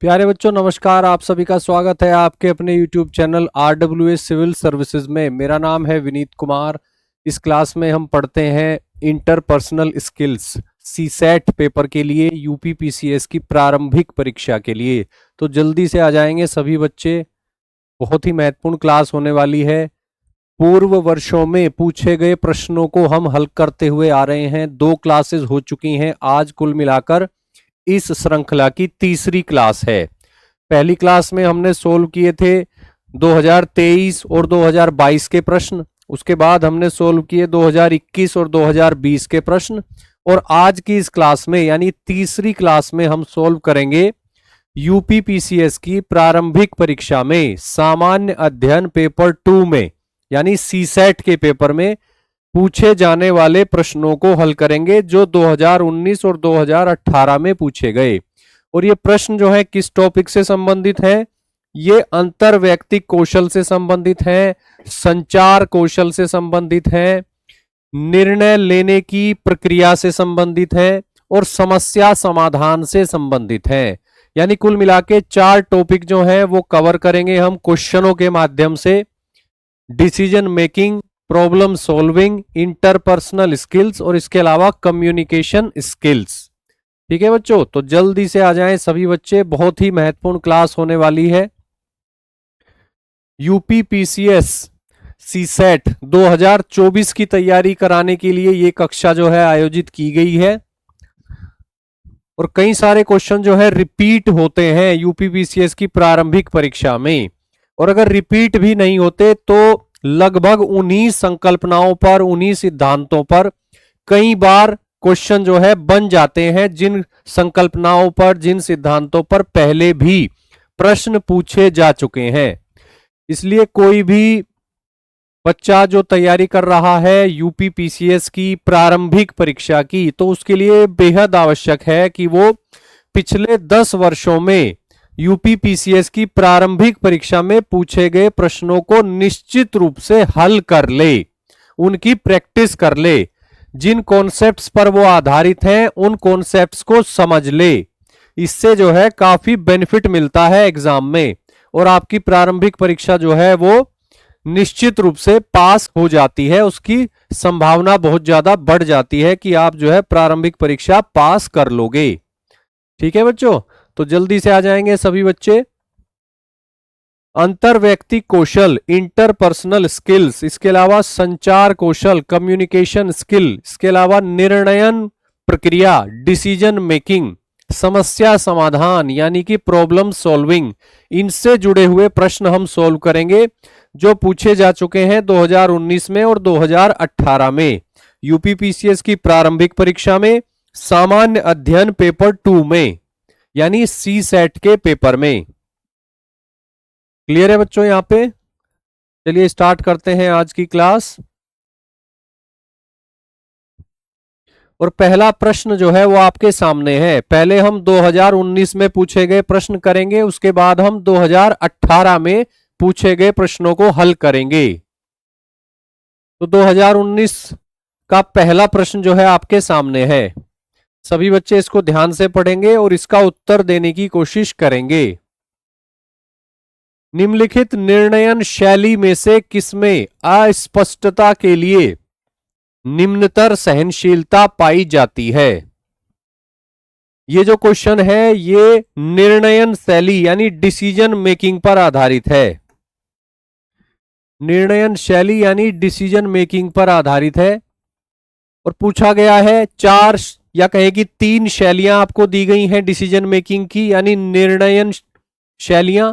प्यारे बच्चों नमस्कार। आप सभी का स्वागत है आपके अपने YouTube channel RWS civil services में। मेरा नाम है विनीत कुमार। इस क्लास में हम पढ़ते हैं इंटरपर्सनल स्किल्स सीसेट पेपर के लिए, यूपीपीसीएस की प्रारंभिक परीक्षा के लिए। तो जल्दी से आ जाएंगे सभी बच्चे, बहुत ही महत्वपूर्ण क्लास होने वाली है। पूर्व वर्षों में पूछे गए प्रश्नों को हम हल करते हुए आ रहे हैं। 2 क्लासेस हो चुकी हैं, आज कुल मिलाकर इस श्रृंखला की तीसरी क्लास है। पहली क्लास में हमने सोल्व किए थे 2023 और 2022 के प्रश्न, उसके बाद हमने सोल्व किए 2021 और 2020 के प्रश्न, और आज की इस क्लास में यानी तीसरी क्लास में हम सोल्व करेंगे यूपीपीसीएस की प्रारंभिक परीक्षा में सामान्य अध्ययन पेपर 2 में यानी सीसेट के पेपर में पूछे जाने वाले प्रश्नों को हल करेंगे जो 2019 और 2018 में पूछे गए। और ये प्रश्न जो है किस टॉपिक से संबंधित है? ये अंतरवैयक्तिक कौशल से संबंधित है, संचार कौशल से संबंधित है, निर्णय लेने की प्रक्रिया से संबंधित है और समस्या समाधान से संबंधित है। यानी कुल मिला के 4 टॉपिक जो है वो कवर करेंगे हम क्वेश्चनों के माध्यम से। Decision making, problem solving, interpersonal skills और इसके अलावा कम्युनिकेशन स्किल्स। ठीक है बच्चों, तो जल्दी से आ जाएं सभी बच्चे, बहुत ही महत्वपूर्ण क्लास होने वाली है। यूपीपीसीएस सीसेट 2024 की तैयारी कराने के लिए ये कक्षा जो है आयोजित की गई है और कई सारे क्वेश्चन जो है रिपीट होते हैं यूपीपीसीएस की प्रारंभिक परीक्षा में। और अगर रिपीट भी नहीं होते तो लगभग उन्हीं संकल्पनाओं पर, उन्हीं सिद्धांतों पर कई बार क्वेश्चन जो है बन जाते हैं, जिन संकल्पनाओं पर, जिन सिद्धांतों पर पहले भी प्रश्न पूछे जा चुके हैं। इसलिए कोई भी बच्चा जो तैयारी कर रहा है यूपीपीसीएस की प्रारंभिक परीक्षा की, तो उसके लिए बेहद आवश्यक है कि वो पिछले 10 वर्षों में यूपीपीसीएस की प्रारंभिक परीक्षा में पूछे गए प्रश्नों को निश्चित रूप से हल कर ले, उनकी प्रैक्टिस कर ले, जिन कॉन्सेप्ट्स पर वो आधारित हैं उन कॉन्सेप्ट्स को समझ ले। इससे जो है काफी बेनिफिट मिलता है एग्जाम में और आपकी प्रारंभिक परीक्षा जो है वो निश्चित रूप से पास हो जाती है, उसकी संभावना बहुत ज्यादा बढ़ जाती है कि आप जो है प्रारंभिक परीक्षा पास कर लोगे। ठीक है बच्चों, तो जल्दी से आ जाएंगे सभी बच्चे। अंतरव्यक्ति कौशल, इंटरपर्सनल स्किल्स, इसके अलावा संचार कौशल, कम्युनिकेशन स्किल, इसके अलावा निर्णयन प्रक्रिया, डिसीजन मेकिंग, समस्या समाधान यानी कि प्रॉब्लम सॉल्विंग, इनसे जुड़े हुए प्रश्न हम सॉल्व करेंगे जो पूछे जा चुके हैं 2019 में और 2018 में यूपीपीसीएस की प्रारंभिक परीक्षा में सामान्य अध्ययन पेपर 2 में यानी सीसेट के पेपर में। क्लियर है बच्चों यहां पे? चलिए स्टार्ट करते हैं आज की क्लास। और पहला प्रश्न जो है वो आपके सामने है। पहले हम 2019 में पूछे गए प्रश्न करेंगे, उसके बाद हम 2018 में पूछे गए प्रश्नों को हल करेंगे। तो 2019 का पहला प्रश्न जो है आपके सामने है। सभी बच्चे इसको ध्यान से पढ़ेंगे और इसका उत्तर देने की कोशिश करेंगे। निम्नलिखित निर्णयन शैली में से किसमें अस्पष्टता के लिए निम्नतर सहनशीलता पाई जाती है? ये जो क्वेश्चन है ये निर्णयन शैली यानी डिसीजन मेकिंग पर आधारित है। निर्णयन शैली यानी डिसीजन मेकिंग पर आधारित है और पूछा गया है 4 या कहें कि 3 शैलियां आपको दी गई हैं डिसीजन मेकिंग की यानी निर्णयन शैलियां,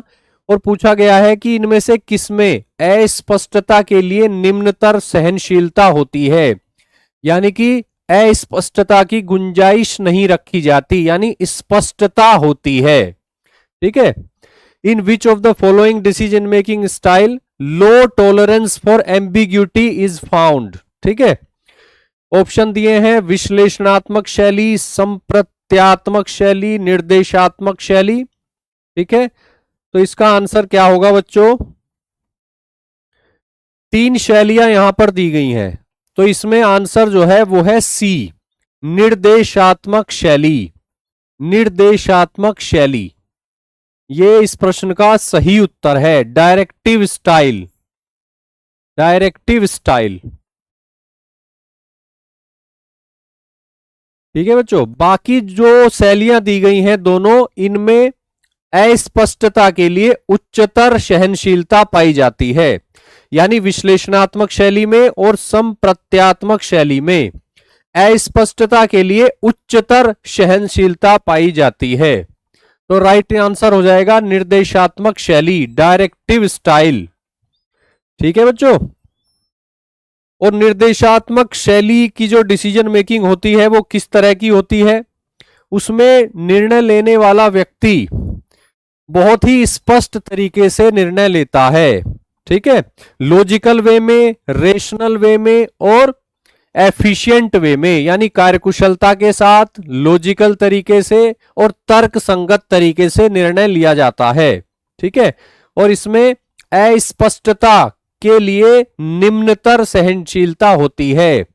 और पूछा गया है कि इनमें से किसमें अस्पष्टता के लिए निम्नतर सहनशीलता होती है, यानी कि अस्पष्टता की गुंजाइश नहीं रखी जाती, यानी स्पष्टता होती है। ठीक है। In which of the following decision making style low tolerance for ambiguity is found? ठीक है, ऑप्शन दिए हैं विश्लेषणात्मक शैली, संप्रत्यात्मक शैली, निर्देशात्मक शैली। ठीक है, तो इसका आंसर क्या होगा बच्चों? 3 शैलियां यहां पर दी गई हैं, तो इसमें आंसर जो है वो है सी, निर्देशात्मक शैली। निर्देशात्मक शैली ये इस प्रश्न का सही उत्तर है, डायरेक्टिव स्टाइल। Directive style. ठीक है बच्चों, बाकी जो शैलियां दी गई हैं दोनों, इनमें अस्पष्टता के लिए उच्चतर सहनशीलता पाई जाती है। यानी विश्लेषणात्मक शैली में और संप्रत्यात्मक शैली में अस्पष्टता के लिए उच्चतर सहनशीलता पाई जाती है। तो राइट आंसर हो जाएगा निर्देशात्मक शैली, डायरेक्टिव स्टाइल। ठीक है बच्चों, और निर्देशात्मक शैली की जो डिसीजन मेकिंग होती है वो किस तरह की होती है? उसमें निर्णय लेने वाला व्यक्ति बहुत ही स्पष्ट तरीके से निर्णय लेता है। ठीक है, लॉजिकल वे में, रेशनल वे में और एफिशिएंट वे में, यानी कार्यकुशलता के साथ लॉजिकल तरीके से और तर्क संगत तरीके से निर्णय लिया जाता है। ठीक है, और इसमें अस्पष्टता के लिए निम्नतर सहनशीलता होती है,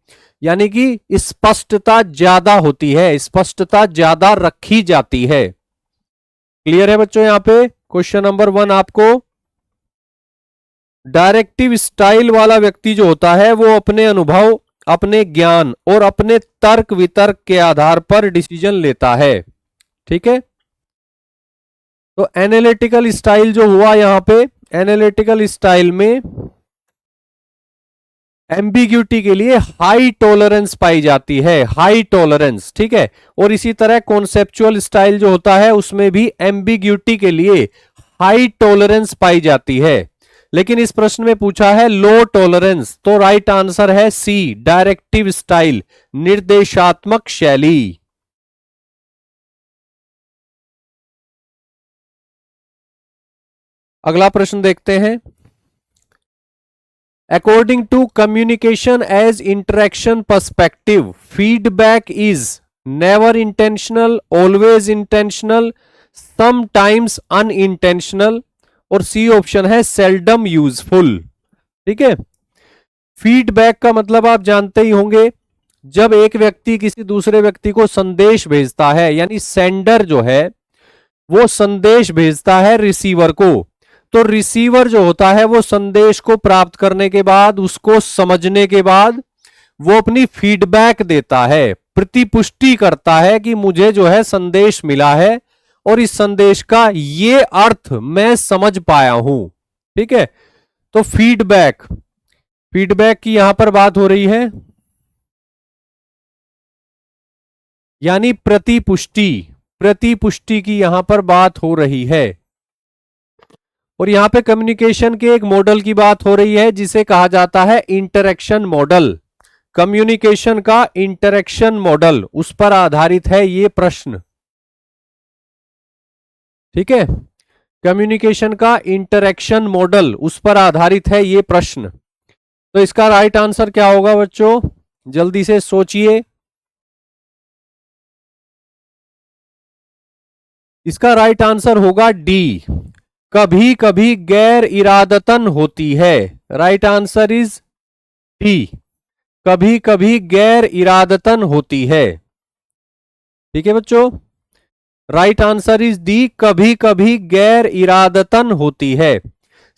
यानी कि स्पष्टता ज्यादा होती है, स्पष्टता ज्यादा रखी जाती है। क्लियर है बच्चों? यहां पे क्वेश्चन नंबर 1 आपको, डायरेक्टिव स्टाइल वाला व्यक्ति जो होता है वो अपने अनुभव, अपने ज्ञान और अपने तर्क वितर्क के आधार पर डिसीजन लेता है। ठीक है, तो एनालिटिकल स्टाइल जो हुआ यहां पे, एनालिटिकल स्टाइल में एम्बिग्यूटी के लिए हाई टॉलरेंस पाई जाती है, हाई टॉलरेंस। ठीक है, और इसी तरह कॉन्सेप्चुअल स्टाइल जो होता है उसमें भी एम्बिग्यूटी के लिए हाई टॉलरेंस पाई जाती है। लेकिन इस प्रश्न में पूछा है लो टॉलरेंस, तो राइट आंसर है सी, डायरेक्टिव स्टाइल, निर्देशात्मक शैली। अगला प्रश्न देखते हैं। According to communication as interaction perspective, feedback is never intentional, always intentional, sometimes unintentional, और सी ऑप्शन है सेल्डम यूजफुल। ठीक है, फीडबैक का मतलब आप जानते ही होंगे, जब एक व्यक्ति किसी दूसरे व्यक्ति को संदेश भेजता है, यानी सेंडर जो है वो संदेश भेजता है रिसीवर को, तो रिसीवर जो होता है वो संदेश को प्राप्त करने के बाद, उसको समझने के बाद वो अपनी फीडबैक देता है, प्रतिपुष्टि करता है कि मुझे जो है संदेश मिला है और इस संदेश का ये अर्थ मैं समझ पाया हूं। ठीक है, तो फीडबैक, फीडबैक की यहां पर बात हो रही है, यानी प्रतिपुष्टि, प्रतिपुष्टि की यहां पर बात हो रही है। और यहां पे कम्युनिकेशन के एक मॉडल की बात हो रही है जिसे कहा जाता है इंटरेक्शन मॉडल। कम्युनिकेशन का इंटरेक्शन मॉडल, उस पर आधारित है ये प्रश्न। ठीक है, कम्युनिकेशन का इंटरेक्शन मॉडल, उस पर आधारित है ये प्रश्न। तो इसका राइट आंसर क्या होगा बच्चों? जल्दी से सोचिए। इसका राइट आंसर होगा डी, कभी कभी गैर इरादतन होती है। राइट आंसर इज डी, कभी कभी गैर इरादतन होती है। ठीक है बच्चों, राइट आंसर इज डी, कभी कभी गैर इरादतन होती है।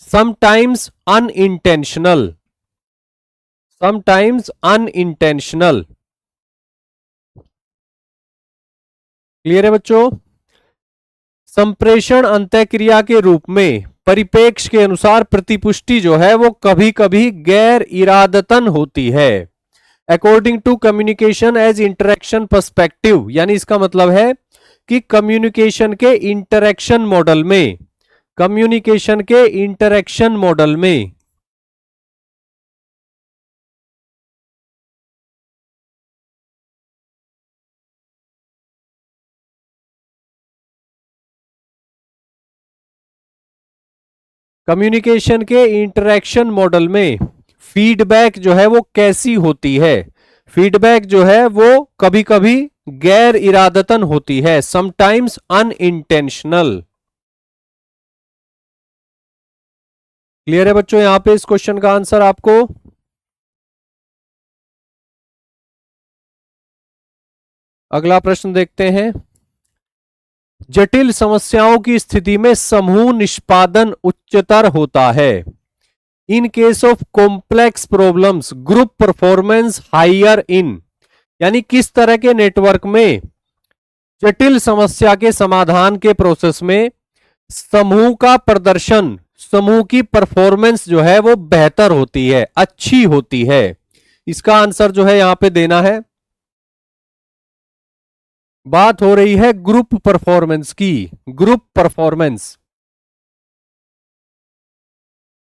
Sometimes unintentional, sometimes unintentional. Clear है बच्चों? संप्रेषण अंतःक्रिया के रूप में परिप्रेक्ष्य के अनुसार प्रतिपुष्टि जो है वो कभी कभी गैर इरादतन होती है। According to communication as interaction perspective, यानी इसका मतलब है कि कम्युनिकेशन के इंटरेक्शन मॉडल में, कम्युनिकेशन के इंटरेक्शन मॉडल में कम्युनिकेशन के इंटरेक्शन मॉडल में फीडबैक जो है वो कैसी होती है? फीडबैक जो है वो कभी कभी गैर इरादतन होती है, समटाइम्स अनइंटेंशनल। क्लियर है बच्चों यहां पे इस क्वेश्चन का आंसर आपको? अगला प्रश्न देखते हैं। जटिल समस्याओं की स्थिति में समूह निष्पादन उच्चतर होता है। In case of complex problems group performance higher in, यानी किस तरह के नेटवर्क में जटिल समस्या के समाधान के प्रोसेस में समूह का प्रदर्शन, समूह की परफॉर्मेंस जो है वो बेहतर होती है, अच्छी होती है। इसका आंसर जो है यहां पे देना है। बात हो रही है ग्रुप परफॉर्मेंस की। ग्रुप परफॉर्मेंस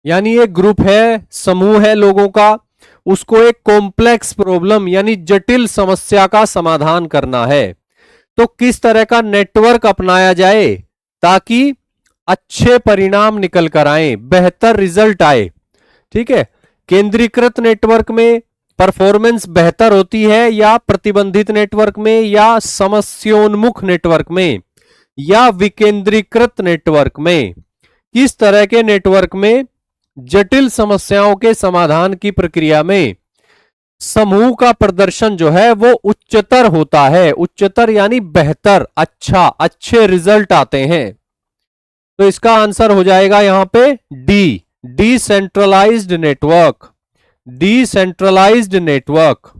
यानी एक ग्रुप है, समूह है लोगों का, उसको एक कॉम्प्लेक्स प्रॉब्लम यानी जटिल समस्या का समाधान करना है। तो किस तरह का नेटवर्क अपनाया जाए ताकि अच्छे परिणाम निकल कर आए, बेहतर रिजल्ट आए। ठीक है, केंद्रीकृत नेटवर्क में परफॉर्मेंस बेहतर होती है या प्रतिबंधित नेटवर्क में या समस्योन्मुख नेटवर्क में या विकेंद्रीकृत नेटवर्क में? किस तरह के नेटवर्क में जटिल समस्याओं के समाधान की प्रक्रिया में समूह का प्रदर्शन जो है वो उच्चतर होता है? उच्चतर यानी बेहतर, अच्छा, अच्छे रिजल्ट आते हैं। तो इसका आंसर हो जाएगा यहां पे D, decentralised network. Decentralised network,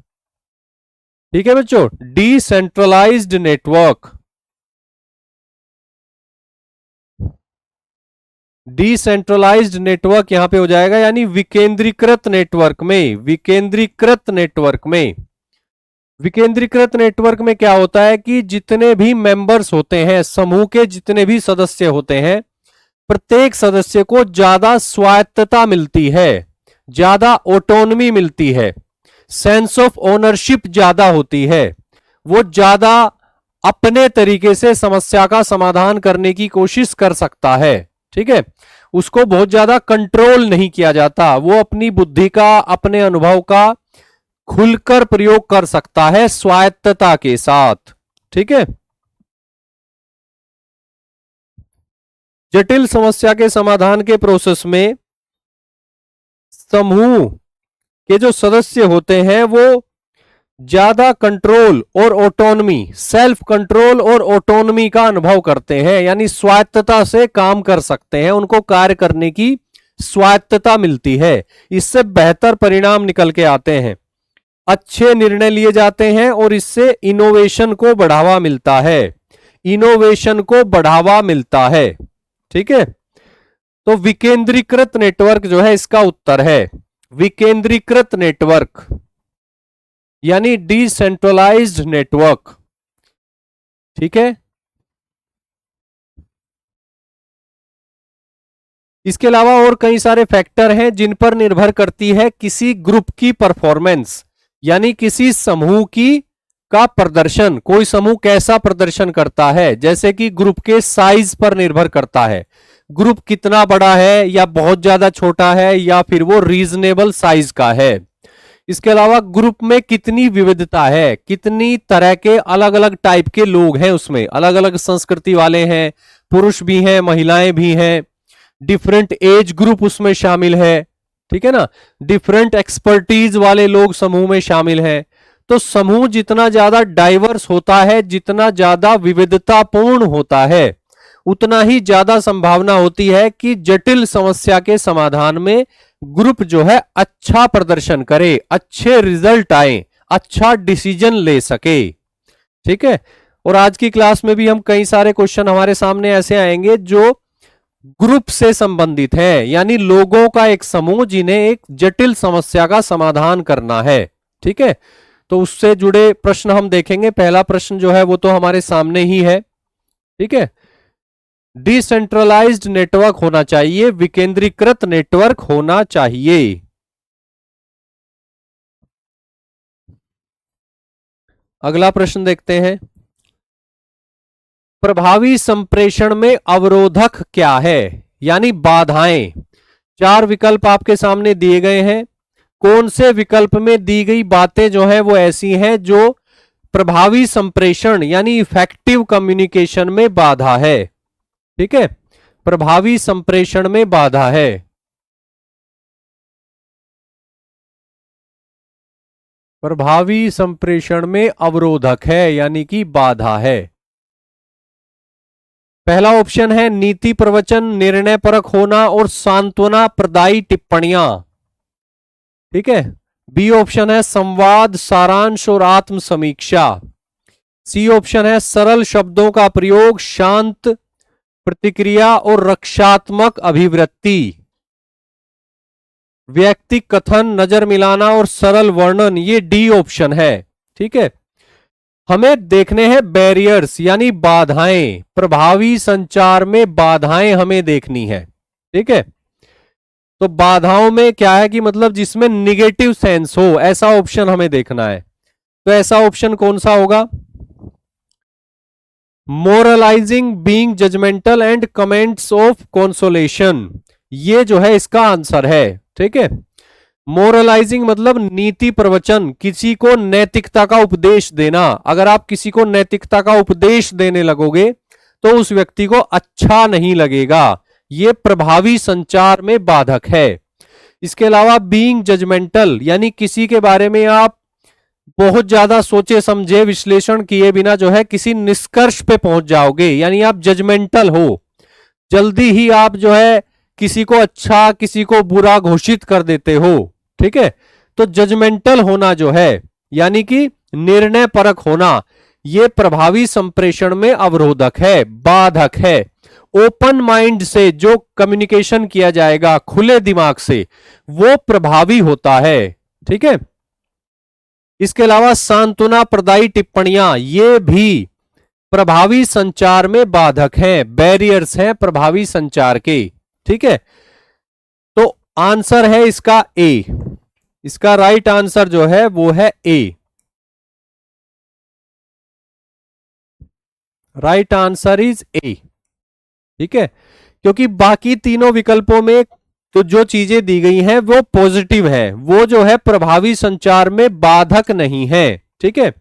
ठीक है बच्चों, डिसेंट्रलाइज्ड नेटवर्क। डिसेंट्रलाइज्ड नेटवर्क यहां पे हो जाएगा, यानी विकेंद्रीकृत नेटवर्क में। विकेंद्रीकृत नेटवर्क में, विकेंद्रीकृत नेटवर्क में क्या होता है कि जितने भी मेंबर्स होते हैं, समूह के जितने भी सदस्य होते हैं, प्रत्येक सदस्य को ज्यादा स्वायत्तता मिलती है, ज्यादा ऑटोनमी मिलती है, सेंस ऑफ ओनरशिप ज्यादा होती है। वो ज्यादा अपने तरीके से समस्या का समाधान करने की कोशिश कर सकता है। ठीक है, उसको बहुत ज्यादा कंट्रोल नहीं किया जाता, वो अपनी बुद्धि का, अपने अनुभव का खुलकर प्रयोग कर सकता है स्वायत्तता के साथ। ठीक है, जटिल समस्या के समाधान के प्रोसेस में समूह के जो सदस्य होते हैं वो ज्यादा कंट्रोल और ऑटोनमी, सेल्फ कंट्रोल और ऑटोनमी का अनुभव करते हैं, यानी स्वायत्तता से काम कर सकते हैं, उनको कार्य करने की स्वायत्तता मिलती है। इससे बेहतर परिणाम निकल के आते हैं, अच्छे निर्णय लिए जाते हैं और इससे इनोवेशन को बढ़ावा मिलता है। इनोवेशन को बढ़ावा मिलता है। ठीक है, तो विकेंद्रीकृत नेटवर्क जो है इसका उत्तर है। विकेंद्रीकृत नेटवर्क यानी डिसेंट्रलाइज्ड नेटवर्क। ठीक है, इसके अलावा और कई सारे फैक्टर हैं जिन पर निर्भर करती है किसी ग्रुप की परफॉर्मेंस, यानी किसी समूह की का प्रदर्शन, कोई समूह कैसा प्रदर्शन करता है। जैसे कि ग्रुप के साइज पर निर्भर करता है, ग्रुप कितना बड़ा है या बहुत ज्यादा छोटा है या फिर वो रीजनेबल साइज का है। इसके अलावा ग्रुप में कितनी विविधता है, कितनी तरह के अलग अलग टाइप के लोग हैं, उसमें अलग अलग संस्कृति वाले हैं, पुरुष भी हैं, महिलाएं भी हैं, डिफरेंट एज ग्रुप उसमें शामिल है। ठीक है ना, डिफरेंट एक्सपर्टीज वाले लोग समूह में शामिल हैं। तो समूह जितना ज्यादा डाइवर्स होता है, जितना ज्यादा विविधतापूर्ण होता है, उतना ही ज्यादा संभावना होती है कि जटिल समस्या के समाधान में ग्रुप जो है अच्छा प्रदर्शन करे, अच्छे रिजल्ट आए, अच्छा डिसीजन ले सके। ठीक है, और आज की क्लास में भी हम कई सारे क्वेश्चन हमारे सामने ऐसे आएंगे जो ग्रुप से संबंधित है, यानी लोगों का एक समूह जिन्हें एक जटिल समस्या का समाधान करना है। ठीक है, तो उससे जुड़े प्रश्न हम देखेंगे। पहला प्रश्न जो है वो तो हमारे सामने ही है। ठीक है, डिसेंट्रलाइज्ड नेटवर्क होना चाहिए, विकेंद्रीकृत नेटवर्क होना चाहिए। अगला प्रश्न देखते हैं, प्रभावी संप्रेषण में अवरोधक क्या है, यानी बाधाएं। चार विकल्प आपके सामने दिए गए हैं, कौन से विकल्प में दी गई बातें जो है वो ऐसी हैं जो प्रभावी संप्रेषण यानी इफेक्टिव कम्युनिकेशन में बाधा है? ठीक है, प्रभावी संप्रेषण में बाधा है। प्रभावी संप्रेषण में अवरोधक है यानी कि बाधा है। पहला ऑप्शन है नीति प्रवचन, निर्णय परक होना और सांत्वना प्रदायी टिप्पणियां। ठीक है। बी ऑप्शन है संवाद, सारांश और आत्म समीक्षा। सी ऑप्शन है सरल शब्दों का प्रयोग, शांत प्रतिक्रिया और रक्षात्मक अभिवृत्ति। व्यक्ति कथन, नजर मिलाना और सरल वर्णन, ये डी ऑप्शन है। ठीक है। हमें देखने हैं बैरियर्स यानी बाधाएं, प्रभावी संचार में बाधाएं हमें देखनी है। ठीक है। तो बाधाओं में क्या है कि मतलब जिसमें निगेटिव सेंस हो, ऐसा ऑप्शन हमें देखना है। तो ऐसा ऑप्शन कौन सा होगा? Moralising, being judgemental and comments of consolation, ये जो है इसका आंसर है। ठीक है। मोरलाइजिंग मतलब नीति प्रवचन, किसी को नैतिकता का उपदेश देना। अगर आप किसी को नैतिकता का उपदेश देने लगोगे तो उस व्यक्ति को अच्छा नहीं लगेगा, यह प्रभावी संचार में बाधक है। इसके अलावा बीइंग जजमेंटल यानी किसी के बारे में आप बहुत ज्यादा सोचे समझे विश्लेषण किए बिना जो है किसी निष्कर्ष पे पहुंच जाओगे, यानी आप जजमेंटल हो, जल्दी ही आप जो है किसी को अच्छा किसी को बुरा घोषित कर देते हो। ठीक है। तो जजमेंटल होना जो है यानी कि निर्णय परक होना, यह प्रभावी संप्रेषण में अवरोधक है, बाधक है। ओपन माइंड से जो कम्युनिकेशन किया जाएगा, खुले दिमाग से, वो प्रभावी होता है। ठीक है। इसके अलावा सांत्वना प्रदायी टिप्पणियां, ये भी प्रभावी संचार में बाधक हैं, बैरियर्स हैं प्रभावी संचार के। ठीक है। तो आंसर है इसका ए, इसका राइट आंसर जो है वो है A. Right answer is A. ठीक है। क्योंकि बाकी तीनों विकल्पों में तो जो चीजें दी गई हैं वो पॉजिटिव है, वो जो है प्रभावी संचार में बाधक नहीं है। ठीक है।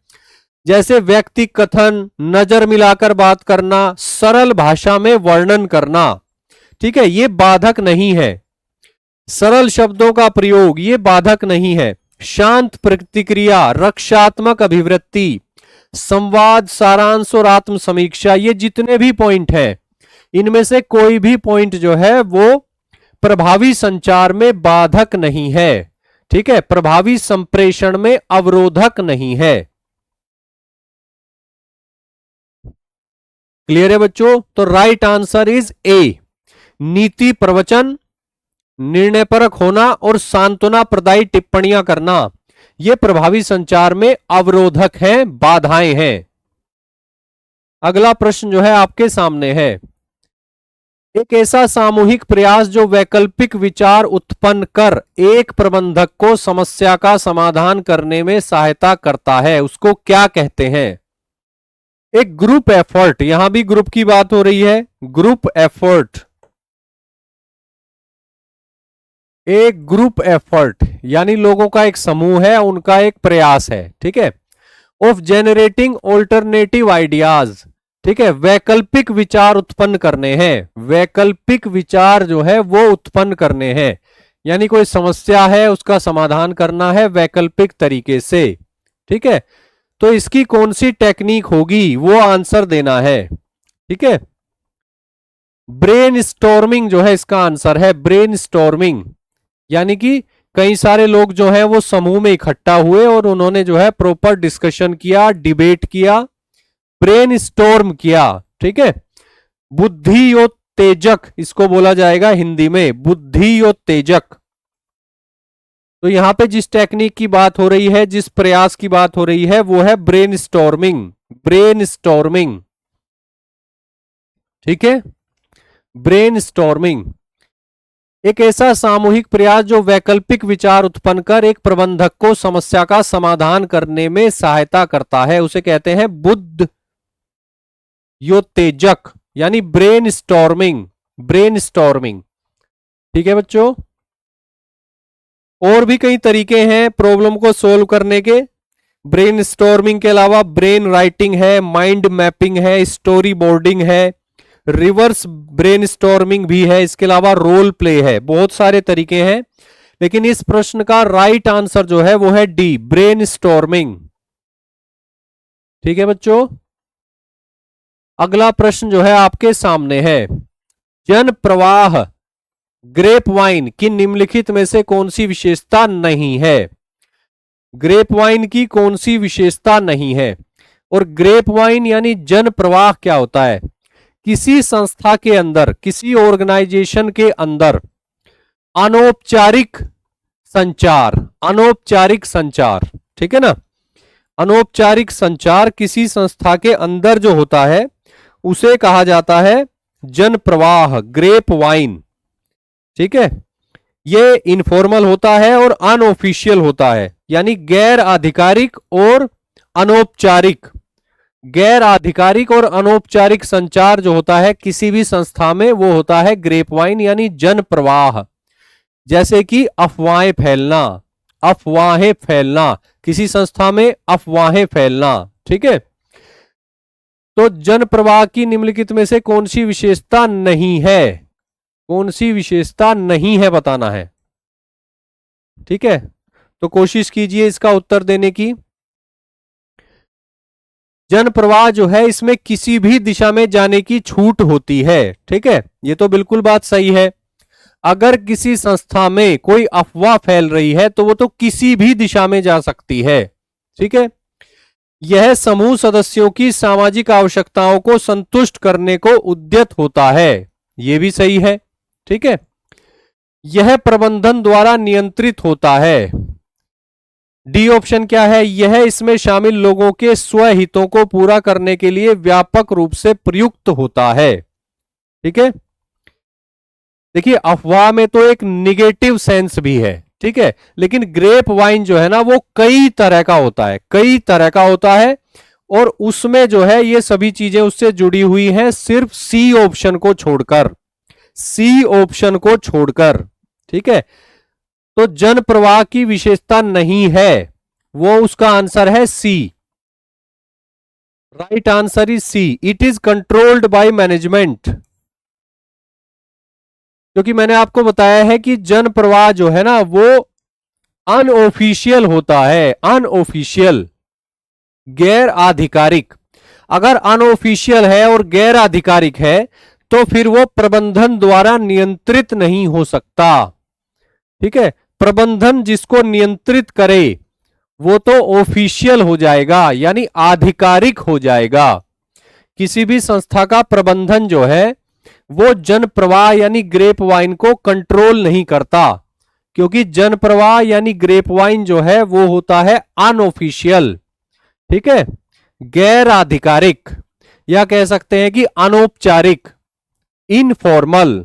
जैसे व्यक्ति कथन, नजर मिलाकर बात करना, सरल भाषा में वर्णन करना, ठीक है, ये बाधक नहीं है। सरल शब्दों का प्रयोग, ये बाधक नहीं है। शांत प्रतिक्रिया, रक्षात्मक अभिवृत्ति, संवाद, सारांश और आत्म समीक्षा, ये जितने भी पॉइंट हैं इनमें से कोई भी पॉइंट जो है वो प्रभावी संचार में बाधक नहीं है। ठीक है। प्रभावी संप्रेषण में अवरोधक नहीं है। क्लियर है बच्चों? तो राइट आंसर इज ए। नीति प्रवचन, निर्णय परक होना और सांत्वना प्रदायी टिप्पणियां करना, यह प्रभावी संचार में अवरोधक हैं, बाधाएं हैं। अगला प्रश्न जो है आपके सामने है, एक ऐसा सामूहिक प्रयास जो वैकल्पिक विचार उत्पन्न कर एक प्रबंधक को समस्या का समाधान करने में सहायता करता है, उसको क्या कहते हैं? एक ग्रुप एफर्ट, यहां भी ग्रुप की बात हो रही है। ग्रुप एफर्ट, एक ग्रुप एफर्ट यानी लोगों का एक समूह है, उनका एक प्रयास है। ठीक है। ऑफ जेनरेटिंग ऑल्टरनेटिव आइडियाज, ठीक है, वैकल्पिक विचार उत्पन्न करने हैं। वैकल्पिक विचार जो है वो उत्पन्न करने हैं, यानी कोई समस्या है उसका समाधान करना है वैकल्पिक तरीके से। ठीक है। तो इसकी कौन सी टेक्निक होगी वो आंसर देना है। ठीक है। ब्रेन स्टॉर्मिंग जो है इसका आंसर है, ब्रेन स्टॉर्मिंग, यानी कि कई सारे लोग जो है वो समूह में इकट्ठा हुए और उन्होंने जो है प्रॉपर डिस्कशन किया, डिबेट किया, ब्रेन स्टॉर्म किया। ठीक है। बुद्धियोत्तेजक इसको बोला जाएगा हिंदी में, बुद्धियोत्तेजक। तो यहां पे जिस टेक्निक की बात हो रही है, जिस प्रयास की बात हो रही है, वो है ब्रेन स्टॉर्मिंग, ब्रेन स्टॉर्मिंग। ठीक है। ब्रेन स्टॉर्मिंग एक ऐसा सामूहिक प्रयास जो वैकल्पिक विचार उत्पन्न कर एक प्रबंधक को समस्या का समाधान करने में सहायता करता है, उसे कहते हैं बुद्धियोत्तेजक यानी ब्रेन स्टॉर्मिंग, ब्रेन स्टॉर्मिंग। ठीक है बच्चों। और भी कई तरीके हैं प्रॉब्लम को सोल्व करने के। ब्रेन स्टॉर्मिंग के अलावा ब्रेन राइटिंग है, माइंड मैपिंग है, स्टोरी बोर्डिंग है, रिवर्स ब्रेन स्टॉर्मिंग भी है, इसके अलावा रोल प्ले है, बहुत सारे तरीके हैं। लेकिन इस प्रश्न का राइट आंसर जो है वो है डी, ब्रेन स्टॉर्मिंग। ठीक है बच्चों। अगला प्रश्न जो है आपके सामने है, जन प्रवाह ग्रेप वाइन की निम्नलिखित में से कौन सी विशेषता नहीं है? ग्रेप वाइन की कौन सी विशेषता नहीं है? और ग्रेप वाइन यानी जन प्रवाह क्या होता है? किसी संस्था के अंदर, किसी ऑर्गेनाइजेशन के अंदर अनौपचारिक संचार, अनौपचारिक संचार, ठीक है ना, अनौपचारिक संचार किसी संस्था के अंदर जो होता है उसे कहा जाता है जन प्रवाह, ग्रेप वाइन। ठीक है, ये इनफॉर्मल होता है और अनऑफिशियल होता है, यानी गैर आधिकारिक और अनौपचारिक। गैर आधिकारिक और अनौपचारिक संचार जो होता है किसी भी संस्था में, वो होता है ग्रेप वाइन यानी जन प्रवाह। जैसे कि अफवाहें फैलना, अफवाहें फैलना, किसी संस्था में अफवाहें फैलना। ठीक है, तो जन प्रवाह की निम्नलिखित में से कौन सी विशेषता नहीं है? कौन सी विशेषता नहीं है बताना है। ठीक है, तो कोशिश कीजिए इसका उत्तर देने की। जन प्रवाह जो है इसमें किसी भी दिशा में जाने की छूट होती है। ठीक है, ये तो बिल्कुल बात सही है। अगर किसी संस्था में कोई अफवाह फैल रही है तो वो तो किसी भी दिशा में जा सकती है। ठीक है, यह समूह सदस्यों की सामाजिक आवश्यकताओं को संतुष्ट करने को उद्यत होता है, यह भी सही है। ठीक है, यह प्रबंधन द्वारा नियंत्रित होता है। डी ऑप्शन क्या है? यह इसमें शामिल लोगों के स्वहितों को पूरा करने के लिए व्यापक रूप से प्रयुक्त होता है। ठीक है, देखिए अफवाह में तो एक निगेटिव सेंस भी है, ठीक है, लेकिन ग्रेप वाइन जो है ना वो कई तरह का होता है, कई तरह का होता है, और उसमें जो है ये सभी चीजें उससे जुड़ी हुई हैं, सिर्फ सी ऑप्शन को छोड़कर, सी ऑप्शन को छोड़कर। ठीक है, तो जन प्रवाह की विशेषता नहीं है, वो उसका आंसर है C. Right answer is C, it is controlled by management. क्योंकि मैंने आपको बताया है कि जन प्रवाह जो है ना वो अनऑफिशियल होता है, अनऑफिशियल, गैर आधिकारिक। अगर अनऑफिशियल है और गैर आधिकारिक है तो फिर वो प्रबंधन द्वारा नियंत्रित नहीं हो सकता। ठीक है, प्रबंधन जिसको नियंत्रित करे वो तो ऑफिशियल हो जाएगा, यानी आधिकारिक हो जाएगा। किसी भी संस्था का प्रबंधन जो है वो जन प्रवाह यानी ग्रेप वाइन को कंट्रोल नहीं करता, क्योंकि जन प्रवाह यानी ग्रेप वाइन जो है वो होता है अनऑफिशियल। ठीक है, गैर आधिकारिक, या कह सकते हैं कि अनौपचारिक, इनफॉर्मल।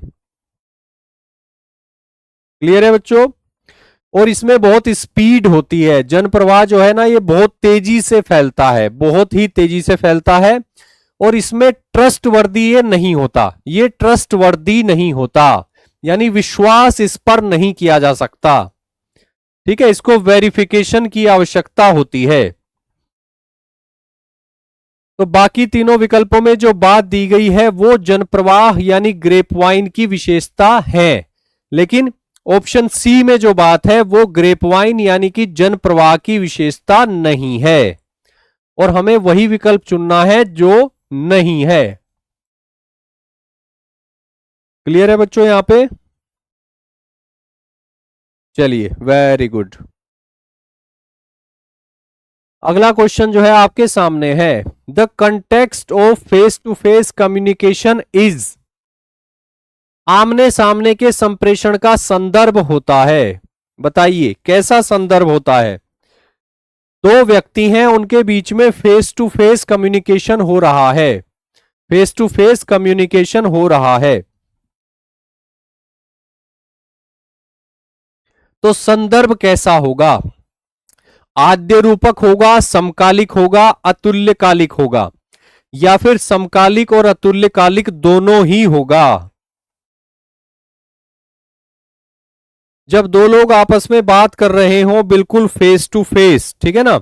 क्लियर है बच्चों? और इसमें बहुत स्पीड होती है। जन प्रवाह जो है ना ये बहुत तेजी से फैलता है, बहुत ही तेजी से फैलता है, और इसमें ट्रस्टवर्दी ये नहीं होता, ये ट्रस्टवर्दी नहीं होता, यानी विश्वास इस पर नहीं किया जा सकता। ठीक है, इसको वेरिफिकेशन की आवश्यकता होती है। तो बाकी तीनों विकल्पों में जो बात दी गई है वो जन प्रवाह यानी ग्रेप वाइन की विशेषता है, लेकिन ऑप्शन सी में जो बात है वो ग्रेप वाइन यानी कि जन प्रवाह की विशेषता नहीं है, और हमें वही विकल्प चुनना है जो नहीं है। क्लियर है बच्चों यहां पे? चलिए, वेरी गुड। अगला क्वेश्चन जो है आपके सामने है, the context of face to face communication is, आमने सामने के संप्रेषण का संदर्भ होता है। बताइए कैसा संदर्भ होता है? दो व्यक्ति हैं, उनके बीच में फेस टू फेस कम्युनिकेशन हो रहा है, फेस टू फेस कम्युनिकेशन हो रहा है, तो संदर्भ कैसा होगा? आद्य रूपक होगा, समकालिक होगा, अतुल्यकालिक होगा, या फिर समकालिक और अतुल्यकालिक दोनों ही होगा? जब दो लोग आपस में बात कर रहे हो बिल्कुल फेस टू फेस, ठीक है ना,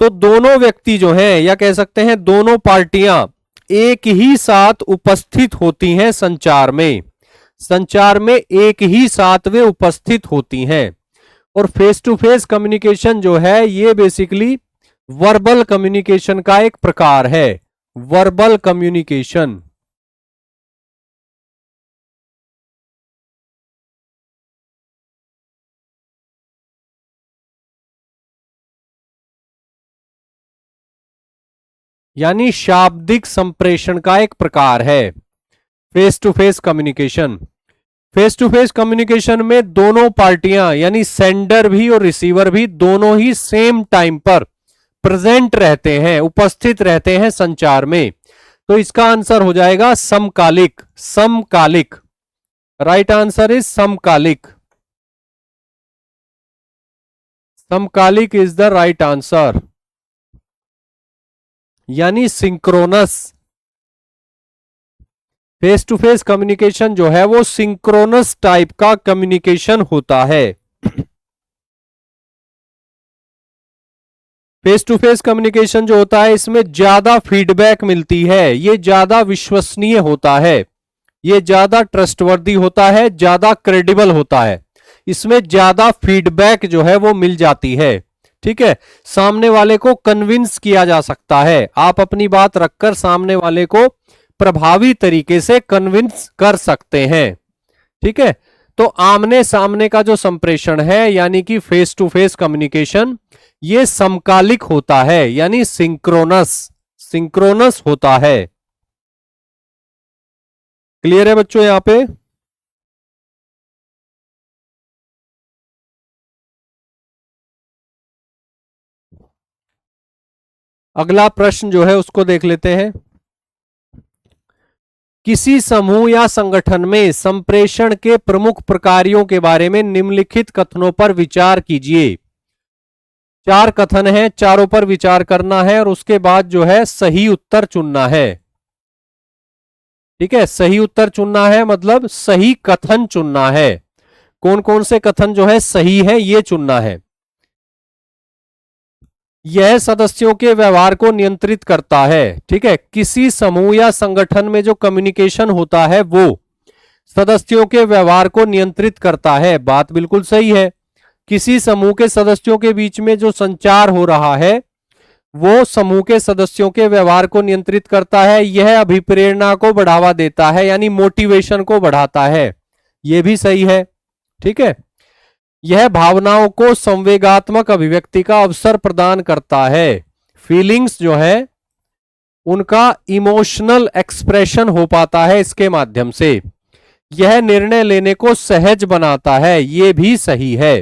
तो दोनों व्यक्ति जो हैं, या कह सकते हैं दोनों पार्टियां एक ही साथ उपस्थित होती हैं संचार में, संचार में एक ही साथ वे उपस्थित होती हैं। और फेस टू फेस कम्युनिकेशन जो है ये बेसिकली वर्बल कम्युनिकेशन का एक प्रकार है, वर्बल कम्युनिकेशन। यानी शाब्दिक संप्रेषण का एक प्रकार है face to face communication. Face to face communication में दोनों पार्टियां यानी सेंडर भी और रिसीवर भी दोनों ही सेम टाइम पर प्रेजेंट रहते हैं, उपस्थित रहते हैं संचार में। तो इसका आंसर हो जाएगा समकालिक। समकालिक, राइट आंसर इज समकालिक। समकालिक इज द राइट आंसर, यानी synchronous. Face to face communication जो है वो सिंक्रोनस टाइप का कम्युनिकेशन होता है। फेस टू फेस कम्युनिकेशन जो होता है इसमें ज्यादा फीडबैक मिलती है, ये ज्यादा विश्वसनीय होता है, ये ज्यादा ट्रस्टवर्दी होता है, ज्यादा क्रेडिबल होता है। इसमें ज्यादा फीडबैक जो है वो मिल जाती है। ठीक है, सामने वाले को कन्विंस किया जा सकता है, आप अपनी बात रखकर सामने वाले को प्रभावी तरीके से कन्विंस कर सकते हैं। ठीक है, तो आमने सामने का जो संप्रेषण है यानी कि फेस टू फेस कम्युनिकेशन, ये समकालिक होता है, यानी सिंक्रोनस, सिंक्रोनस होता है। क्लियर है बच्चों यहां पे? अगला प्रश्न जो है उसको देख लेते हैं। किसी समूह या संगठन में संप्रेषण के प्रमुख प्रकारों के बारे में निम्नलिखित कथनों पर विचार कीजिए। 4 कथन हैं, चारों पर विचार करना है और उसके बाद जो है सही उत्तर चुनना है। ठीक है, सही उत्तर चुनना है मतलब सही कथन चुनना है। कौन कौन से कथन जो है सही है ये चुनना है। यह सदस्यों के व्यवहार को नियंत्रित करता है। ठीक है, किसी समूह या संगठन में जो कम्युनिकेशन होता है वो सदस्यों के व्यवहार को नियंत्रित करता है, बात बिल्कुल सही है। किसी समूह के सदस्यों के बीच में जो संचार हो रहा है वो समूह के सदस्यों के व्यवहार को नियंत्रित करता है, यह अभिप्रेरणा को बढ़ावा देता है यानी मोटिवेशन को बढ़ाता है, यह भी सही है। ठीक है, यह भावनाओं को संवेगात्मक अभिव्यक्ति का अवसर प्रदान करता है, फीलिंग्स जो है उनका इमोशनल एक्सप्रेशन हो पाता है इसके माध्यम से। यह निर्णय लेने को सहज बनाता है, यह भी सही है।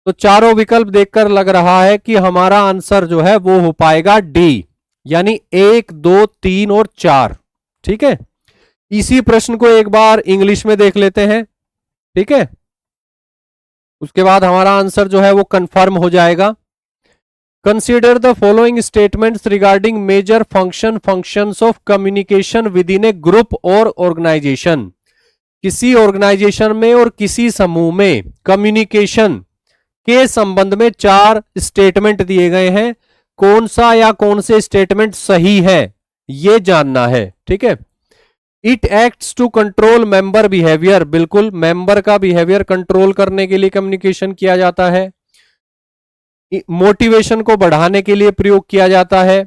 तो चारों विकल्प देखकर लग रहा है कि हमारा आंसर जो है वो हो पाएगा डी, यानी 1, 2, 3 और 4। ठीक है, इसी प्रश्न को एक बार इंग्लिश में देख लेते हैं। ठीक है, उसके बाद हमारा आंसर जो है वो कंफर्म हो जाएगा। Consider the following statements regarding major functions of communication within a group और ऑर्गेनाइजेशन। किसी ऑर्गेनाइजेशन में और किसी समूह में कम्युनिकेशन के संबंध में 4 स्टेटमेंट दिए गए हैं, कौन सा या कौन से स्टेटमेंट सही है ये जानना है। ठीक है, it acts to control member behaviour, बिल्कुल मेंबर का बिहेवियर कंट्रोल करने के लिए कम्युनिकेशन किया जाता है। मोटिवेशन को बढ़ाने के लिए प्रयोग किया जाता है।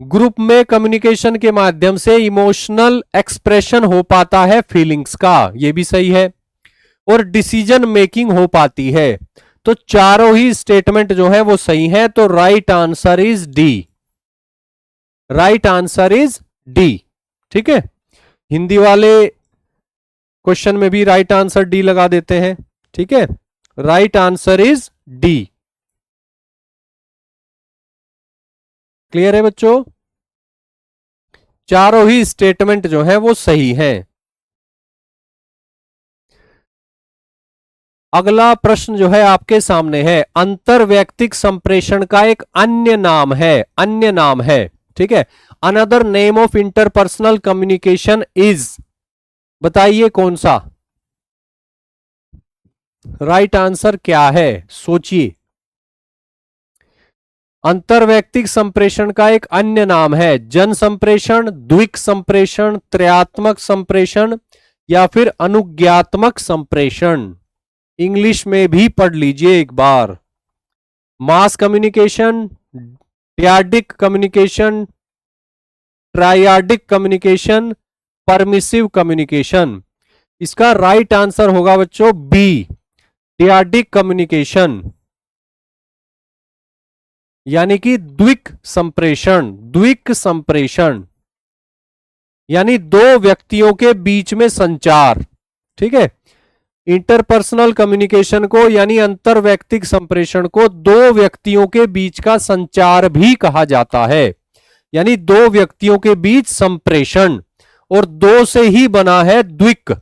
ग्रुप में कम्युनिकेशन के माध्यम से इमोशनल एक्सप्रेशन हो पाता है फीलिंग्स का, यह भी सही है। और डिसीजन मेकिंग हो पाती है। तो चारों ही स्टेटमेंट जो है वो सही है, तो right answer is D, right answer is D. ठीक है, हिंदी वाले क्वेश्चन में भी राइट आंसर डी लगा देते हैं। ठीक है, right answer is D. Clear है बच्चों? चारों ही स्टेटमेंट जो है वो सही हैं। अगला प्रश्न जो है आपके सामने है, अंतरवैयक्तिक संप्रेषण का एक अन्य नाम है, अन्य नाम है। ठीक है, another name of interpersonal communication is, बताइए कौन सा? राइट आंसर क्या है, सोचिए। अंतरवैयक्तिक संप्रेषण का एक अन्य नाम है जन संप्रेषण, द्विक संप्रेषण, त्रयात्मक संप्रेषण या फिर अनुज्ञात्मक संप्रेषण। इंग्लिश में भी पढ़ लीजिए एक बार। Mass communication, dyadic communication, triadic communication, permissive communication. इसका राइट आंसर होगा बच्चों बी, डियाडिक कम्युनिकेशन, यानी कि द्विक संप्रेषण। द्विक संप्रेषण यानी दो व्यक्तियों के बीच में संचार। ठीक है, इंटरपर्सनल कम्युनिकेशन को यानी अंतरवैयक्तिक संप्रेषण को दो व्यक्तियों के बीच का संचार भी कहा जाता है, यानी दो व्यक्तियों के बीच संप्रेषण, और दो से ही बना है द्विक,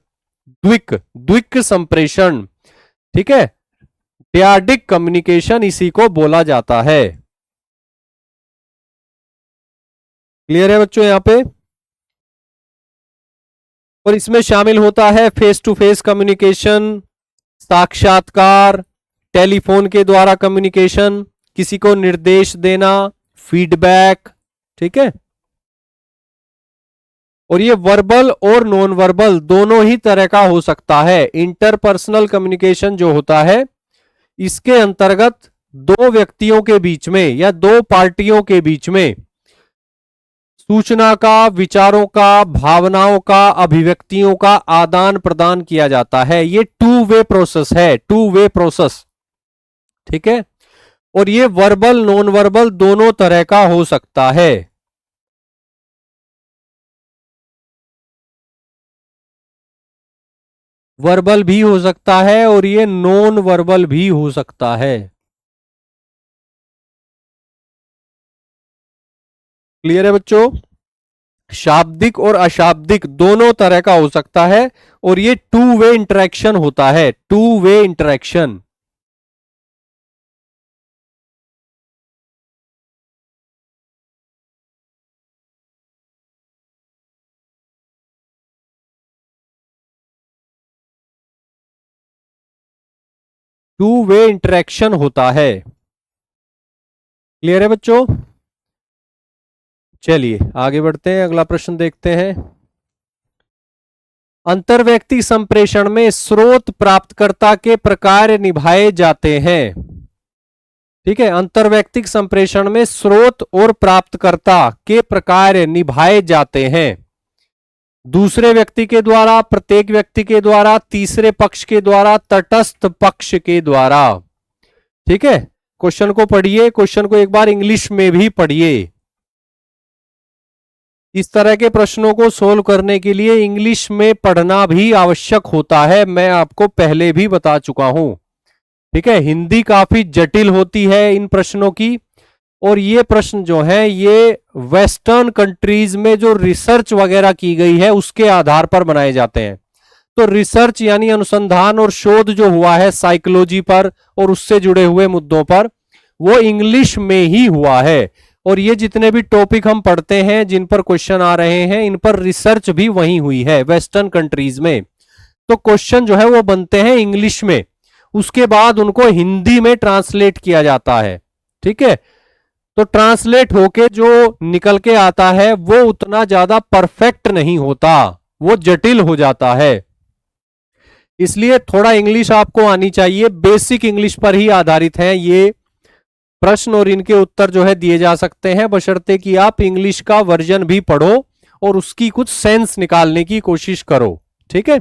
द्विक द्विक संप्रेषण। ठीक है, डियाडिक कम्युनिकेशन इसी को बोला जाता है। क्लियर है बच्चों यहां पे? और इसमें शामिल होता है फेस टू फेस कम्युनिकेशन, साक्षात्कार, टेलीफोन के द्वारा कम्युनिकेशन, किसी को निर्देश देना, फीडबैक। ठीक है, और ये वर्बल और नॉन वर्बल दोनों ही तरह का हो सकता है। इंटरपर्सनल कम्युनिकेशन जो होता है इसके अंतर्गत दो व्यक्तियों के बीच में या दो पार्टियों के बीच में सूचना का, विचारों का, भावनाओं का, अभिव्यक्तियों का आदान प्रदान किया जाता है। ये टू वे प्रोसेस है, टू वे प्रोसेस। ठीक है, और ये वर्बल नॉन वर्बल दोनों तरह का हो सकता है। वर्बल भी हो सकता है और ये नॉन वर्बल भी हो सकता है। क्लियर है बच्चों? शाब्दिक और अशाब्दिक दोनों तरह का हो सकता है, और ये टू वे इंटरेक्शन होता है, two way interaction. Two way interaction होता है। क्लियर है बच्चों? चलिए आगे बढ़ते हैं, अगला प्रश्न देखते हैं। अंतर्व्यक्ति संप्रेषण में स्रोत प्राप्तकर्ता के प्रकार निभाए जाते हैं। ठीक है, अंतर्वैयक्तिक संप्रेषण में स्रोत और प्राप्तकर्ता के प्रकार निभाए जाते हैं। दूसरे व्यक्ति के द्वारा, प्रत्येक व्यक्ति के द्वारा, तीसरे पक्ष के द्वारा, तटस्थ पक्ष के द्वारा। ठीक है, क्वेश्चन को पढ़िए, क्वेश्चन को एक बार इंग्लिश में भी पढ़िए। इस तरह के प्रश्नों को सोल्व करने के लिए इंग्लिश में पढ़ना भी आवश्यक होता है, मैं आपको पहले भी बता चुका हूं। ठीक है, हिंदी काफी जटिल होती है इन प्रश्नों की, और ये प्रश्न जो है ये वेस्टर्न कंट्रीज में जो रिसर्च वगैरह की गई है उसके आधार पर बनाए जाते हैं। तो रिसर्च यानी अनुसंधान और शोध जो हुआ है साइकोलॉजी पर और उससे जुड़े हुए मुद्दों पर, वो इंग्लिश में ही हुआ है। और ये जितने भी टॉपिक हम पढ़ते हैं, जिन पर क्वेश्चन आ रहे हैं, इन पर रिसर्च भी वही हुई है वेस्टर्न कंट्रीज में। तो क्वेश्चन जो है वो बनते हैं इंग्लिश में, उसके बाद उनको हिंदी में ट्रांसलेट किया जाता है। ठीक है, तो ट्रांसलेट होके जो निकल के आता है वो उतना ज्यादा परफेक्ट नहीं होता, वो जटिल हो जाता है। इसलिए थोड़ा इंग्लिश आपको आनी चाहिए, बेसिक इंग्लिश पर ही आधारित है ये प्रश्न, और इनके उत्तर जो है दिए जा सकते हैं, बशर्ते कि आप इंग्लिश का वर्जन भी पढ़ो और उसकी कुछ सेंस निकालने की कोशिश करो। ठीक है,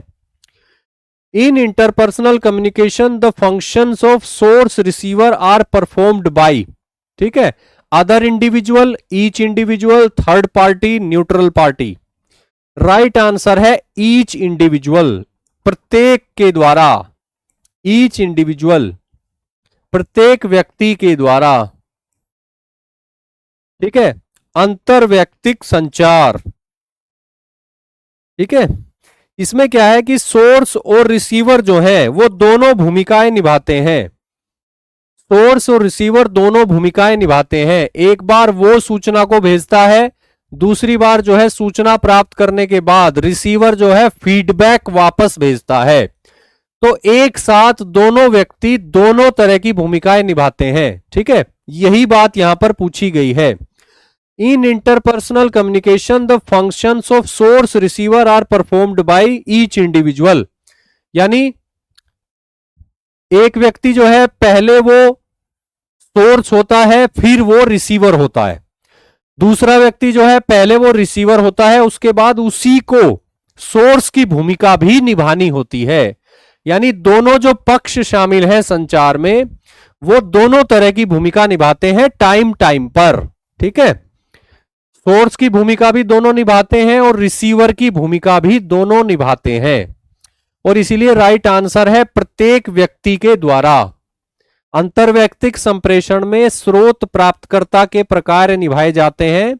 in interpersonal communication the functions of source receiver are performed by, ठीक है, other individual, each individual, third party, neutral party. Right answer है ईच इंडिविजुअल, प्रत्येक के द्वारा, ईच इंडिविजुअल, प्रत्येक व्यक्ति के द्वारा। ठीक है, अंतरवैयक्तिक संचार। ठीक है, इसमें क्या है कि सोर्स और रिसीवर जो है वो दोनों भूमिकाएं निभाते हैं। सोर्स और रिसीवर दोनों भूमिकाएं निभाते हैं। एक बार वो सूचना को भेजता है, दूसरी बार जो है सूचना प्राप्त करने के बाद रिसीवर जो है फीडबैक वापस भेजता है। तो एक साथ दोनों व्यक्ति दोनों तरह की भूमिकाएं निभाते हैं। ठीक है, यही बात यहां पर पूछी गई है। In interpersonal communication the functions of source receiver are performed by each individual, यानी एक व्यक्ति जो है पहले वो सोर्स होता है, फिर वो रिसीवर होता है। दूसरा व्यक्ति जो है पहले वो रिसीवर होता है, उसके बाद उसी को सोर्स की भूमिका भी निभानी होती है। यानी दोनों जो पक्ष शामिल हैं संचार में, वो दोनों तरह की भूमिका निभाते हैं टाइम टाइम पर। ठीक है, सोर्स की भूमिका भी दोनों निभाते हैं और रिसीवर की भूमिका भी दोनों निभाते हैं। और इसीलिए राइट आंसर है प्रत्येक व्यक्ति के द्वारा। अंतर्वैयक्तिक संप्रेषण में स्रोत प्राप्तकर्ता के प्रकार निभाए जाते हैं,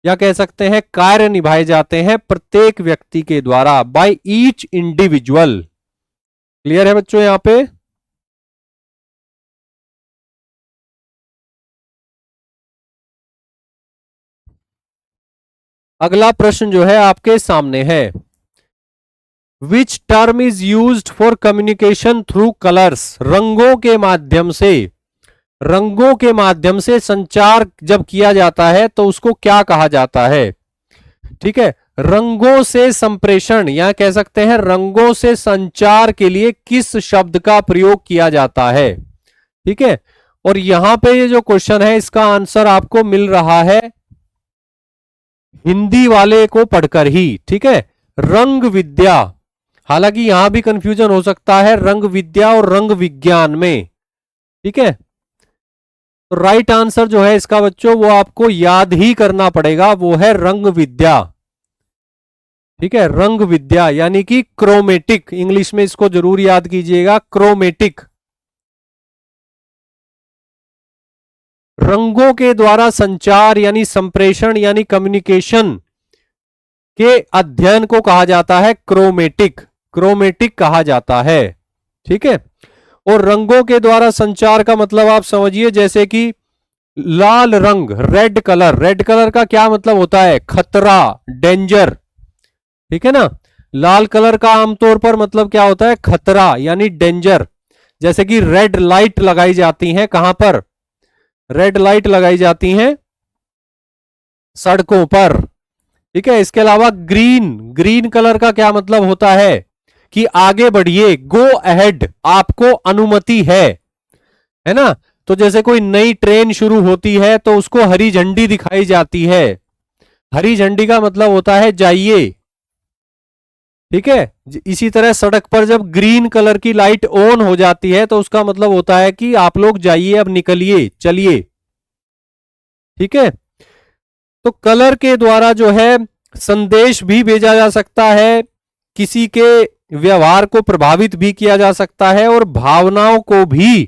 या कह सकते हैं कार्य निभाए जाते हैं प्रत्येक व्यक्ति के द्वारा, बाय ईच इंडिविजुअल। क्लियर है बच्चों यहां पे? अगला प्रश्न जो है आपके सामने है, which term is used for communication through colours. रंगों के माध्यम से, रंगों के माध्यम से संचार जब किया जाता है तो उसको क्या कहा जाता है? ठीक है, रंगों से संप्रेषण या कह सकते हैं रंगों से संचार के लिए किस शब्द का प्रयोग किया जाता है? ठीक है, और यहां पे ये जो क्वेश्चन है इसका आंसर आपको मिल रहा है हिंदी वाले को पढ़कर ही। ठीक है, रंग विद्या। हालांकि यहां भी कंफ्यूजन हो सकता है रंग विद्या और रंग विज्ञान में। ठीक है, तो राइट आंसर जो है इसका बच्चों वो आपको याद ही करना पड़ेगा, वो है रंग विद्या। ठीक है, रंग विद्या यानी कि क्रोमेटिक, इंग्लिश में इसको जरूर याद कीजिएगा, क्रोमेटिक। रंगों के द्वारा संचार यानी संप्रेषण यानी कम्युनिकेशन के अध्ययन को कहा जाता है क्रोमेटिक, क्रोमेटिक कहा जाता है। ठीक है, और रंगों के द्वारा संचार का मतलब आप समझिए, जैसे कि लाल रंग, रेड कलर, रेड कलर का क्या मतलब होता है? खतरा, डेंजर। ठीक है ना, लाल कलर का आमतौर पर मतलब क्या होता है? खतरा यानी डेंजर। जैसे कि रेड लाइट लगाई जाती है, कहां पर? रेड लाइट लगाई जाती हैं सड़कों पर। ठीक है, इसके अलावा ग्रीन, ग्रीन कलर का क्या मतलब होता है? कि आगे बढ़िए, गो अहेड, आपको अनुमति है ना। तो जैसे कोई नई ट्रेन शुरू होती है तो उसको हरी झंडी दिखाई जाती है, हरी झंडी का मतलब होता है जाइए। ठीक है, इसी तरह सड़क पर जब ग्रीन कलर की लाइट ऑन हो जाती है तो उसका मतलब होता है कि आप लोग जाइए, अब निकलिए, चलिए। ठीक है, तो कलर के द्वारा जो है संदेश भी भेजा जा सकता है, किसी के व्यवहार को प्रभावित भी किया जा सकता है और भावनाओं को भी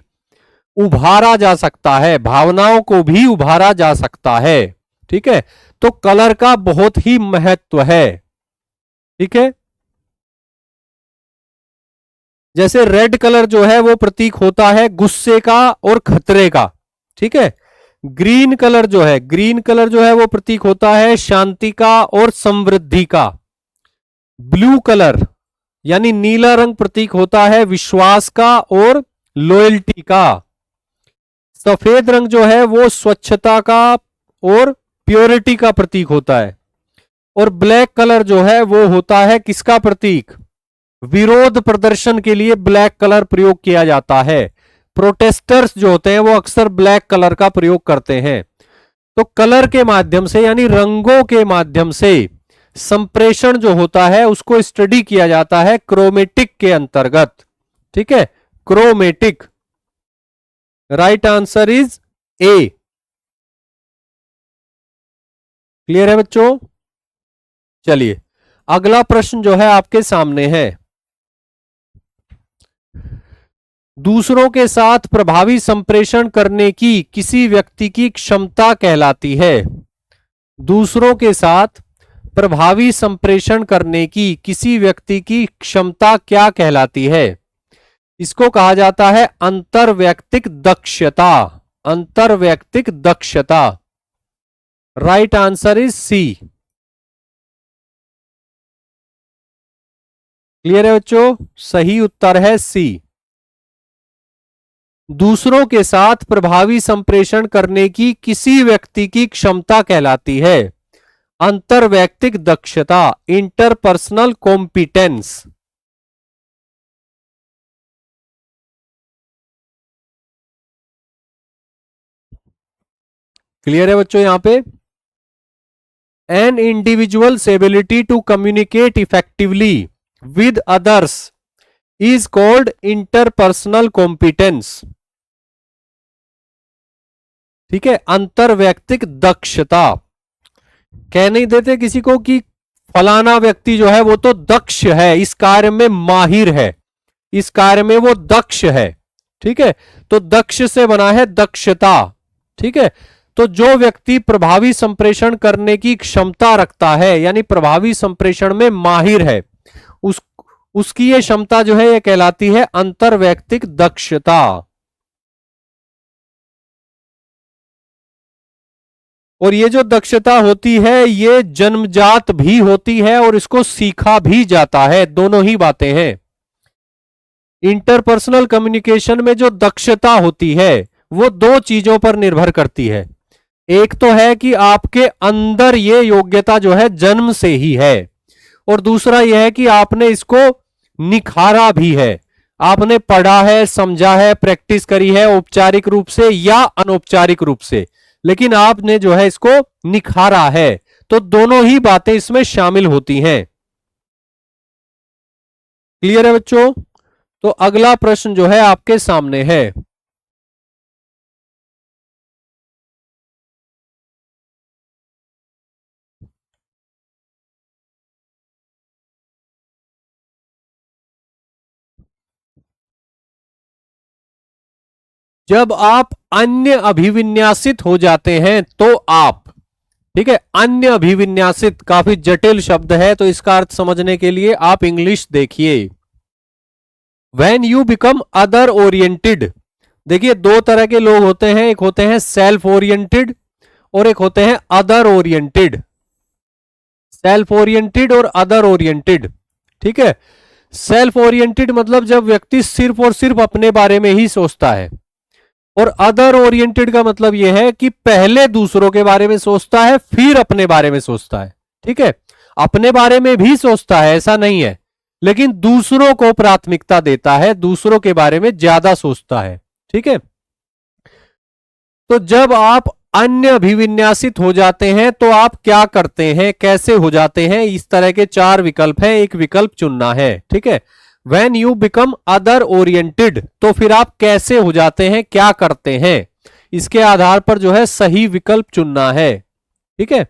उभारा जा सकता है, भावनाओं को भी उभारा जा सकता है। ठीक है, तो कलर का बहुत ही महत्व है। ठीक है, जैसे रेड कलर जो है वो प्रतीक होता है गुस्से का और खतरे का। ठीक है, ग्रीन कलर जो है, ग्रीन कलर जो है वो प्रतीक होता है शांति का और समृद्धि का। ब्लू कलर यानी नीला रंग प्रतीक होता है विश्वास का और लॉयल्टी का। सफेद रंग जो है वो स्वच्छता का और प्योरिटी का प्रतीक होता है। और ब्लैक कलर जो है वो होता है किसका प्रतीक? विरोध प्रदर्शन के लिए ब्लैक कलर प्रयोग किया जाता है। प्रोटेस्टर्स जो होते हैं वो अक्सर ब्लैक कलर का प्रयोग करते हैं। तो कलर के माध्यम से यानी रंगों के माध्यम से संप्रेषण जो होता है उसको स्टडी किया जाता है क्रोमेटिक के अंतर्गत। ठीक है, chromatic. Right answer is A. Clear है बच्चों? चलिए अगला प्रश्न जो है आपके सामने है, दूसरों के साथ प्रभावी संप्रेषण करने की किसी व्यक्ति की क्षमता कहलाती है। दूसरों के साथ प्रभावी संप्रेषण करने की किसी व्यक्ति की क्षमता क्या कहलाती है? इसको कहा जाता है अंतरवैयक्तिक दक्षता, अंतरवैयक्तिक दक्षता। Right answer is C. Clear है बच्चों? सही उत्तर है सी। दूसरों के साथ प्रभावी संप्रेषण करने की किसी व्यक्ति की क्षमता कहलाती है अंतरवैयक्तिक दक्षता, इंटरपर्सनल कॉम्पिटेंस। क्लियर है बच्चों यहां पे? An individual's ability to communicate effectively with others is called interpersonal competence. ठीक है, अंतरवैयक्तिक दक्षता। कह नहीं देते किसी को कि फलाना व्यक्ति जो है वो तो दक्ष है, इस कार्य में माहिर है, इस कार्य में वो दक्ष है। ठीक है, तो दक्ष से बना है दक्षता। ठीक है, तो जो व्यक्ति प्रभावी संप्रेषण करने की क्षमता रखता है, यानी प्रभावी संप्रेषण में माहिर है, उसकी ये क्षमता जो है ये कहलाती है अंतरवैयक्तिक दक्षता। और ये जो दक्षता होती है ये जन्मजात भी होती है और इसको सीखा भी जाता है, दोनों ही बातें हैं। इंटरपर्सनल कम्युनिकेशन में जो दक्षता होती है वो दो चीजों पर निर्भर करती है। एक तो है कि आपके अंदर ये योग्यता जो है जन्म से ही है, और दूसरा यह है कि आपने इसको निखारा भी है, आपने पढ़ा है, समझा है, प्रैक्टिस करी है, औपचारिक रूप से या अनौपचारिक रूप से, लेकिन आपने जो है इसको निखारा है। तो दोनों ही बातें इसमें शामिल होती हैं। क्लियर है बच्चों? तो अगला प्रश्न जो है आपके सामने है, जब आप अन्य अभिविन्यासित हो जाते हैं तो आप, ठीक है, अन्य अभिविन्यासित काफी जटिल शब्द है, तो इसका अर्थ समझने के लिए आप इंग्लिश देखिए। When you become other oriented, देखिए दो तरह के लोग होते हैं, एक होते हैं सेल्फ ओरिएंटेड और एक होते हैं अदर ओरिएंटेड। सेल्फ ओरिएंटेड और अदर ओरिएंटेड। ठीक है, सेल्फ ओरिएंटेड मतलब जब व्यक्ति सिर्फ और सिर्फ अपने बारे में ही सोचता है, और अदर ओरिएंटेड का मतलब यह है कि पहले दूसरों के बारे में सोचता है फिर अपने बारे में सोचता है। ठीक है, अपने बारे में भी सोचता है ऐसा नहीं है, लेकिन दूसरों को प्राथमिकता देता है, दूसरों के बारे में ज्यादा सोचता है। ठीक है, तो जब आप अन्य अभिविन्यासित हो जाते हैं तो आप क्या करते हैं, कैसे हो जाते हैं, इस तरह के चार विकल्प हैं, एक विकल्प चुनना है। ठीक है, when you become other oriented, तो फिर आप कैसे हो जाते हैं, क्या करते हैं, इसके आधार पर जो है सही विकल्प चुनना है। ठीक है,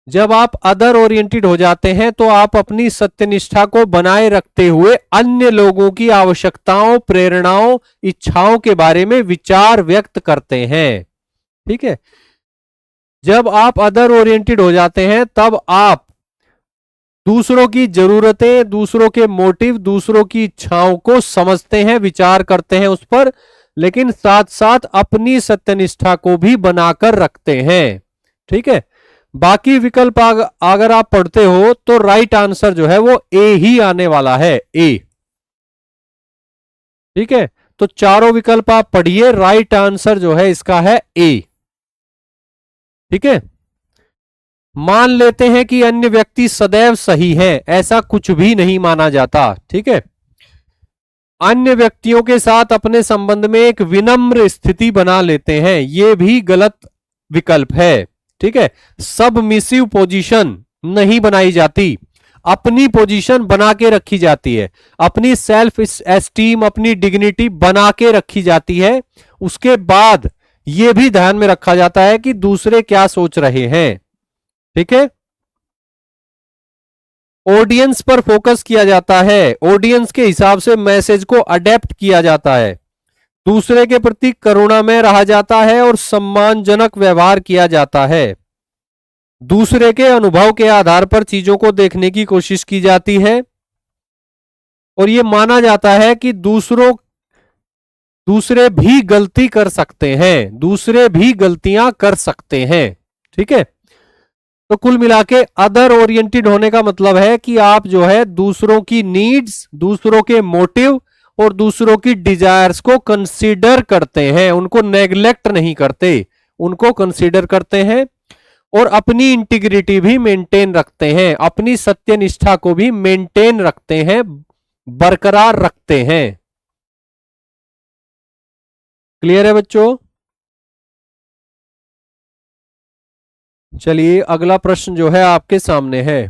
जब आप अदर ओरिएंटेड हो जाते हैं तो आप अपनी सत्यनिष्ठा को बनाए रखते हुए अन्य लोगों की आवश्यकताओं, प्रेरणाओं, इच्छाओं के बारे में विचार व्यक्त करते हैं। ठीक है, जब आप अदर ओरिएंटेड हो जाते हैं तब आप दूसरों की जरूरतें, दूसरों के मोटिव, दूसरों की इच्छाओं को समझते हैं, विचार करते हैं उस पर, लेकिन साथ साथ अपनी सत्यनिष्ठा को भी बनाकर रखते हैं। ठीक है, बाकी विकल्प अगर आप पढ़ते हो तो राइट आंसर जो है वो ए ही आने वाला है, ए। ठीक है, तो चारों विकल्प आप पढ़िए, राइट आंसर जो है इसका है ए। ठीक है, मान लेते हैं कि अन्य व्यक्ति सदैव सही है, ऐसा कुछ भी नहीं माना जाता। ठीक है, अन्य व्यक्तियों के साथ अपने संबंध में एक विनम्र स्थिति बना लेते हैं, यह भी गलत विकल्प है। ठीक है, सबमिसिव पोजीशन नहीं बनाई जाती, अपनी पोजीशन बना के रखी जाती है, अपनी सेल्फ एस्टीम, अपनी डिग्निटी बना के रखी जाती है। उसके बाद यह भी ध्यान में रखा जाता है कि दूसरे क्या सोच रहे हैं। ठीक है, ऑडियंस पर फोकस किया जाता है, ऑडियंस के हिसाब से मैसेज को अडेप्ट किया जाता है, दूसरे के प्रति करुणा में रहा जाता है और सम्मानजनक व्यवहार किया जाता है, दूसरे के अनुभव के आधार पर चीजों को देखने की कोशिश की जाती है, और यह माना जाता है कि दूसरे भी गलती कर सकते हैं, दूसरे भी गलतियां कर सकते हैं। ठीक है, तो कुल मिला के अदर ओरिएंटेड होने का मतलब है कि आप जो है दूसरों की नीड्स, दूसरों के मोटिव और दूसरों की डिजायर्स को कंसीडर करते हैं, उनको नेग्लेक्ट नहीं करते, उनको कंसीडर करते हैं, और अपनी इंटीग्रिटी भी मेंटेन रखते हैं, अपनी सत्यनिष्ठा को भी मेंटेन रखते हैं, बरकरार रखते हैं। क्लियर है बच्चों? चलिए अगला प्रश्न जो है आपके सामने है।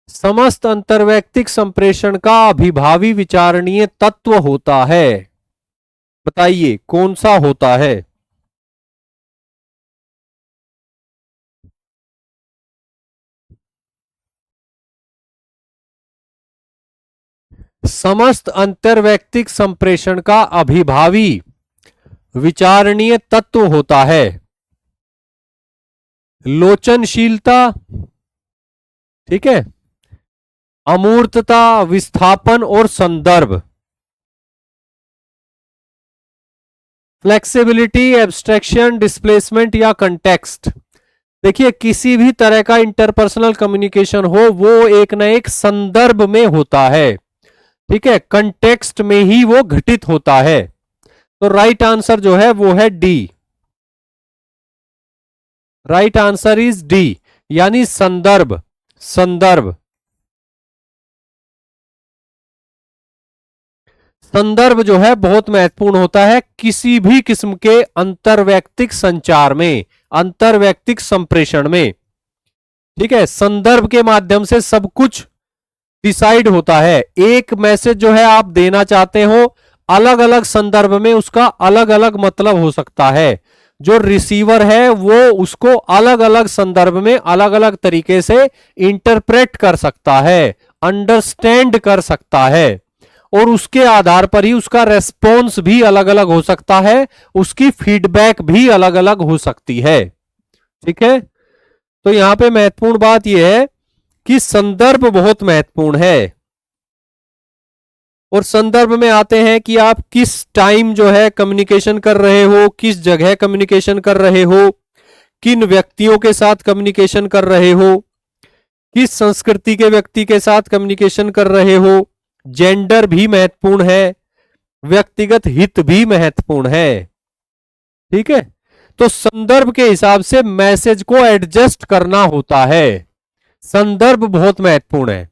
समस्त अंतर्वैयक्तिक संप्रेषण का अभिभावी विचारणीय तत्व होता है। बताइए कौन सा होता है। समस्त अंतर्वैयक्तिक संप्रेषण का अभिभावी विचारणीय तत्व होता है लोचनशीलता, ठीक है, अमूर्तता, विस्थापन और संदर्भ। फ्लेक्सिबिलिटी, एब्स्ट्रैक्शन, डिस्प्लेसमेंट या कंटेक्स्ट। देखिए किसी भी तरह का इंटरपर्सनल कम्युनिकेशन हो वो एक न एक संदर्भ में होता है, ठीक है, कंटेक्स्ट में ही वो घटित होता है। तो राइट आंसर जो है वो है D. Right answer is D, यानी संदर्भ। संदर्भ संदर्भ जो है बहुत महत्वपूर्ण होता है किसी भी किस्म के अंतरवैयक्तिक संचार में, अंतरवैयक्तिक संप्रेषण में, ठीक है। संदर्भ के माध्यम से सब कुछ डिसाइड होता है। एक मैसेज जो है आप देना चाहते हो, अलग अलग संदर्भ में उसका अलग अलग मतलब हो सकता है। जो रिसीवर है वो उसको अलग अलग संदर्भ में अलग अलग तरीके से इंटरप्रेट कर सकता है, अंडरस्टैंड कर सकता है, और उसके आधार पर ही उसका रेस्पॉन्स भी अलग अलग हो सकता है, उसकी फीडबैक भी अलग अलग हो सकती है, ठीक है। तो यहां पे महत्वपूर्ण बात यह है कि संदर्भ बहुत महत्वपूर्ण है। और संदर्भ में आते हैं कि आप किस टाइम जो है कम्युनिकेशन कर रहे हो, किस जगह कम्युनिकेशन कर रहे हो, किन व्यक्तियों के साथ कम्युनिकेशन कर रहे हो, किस संस्कृति के व्यक्ति के साथ कम्युनिकेशन कर रहे हो। जेंडर भी महत्वपूर्ण है, व्यक्तिगत हित भी महत्वपूर्ण है, ठीक है। तो संदर्भ के हिसाब से मैसेज को एडजस्ट करना होता है। संदर्भ बहुत महत्वपूर्ण है,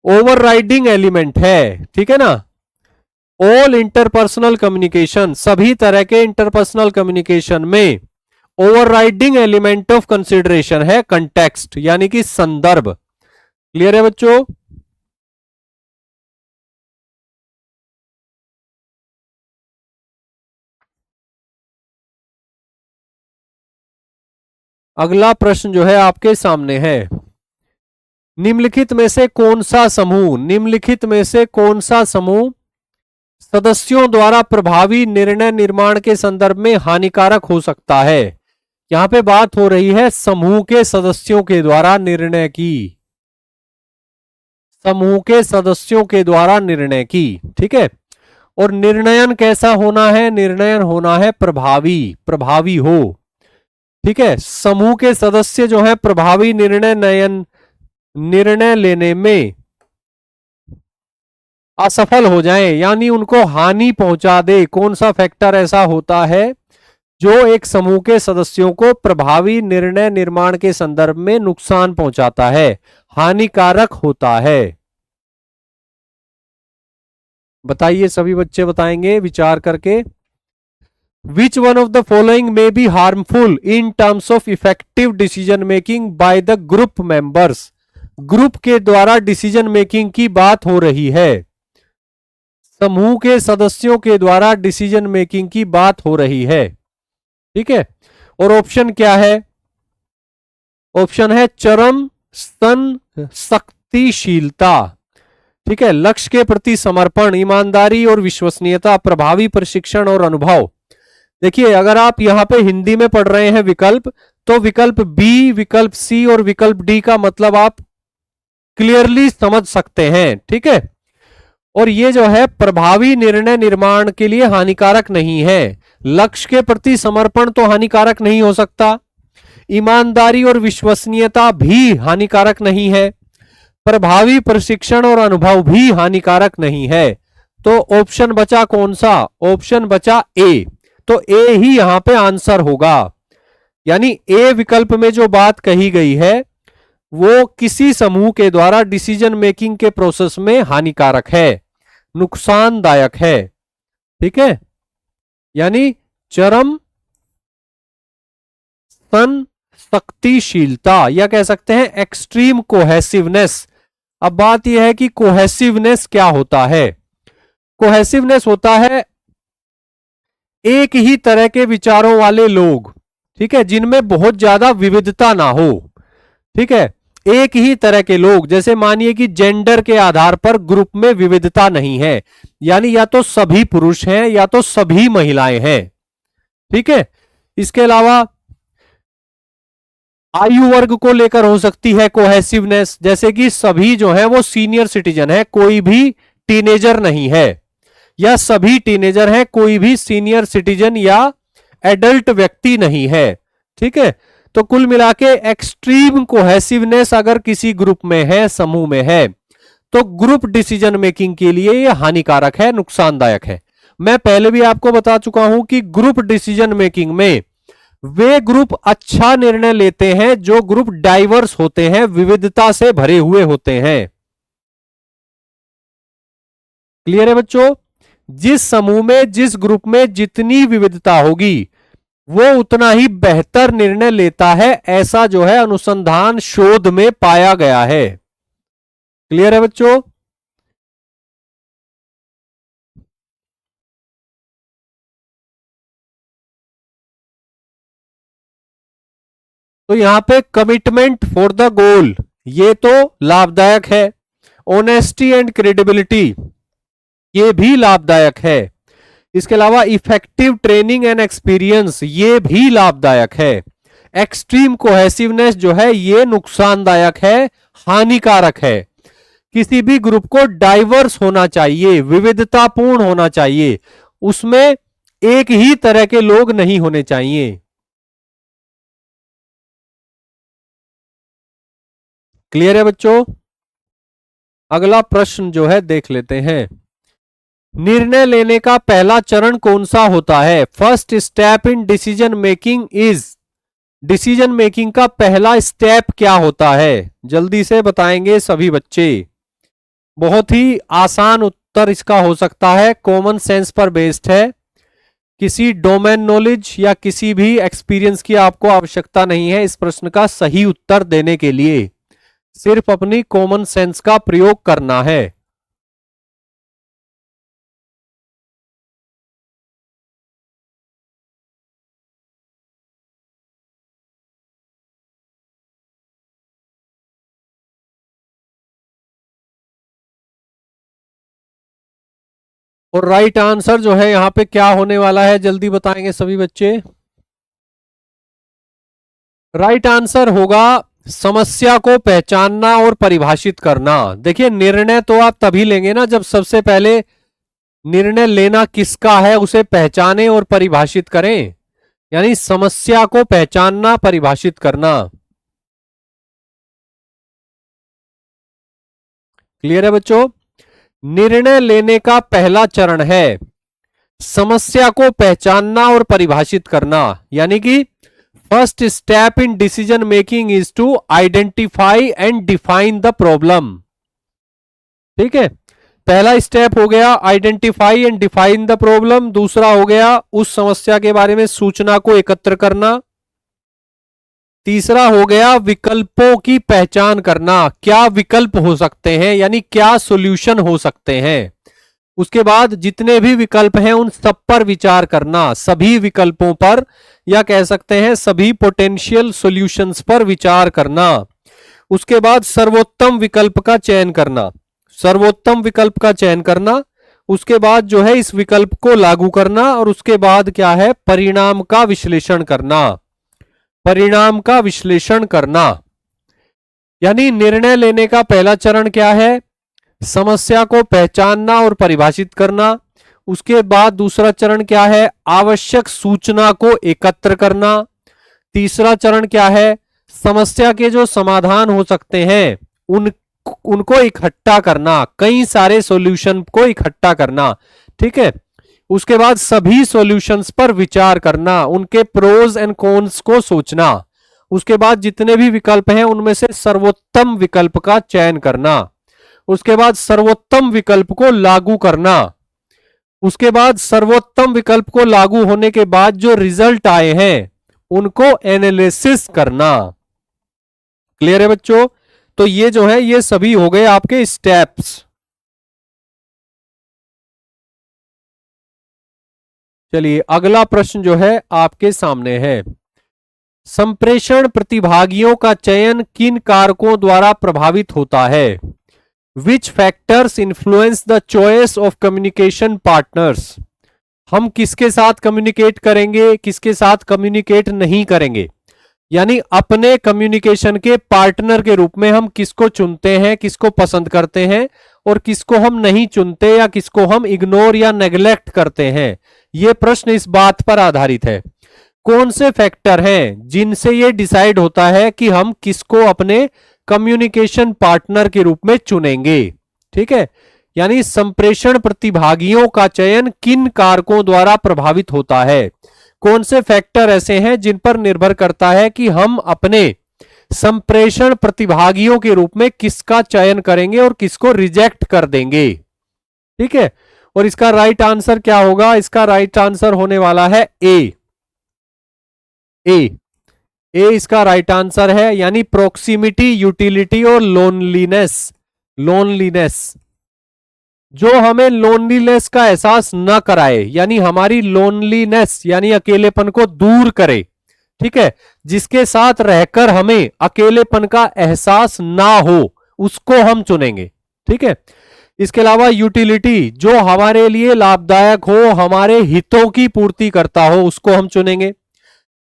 ओवरराइडिंग एलिमेंट है, ठीक है ना। ऑल इंटरपर्सनल कम्युनिकेशन, सभी तरह के इंटरपर्सनल कम्युनिकेशन में ओवरराइडिंग एलिमेंट ऑफ कंसिडरेशन है कंटेक्स्ट, यानी कि संदर्भ। क्लियर है बच्चों। अगला प्रश्न जो है आपके सामने है। निम्नलिखित में से कौन सा समूह, निम्नलिखित में से कौन सा समूह सदस्यों द्वारा प्रभावी निर्णय निर्माण के संदर्भ में हानिकारक हो सकता है। यहां पे बात हो रही है समूह के सदस्यों के द्वारा निर्णय की, समूह के सदस्यों के द्वारा निर्णय की, ठीक है। और निर्णयन कैसा होना है, निर्णयन होना है प्रभावी, प्रभावी हो, ठीक है। समूह के सदस्य जो है प्रभावी निर्णय लेने में असफल हो जाएं, यानी उनको हानि पहुंचा दे। कौन सा फैक्टर ऐसा होता है जो एक समूह के सदस्यों को प्रभावी निर्णय निर्माण के संदर्भ में नुकसान पहुंचाता है, हानिकारक होता है। बताइए, सभी बच्चे बताएंगे विचार करके। Which one of the following may be harmful in terms of effective decision making by the group members? Group के द्वारा डिसीजन मेकिंग की बात हो रही है, समूह के सदस्यों के द्वारा डिसीजन मेकिंग की बात हो रही है, ठीक है। और ऑप्शन क्या है, ऑप्शन है चरम सख्तीशीलता, ठीक है, लक्ष्य के प्रति समर्पण, ईमानदारी और विश्वसनीयता, प्रभावी प्रशिक्षण और अनुभव। देखिए अगर आप यहां पे हिंदी में पढ़ रहे हैं विकल्प, तो विकल्प बी, विकल्प सी और विकल्प डी का मतलब आप क्लियरली समझ सकते हैं, ठीक है। और ये जो है प्रभावी निर्णय निर्माण के लिए हानिकारक नहीं है। लक्ष्य के प्रति समर्पण तो हानिकारक नहीं हो सकता, ईमानदारी और विश्वसनीयता भी हानिकारक नहीं है, प्रभावी प्रशिक्षण और अनुभव भी हानिकारक नहीं है। तो ऑप्शन बचा कौन सा, ऑप्शन बचा ए। तो ए ही यहां पे आंसर होगा, यानी ए विकल्प में जो बात कही गई है वो किसी समूह के द्वारा डिसीजन मेकिंग के प्रोसेस में हानिकारक है, नुकसानदायक है, ठीक है। यानी चरम शक्तिशीलता, या कह सकते हैं एक्सट्रीम कोहेसिवनेस। अब बात यह है कि कोहेसिवनेस क्या होता है। कोहेसिवनेस होता है एक ही तरह के विचारों वाले लोग, ठीक है, जिनमें बहुत ज्यादा विविधता ना हो। ठीक है, एक ही तरह के लोग, जैसे मानिए कि जेंडर के आधार पर ग्रुप में विविधता नहीं है, यानी या तो सभी पुरुष हैं या तो सभी महिलाएं हैं। ठीक है, इसके अलावा आयु वर्ग को लेकर हो सकती है कोहेसिवनेस, जैसे कि सभी जो है वो सीनियर सिटीजन है, कोई भी टीनेजर नहीं है, या सभी टीनेजर हैं, कोई भी सीनियर सिटीजन या एडल्ट व्यक्ति नहीं है। ठीक है, तो कुल मिला के एक्सट्रीम कोहेसिवनेस अगर किसी ग्रुप में है, समूह में है, तो ग्रुप डिसीजन मेकिंग के लिए यह हानिकारक है, नुकसानदायक है। मैं पहले भी आपको बता चुका हूं कि ग्रुप डिसीजन मेकिंग में वे ग्रुप अच्छा निर्णय लेते हैं जो ग्रुप डाइवर्स होते हैं, विविधता से भरे हुए होते हैं। क्लियर है बच्चों? जिस समूह में, जिस ग्रुप में जितनी विविधता होगी वो उतना ही बेहतर निर्णय लेता है, ऐसा जो है अनुसंधान शोध में पाया गया है। क्लियर है बच्चों? तो यहां पे कमिटमेंट फॉर द गोल, ये तो लाभदायक है। ऑनेस्टी एंड क्रेडिबिलिटी, ये भी लाभदायक है। इसके अलावा इफेक्टिव ट्रेनिंग एंड एक्सपीरियंस, ये भी लाभदायक है। एक्सट्रीम कोहेसिवनेस जो है ये नुकसानदायक है, हानिकारक है। किसी भी ग्रुप को डाइवर्स होना चाहिए, विविधतापूर्ण होना चाहिए, उसमें एक ही तरह के लोग नहीं होने चाहिए। क्लियर है बच्चों? अगला प्रश्न जो है देख लेते हैं। निर्णय लेने का पहला चरण कौन सा होता है? First step in decision making is, decision making का पहला स्टेप क्या होता है? जल्दी से बताएंगे सभी बच्चे। बहुत ही आसान उत्तर इसका हो सकता है, कॉमन सेंस पर बेस्ड है, किसी डोमेन नॉलेज या किसी भी एक्सपीरियंस की आपको आवश्यकता नहीं है इस प्रश्न का सही उत्तर देने के लिए, सिर्फ अपनी कॉमन सेंस का प्रयोग करना है। और राइट आंसर जो है यहां पे क्या होने वाला है, जल्दी बताएंगे सभी बच्चे। राइट आंसर होगा समस्या को पहचानना और परिभाषित करना। देखिए, निर्णय तो आप तभी लेंगे ना जब सबसे पहले निर्णय लेना किसका है उसे पहचाने और परिभाषित करें, यानी समस्या को पहचानना, परिभाषित करना। क्लियर है बच्चों? निर्णय लेने का पहला चरण है समस्या को पहचानना और परिभाषित करना, यानी कि first step in decision making is to identify and define the problem. ठीक है, पहला स्टेप हो गया identify and define the problem. दूसरा हो गया उस समस्या के बारे में सूचना को एकत्र करना। तीसरा हो गया विकल्पों की पहचान करना, क्या विकल्प हो सकते हैं, यानी क्या सॉल्यूशन हो सकते हैं। उसके बाद जितने भी विकल्प हैं उन सब पर विचार करना, सभी विकल्पों पर, या कह सकते हैं सभी पोटेंशियल सॉल्यूशंस पर विचार करना। उसके बाद सर्वोत्तम विकल्प का चयन करना, सर्वोत्तम विकल्प का चयन करना। उसके बाद जो है इस विकल्प को लागू करना, और उसके बाद क्या है, परिणाम का विश्लेषण करना, परिणाम का विश्लेषण करना। यानी निर्णय लेने का पहला चरण क्या है, समस्या को पहचानना और परिभाषित करना। उसके बाद दूसरा चरण क्या है, आवश्यक सूचना को एकत्र करना। तीसरा चरण क्या है, समस्या के जो समाधान हो सकते हैं उनको इकट्ठा करना, कई सारे सॉल्यूशन को इकट्ठा करना। ठीक है, उसके बाद सभी सॉल्यूशंस पर विचार करना, उनके प्रोज एंड कॉन्स को सोचना। उसके बाद जितने भी विकल्प हैं उनमें से सर्वोत्तम विकल्प का चयन करना। उसके बाद सर्वोत्तम विकल्प को लागू करना। उसके बाद सर्वोत्तम विकल्प को लागू होने के बाद जो रिजल्ट आए हैं उनको एनालिसिस करना। क्लियर है बच्चों? तो ये जो है ये सभी हो गए आपके स्टेप्स। चलिए अगला प्रश्न जो है आपके सामने है, संप्रेषण प्रतिभागियों का चयन किन कारकों द्वारा प्रभावित होता है? विच factors influence the choice of communication partners? हम किसके साथ कम्युनिकेट करेंगे, किसके साथ कम्युनिकेट नहीं करेंगे, यानी अपने कम्युनिकेशन के पार्टनर के रूप में हम किसको चुनते हैं, किसको पसंद करते हैं और किसको हम नहीं चुनते या किसको हम इग्नोर या नेग्लेक्ट करते हैं। यह प्रश्न इस बात पर आधारित है कौन से फैक्टर हैं जिनसे यह डिसाइड होता है कि हम किसको अपने कम्युनिकेशन पार्टनर के रूप में चुनेंगे। ठीक है, यानी संप्रेषण प्रतिभागियों का चयन किन कारकों द्वारा प्रभावित होता है, कौन से फैक्टर ऐसे हैं जिन पर निर्भर करता है कि हम अपने संप्रेषण प्रतिभागियों के रूप में किसका चयन करेंगे और किसको रिजेक्ट कर देंगे। ठीक है, और इसका राइट आंसर क्या होगा? इसका राइट आंसर होने वाला है ए। ए इसका राइट आंसर है, यानी प्रोक्सिमिटी, यूटिलिटी और लोनलीनेस। जो हमें लोनलीनेस का एहसास न कराए, यानी हमारी लोनलीनेस यानी अकेलेपन को दूर करे। ठीक है, जिसके साथ रहकर हमें अकेलेपन का एहसास ना हो उसको हम चुनेंगे। ठीक है, इसके अलावा यूटिलिटी, जो हमारे लिए लाभदायक हो, हमारे हितों की पूर्ति करता हो, उसको हम चुनेंगे।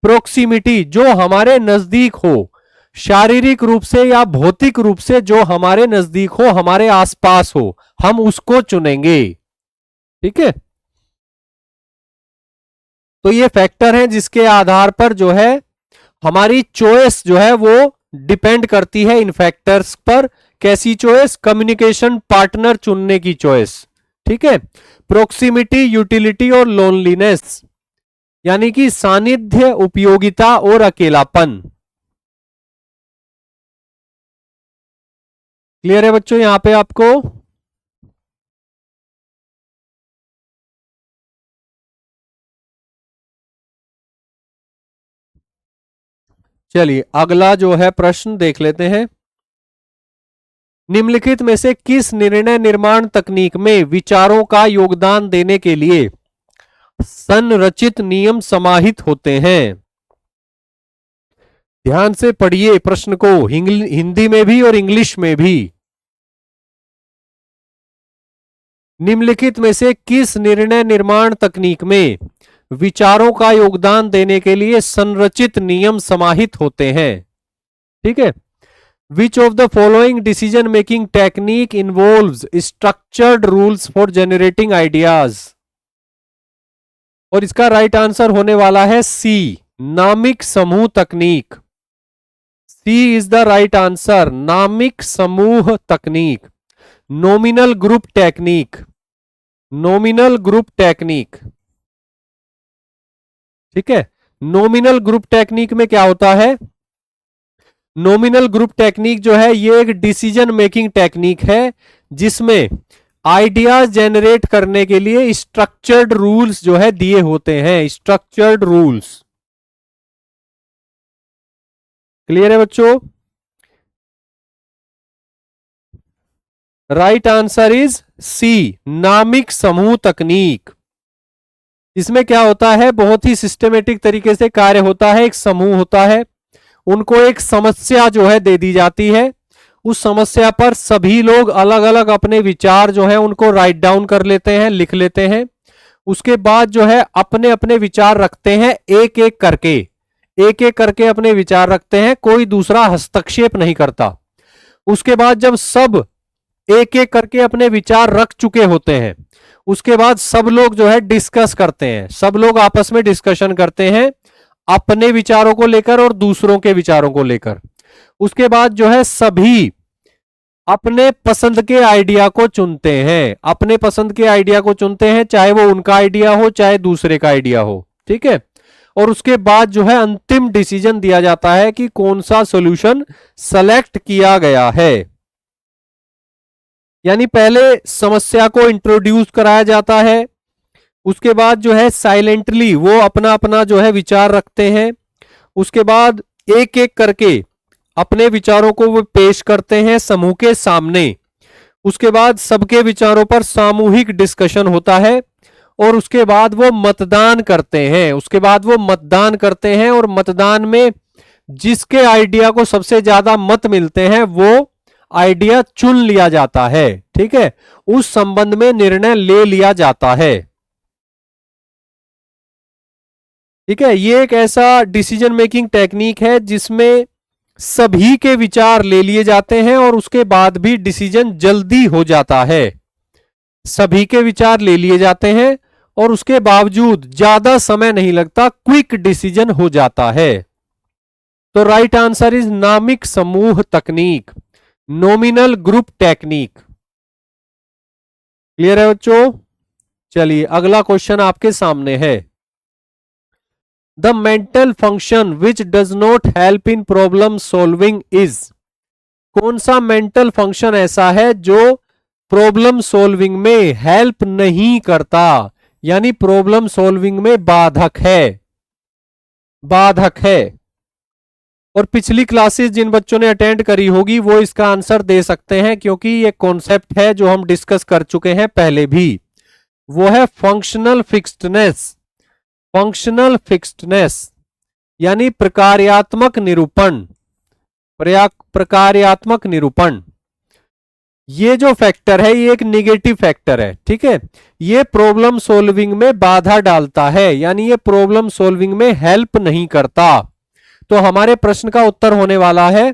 प्रोक्सिमिटी, जो हमारे नजदीक हो, शारीरिक रूप से या भौतिक रूप से जो हमारे नजदीक हो, हमारे आसपास हो, हम उसको चुनेंगे। ठीक है, तो ये फैक्टर हैं जिसके आधार पर जो है हमारी चॉइस जो है वो डिपेंड करती है इन फैक्टर्स पर। कैसी चॉइस? कम्युनिकेशन पार्टनर चुनने की चॉइस। ठीक है, प्रोक्सिमिटी, यूटिलिटी और लोनलीनेस, यानी कि सानिध्य, उपयोगिता और अकेलापन। क्लियर है बच्चों यहां पे आपको? चलिए अगला जो है प्रश्न देख लेते हैं, निम्नलिखित में से किस निर्णय निर्माण तकनीक में विचारों का योगदान देने के लिए संरचित नियम समाहित होते हैं? ध्यान से पढ़िए प्रश्न को, हिंदी में भी और इंग्लिश में भी। निम्नलिखित में से किस निर्णय निर्माण तकनीक में विचारों का योगदान देने के लिए संरचित नियम समाहित होते हैं? ठीक है, विच of the following decision making technique involves structured rules for generating ideas? और इसका राइट आंसर होने वाला है सी, नामिक समूह तकनीक। सी इज द राइट आंसर, नामिक समूह तकनीक, nominal group technique, nominal group technique. ठीक है, नॉमिनल ग्रुप टेक्निक में क्या होता है? नॉमिनल ग्रुप टेक्निक जो है ये एक डिसीजन मेकिंग टेक्निक है जिसमें आइडियाज जनरेट करने के लिए स्ट्रक्चर्ड रूल्स जो है दिए होते हैं, स्ट्रक्चर्ड रूल्स। क्लियर है बच्चों? राइट आंसर इज सी, नामिक समूह तकनीक। इसमें क्या होता है, बहुत ही सिस्टमेटिक तरीके से कार्य होता है। एक समूह होता है, उनको एक समस्या जो है दे दी जाती है, उस समस्या पर सभी लोग अलग अलग अपने विचार जो है उनको राइट डाउन कर लेते हैं, लिख लेते हैं। उसके बाद जो है अपने अपने विचार रखते हैं, एक एक करके अपने विचार रखते हैं, कोई दूसरा हस्तक्षेप नहीं करता। उसके बाद जब सब एक एक करके अपने विचार रख चुके होते हैं, उसके बाद सब लोग जो है डिस्कस करते हैं, सब लोग आपस में डिस्कशन करते हैं अपने विचारों को लेकर और दूसरों के विचारों को लेकर। उसके बाद जो है सभी अपने पसंद के आइडिया को चुनते हैं, अपने पसंद के आइडिया को चुनते हैं, चाहे वो उनका आइडिया हो चाहे दूसरे का आइडिया हो। ठीक है, और उसके बाद जो है अंतिम डिसीजन दिया जाता है कि कौन सा सॉल्यूशन सेलेक्ट किया गया है। यानी पहले समस्या को इंट्रोड्यूस कराया जाता है, उसके बाद जो है साइलेंटली वो अपना अपना जो है विचार रखते हैं, उसके बाद एक एक करके अपने विचारों को वो पेश करते हैं समूह के सामने। उसके बाद सबके विचारों पर सामूहिक डिस्कशन होता है और उसके बाद वो मतदान करते हैं। और मतदान में जिसके आइडिया को सबसे ज्यादा मत मिलते हैं वो आइडिया चुन लिया जाता है। ठीक है, उस संबंध में निर्णय ले लिया जाता है। ठीक है, ये एक ऐसा डिसीजन मेकिंग टेक्निक है जिसमें सभी के विचार ले लिए जाते हैं और उसके बाद भी डिसीजन जल्दी हो जाता है। सभी के विचार ले लिए जाते हैं और उसके बावजूद ज्यादा समय नहीं लगता, क्विक डिसीजन हो जाता है। तो राइट आंसर इज नामिक समूह तकनीक, नॉमिनल ग्रुप टेक्निक। क्लियर है बच्चों? चलिए अगला क्वेश्चन आपके सामने है। The mental function which does not help in problem solving is. कौन सा मेंटल फंक्शन ऐसा है जो प्रॉब्लम सॉल्विंग में हेल्प नहीं करता, यानी प्रॉब्लम सॉल्विंग में बाधक है। और पिछली क्लासेस जिन बच्चों ने अटेंड करी होगी वो इसका आंसर दे सकते हैं, क्योंकि ये कॉन्सेप्ट है जो हम डिस्कस कर चुके हैं पहले भी। वो है फंक्शनल फिक्स्डनेस यानी प्रकार्यात्मक निरूपण। ये जो फैक्टर है ये एक निगेटिव फैक्टर है। ठीक है, ये प्रॉब्लम सॉल्विंग में बाधा डालता है, यानी ये प्रॉब्लम सॉल्विंग में हेल्प नहीं करता। तो हमारे प्रश्न का उत्तर होने वाला है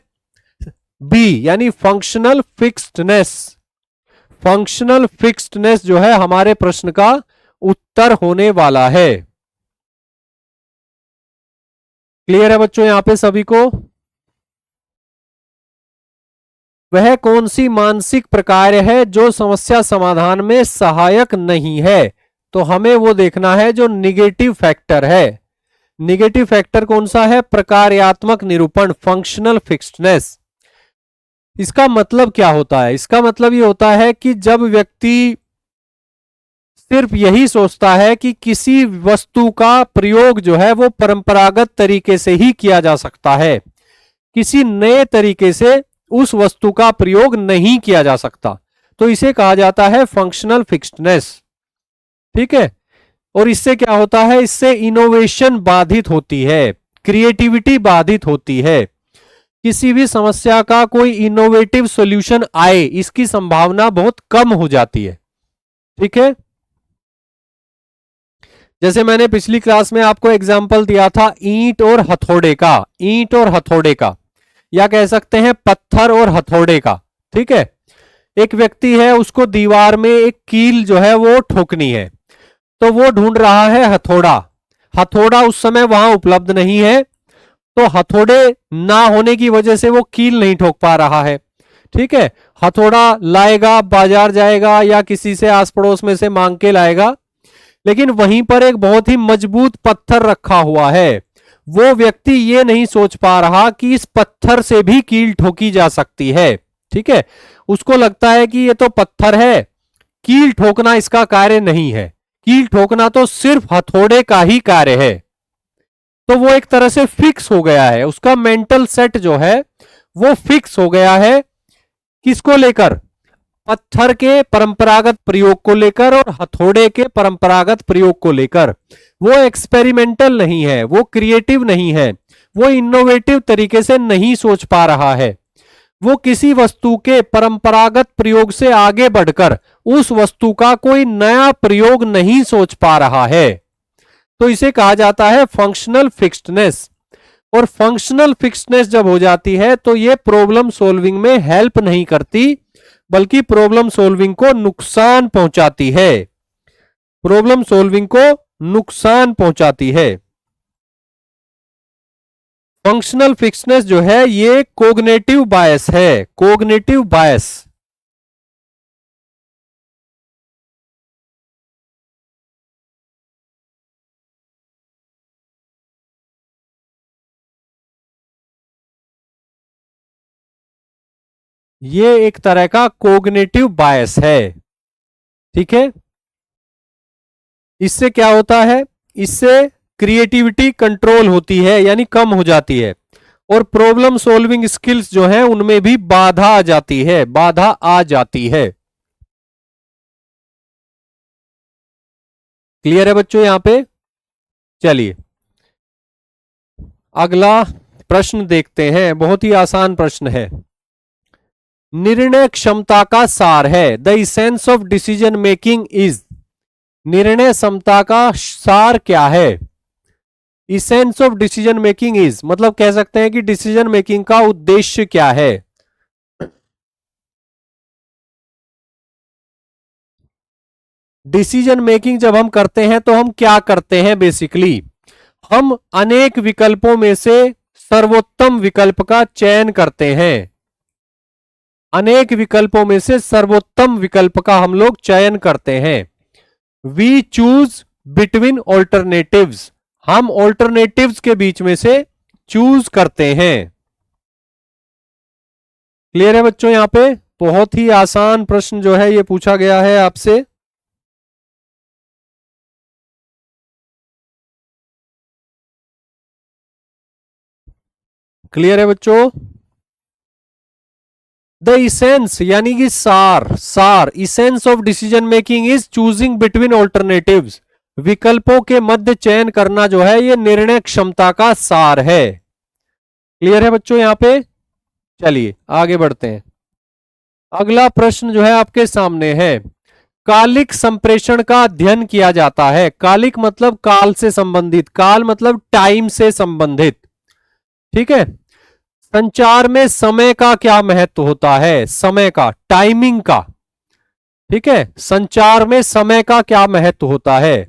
बी, यानी फंक्शनल फिक्स्डनेस जो है हमारे प्रश्न का उत्तर होने वाला है। क्लियर है बच्चों यहां पे सभी को? वह कौन सी मानसिक प्रक्रिया है जो समस्या समाधान में सहायक नहीं है? तो हमें वो देखना है जो निगेटिव फैक्टर है। निगेटिव फैक्टर कौन सा है? प्रकार्यात्मक निरूपण, फंक्शनल फिक्स्डनेस। इसका मतलब क्या होता है? इसका मतलब ये होता है कि जब व्यक्ति सिर्फ यही सोचता है कि किसी वस्तु का प्रयोग जो है वो परंपरागत तरीके से ही किया जा सकता है, किसी नए तरीके से उस वस्तु का प्रयोग नहीं किया जा सकता, तो इसे कहा जाता है फंक्शनल फिक्स्डनेस। ठीक है, और इससे क्या होता है? इससे इनोवेशन बाधित होती है, क्रिएटिविटी बाधित होती है। किसी भी समस्या का कोई इनोवेटिव सॉल्यूशन आए इसकी संभावना बहुत कम हो जाती है। ठीक है, जैसे मैंने पिछली क्लास में आपको एग्जांपल दिया था ईंट और हथौड़े का, या कह सकते हैं पत्थर और हथौड़े का। ठीक है, एक व्यक्ति है, उसको दीवार में एक कील जो है वो ठोकनी है, तो वो ढूंढ रहा है हथौड़ा उस समय वहां उपलब्ध नहीं है, तो हथौड़े ना होने की वजह से वो कील नहीं ठोक पा रहा है। ठीक है, हथौड़ा लाएगा, बाजार जाएगा या किसी से आस पड़ोस में से मांग के लाएगा, लेकिन वहीं पर एक बहुत ही मजबूत पत्थर रखा हुआ है। वो व्यक्ति ये नहीं सोच पा रहा कि इस पत्थर से भी कील ठोकी जा सकती है। ठीक है, उसको लगता है कि ये तो पत्थर है, कील ठोकना इसका कार्य नहीं है, कील ठोकना तो सिर्फ हथौड़े का ही कार्य है। तो वो एक तरह से फिक्स हो गया है, उसका मेंटल सेट जो है वो फिक्स हो गया है। किसको लेकर? पत्थर के परंपरागत प्रयोग को लेकर और हथौड़े के परंपरागत प्रयोग को लेकर। वो एक्सपेरिमेंटल नहीं है, वो क्रिएटिव नहीं है, वो इनोवेटिव तरीके से नहीं सोच पा रहा है, वो किसी वस्तु के परंपरागत प्रयोग से आगे बढ़कर उस वस्तु का कोई नया प्रयोग नहीं सोच पा रहा है। तो इसे कहा जाता है फंक्शनल फिक्स्डनेस। और फंक्शनल फिक्स्डनेस जब हो जाती है तो ये प्रॉब्लम सॉल्विंग में हेल्प नहीं करती, बल्कि प्रॉब्लम सॉल्विंग को नुकसान पहुंचाती है। फंक्शनल फिक्स्डनेस जो है ये कोग्निटिव बायस है, कोग्निटिव बायस। ये एक तरह का कोग्निटिव बायस है। ठीक है, इससे क्या होता है? इससे क्रिएटिविटी कंट्रोल होती है यानी कम हो जाती है, और प्रॉब्लम सॉल्विंग स्किल्स जो है उनमें भी बाधा आ जाती है, बाधा आ जाती है। क्लियर है बच्चों यहां पे? चलिए अगला प्रश्न देखते हैं, बहुत ही आसान प्रश्न है। निर्णय क्षमता का सार है, the essence of decision making is. निर्णय क्षमता का सार क्या है? Essence of decision making is मतलब कह सकते हैं कि डिसीजन मेकिंग का उद्देश्य क्या है। डिसीजन मेकिंग जब हम करते हैं तो हम क्या करते हैं? बेसिकली हम अनेक विकल्पों में से सर्वोत्तम विकल्प का चयन करते हैं। अनेक विकल्पों में से सर्वोत्तम विकल्प का हम लोग चयन करते हैं। वी चूज बिटवीन ऑल्टरनेटिव्स, हम ऑल्टरनेटिव्स के बीच में से चूज करते हैं। क्लियर है बच्चों? यहां पे बहुत ही आसान प्रश्न जो है ये पूछा गया है आपसे। क्लियर है बच्चों? द इसेंस यानी कि सार essence of decision making is choosing between alternatives. विकल्पों के मध्य चयन करना जो है ये निर्णय क्षमता का सार है। क्लियर है बच्चों यहां पे? चलिए आगे बढ़ते हैं। अगला प्रश्न जो है आपके सामने है, कालिक संप्रेषण का अध्ययन किया जाता है। कालिक मतलब काल से संबंधित, काल मतलब टाइम से संबंधित। ठीक है, संचार में समय का क्या महत्व होता है? समय का, टाइमिंग का। ठीक है, संचार में समय का क्या महत्व होता है?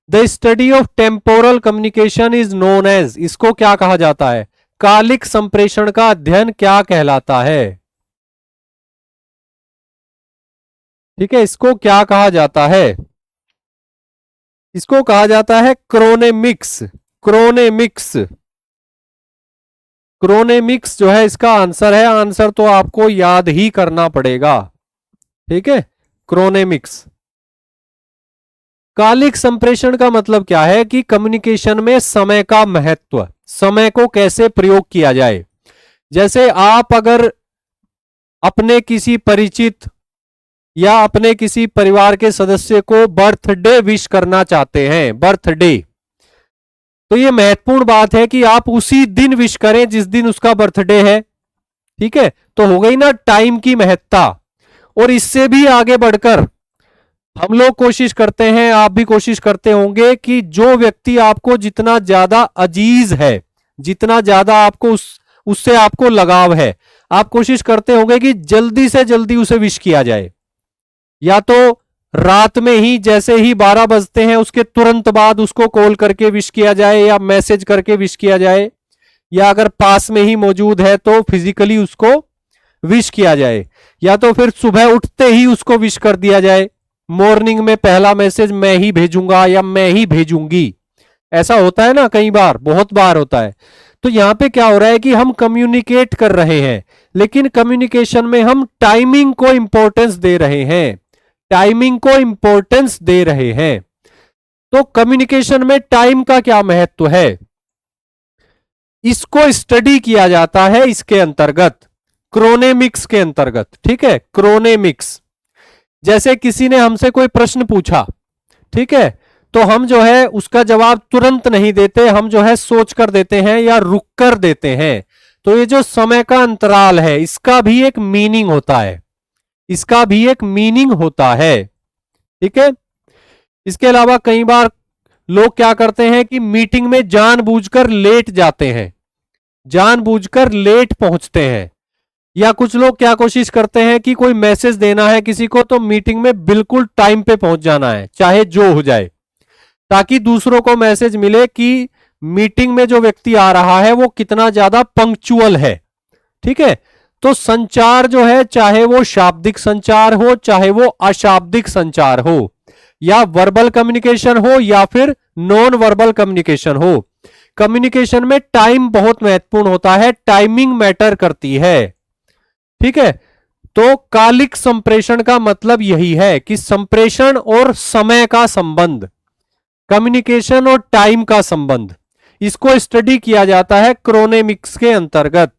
The study of temporal communication is known as, इसको क्या कहा जाता है? कालिक संप्रेषण का अध्ययन क्या कहलाता है? ठीक है, इसको क्या कहा जाता है? इसको कहा जाता है क्रोनेमिक्स। क्रोनेमिक्स, क्रोनेमिक्स जो है इसका आंसर है। आंसर तो आपको याद ही करना पड़ेगा। ठीक है, क्रोनेमिक्स। कालिक संप्रेषण का मतलब क्या है कि कम्युनिकेशन में समय का महत्व, समय को कैसे प्रयोग किया जाए। जैसे आप अगर अपने किसी परिचित या अपने किसी परिवार के सदस्य को बर्थडे विश करना चाहते हैं, बर्थडे, तो ये महत्वपूर्ण बात है कि आप उसी दिन विश करें जिस दिन उसका बर्थडे है। ठीक है, तो हो गई ना टाइम की महत्ता। और इससे भी आगे बढ़कर हम लोग कोशिश करते हैं, आप भी कोशिश करते होंगे कि जो व्यक्ति आपको जितना ज्यादा अजीज है, जितना ज्यादा आपको उससे आपको लगाव है, आप कोशिश करते होंगे कि जल्दी से जल्दी उसे विश किया जाए। या तो रात में ही, जैसे ही 12 बजते हैं उसके तुरंत बाद उसको कॉल करके विश किया जाए या मैसेज करके विश किया जाए, या अगर पास में ही मौजूद है तो फिजिकली उसको विश किया जाए, या तो फिर सुबह उठते ही उसको विश कर दिया जाए। मॉर्निंग में पहला मैसेज मैं ही भेजूंगा या मैं ही भेजूंगी। ऐसा होता है ना, कई बार, बहुत बार होता है। तो यहां पे क्या हो रहा है कि हम कम्युनिकेट कर रहे हैं, लेकिन कम्युनिकेशन में हम टाइमिंग को इंपॉर्टेंस दे रहे हैं, टाइमिंग को इंपॉर्टेंस दे रहे हैं। तो कम्युनिकेशन में टाइम का क्या महत्व है, इसको स्टडी किया जाता है इसके अंतर्गत, क्रोनेमिक्स के अंतर्गत। ठीक है, क्रोनेमिक्स। जैसे किसी ने हमसे कोई प्रश्न पूछा, ठीक है, तो हम जो है उसका जवाब तुरंत नहीं देते, हम जो है सोच कर देते हैं या रुक कर देते हैं। तो ये जो समय का अंतराल है इसका भी एक मीनिंग होता है, इसका भी एक मीनिंग होता है। ठीक है, इसके अलावा कई बार लोग क्या करते हैं कि मीटिंग में जानबूझकर लेट जाते हैं, जानबूझकर लेट पहुंचते हैं। या कुछ लोग क्या कोशिश करते हैं कि कोई मैसेज देना है किसी को तो मीटिंग में बिल्कुल टाइम पे पहुंच जाना है, चाहे जो हो जाए, ताकि दूसरों को मैसेज मिले कि मीटिंग में जो व्यक्ति आ रहा है वो कितना ज्यादा पंक्चुअल है। ठीक है, तो संचार जो है, चाहे वो शाब्दिक संचार हो चाहे वो अशाब्दिक संचार हो, या वर्बल कम्युनिकेशन हो या फिर नॉन वर्बल कम्युनिकेशन हो, कम्युनिकेशन में टाइम बहुत महत्वपूर्ण होता है, टाइमिंग मैटर करती है। ठीक है, तो कालिक संप्रेषण का मतलब यही है कि संप्रेषण और समय का संबंध, कम्युनिकेशन और टाइम का संबंध, इसको स्टडी किया जाता है क्रोनेमिक्स के अंतर्गत।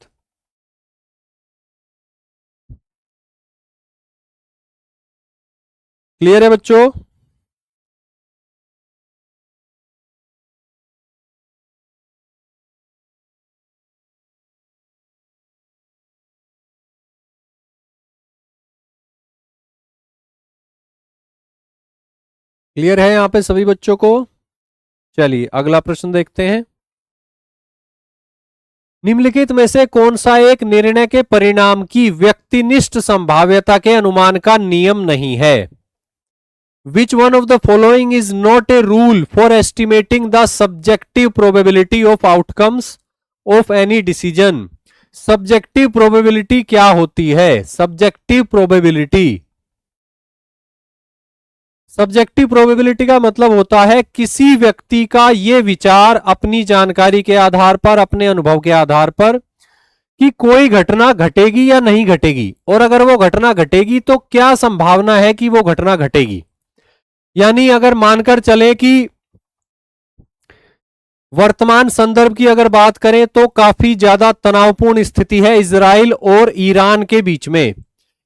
क्लियर है बच्चों? क्लियर है यहां पे सभी बच्चों को? चलिए अगला प्रश्न देखते हैं। निम्नलिखित में से कौन सा एक निर्णय के परिणाम की व्यक्तिनिष्ठ संभाव्यता के अनुमान का नियम नहीं है? Which one of the following is not a rule for estimating the subjective probability of outcomes of any decision? Subjective probability क्या होती है? Subjective probability, सब्जेक्टिव प्रोबेबिलिटी का मतलब होता है किसी व्यक्ति का यह विचार अपनी जानकारी के आधार पर, अपने अनुभव के आधार पर, कि कोई घटना घटेगी या नहीं घटेगी, और अगर वो घटना घटेगी तो क्या संभावना है कि वो घटना घटेगी। यानी अगर मानकर चले कि वर्तमान संदर्भ की अगर बात करें तो काफी ज्यादा तनावपूर्ण स्थिति है इजराइल और ईरान के बीच में।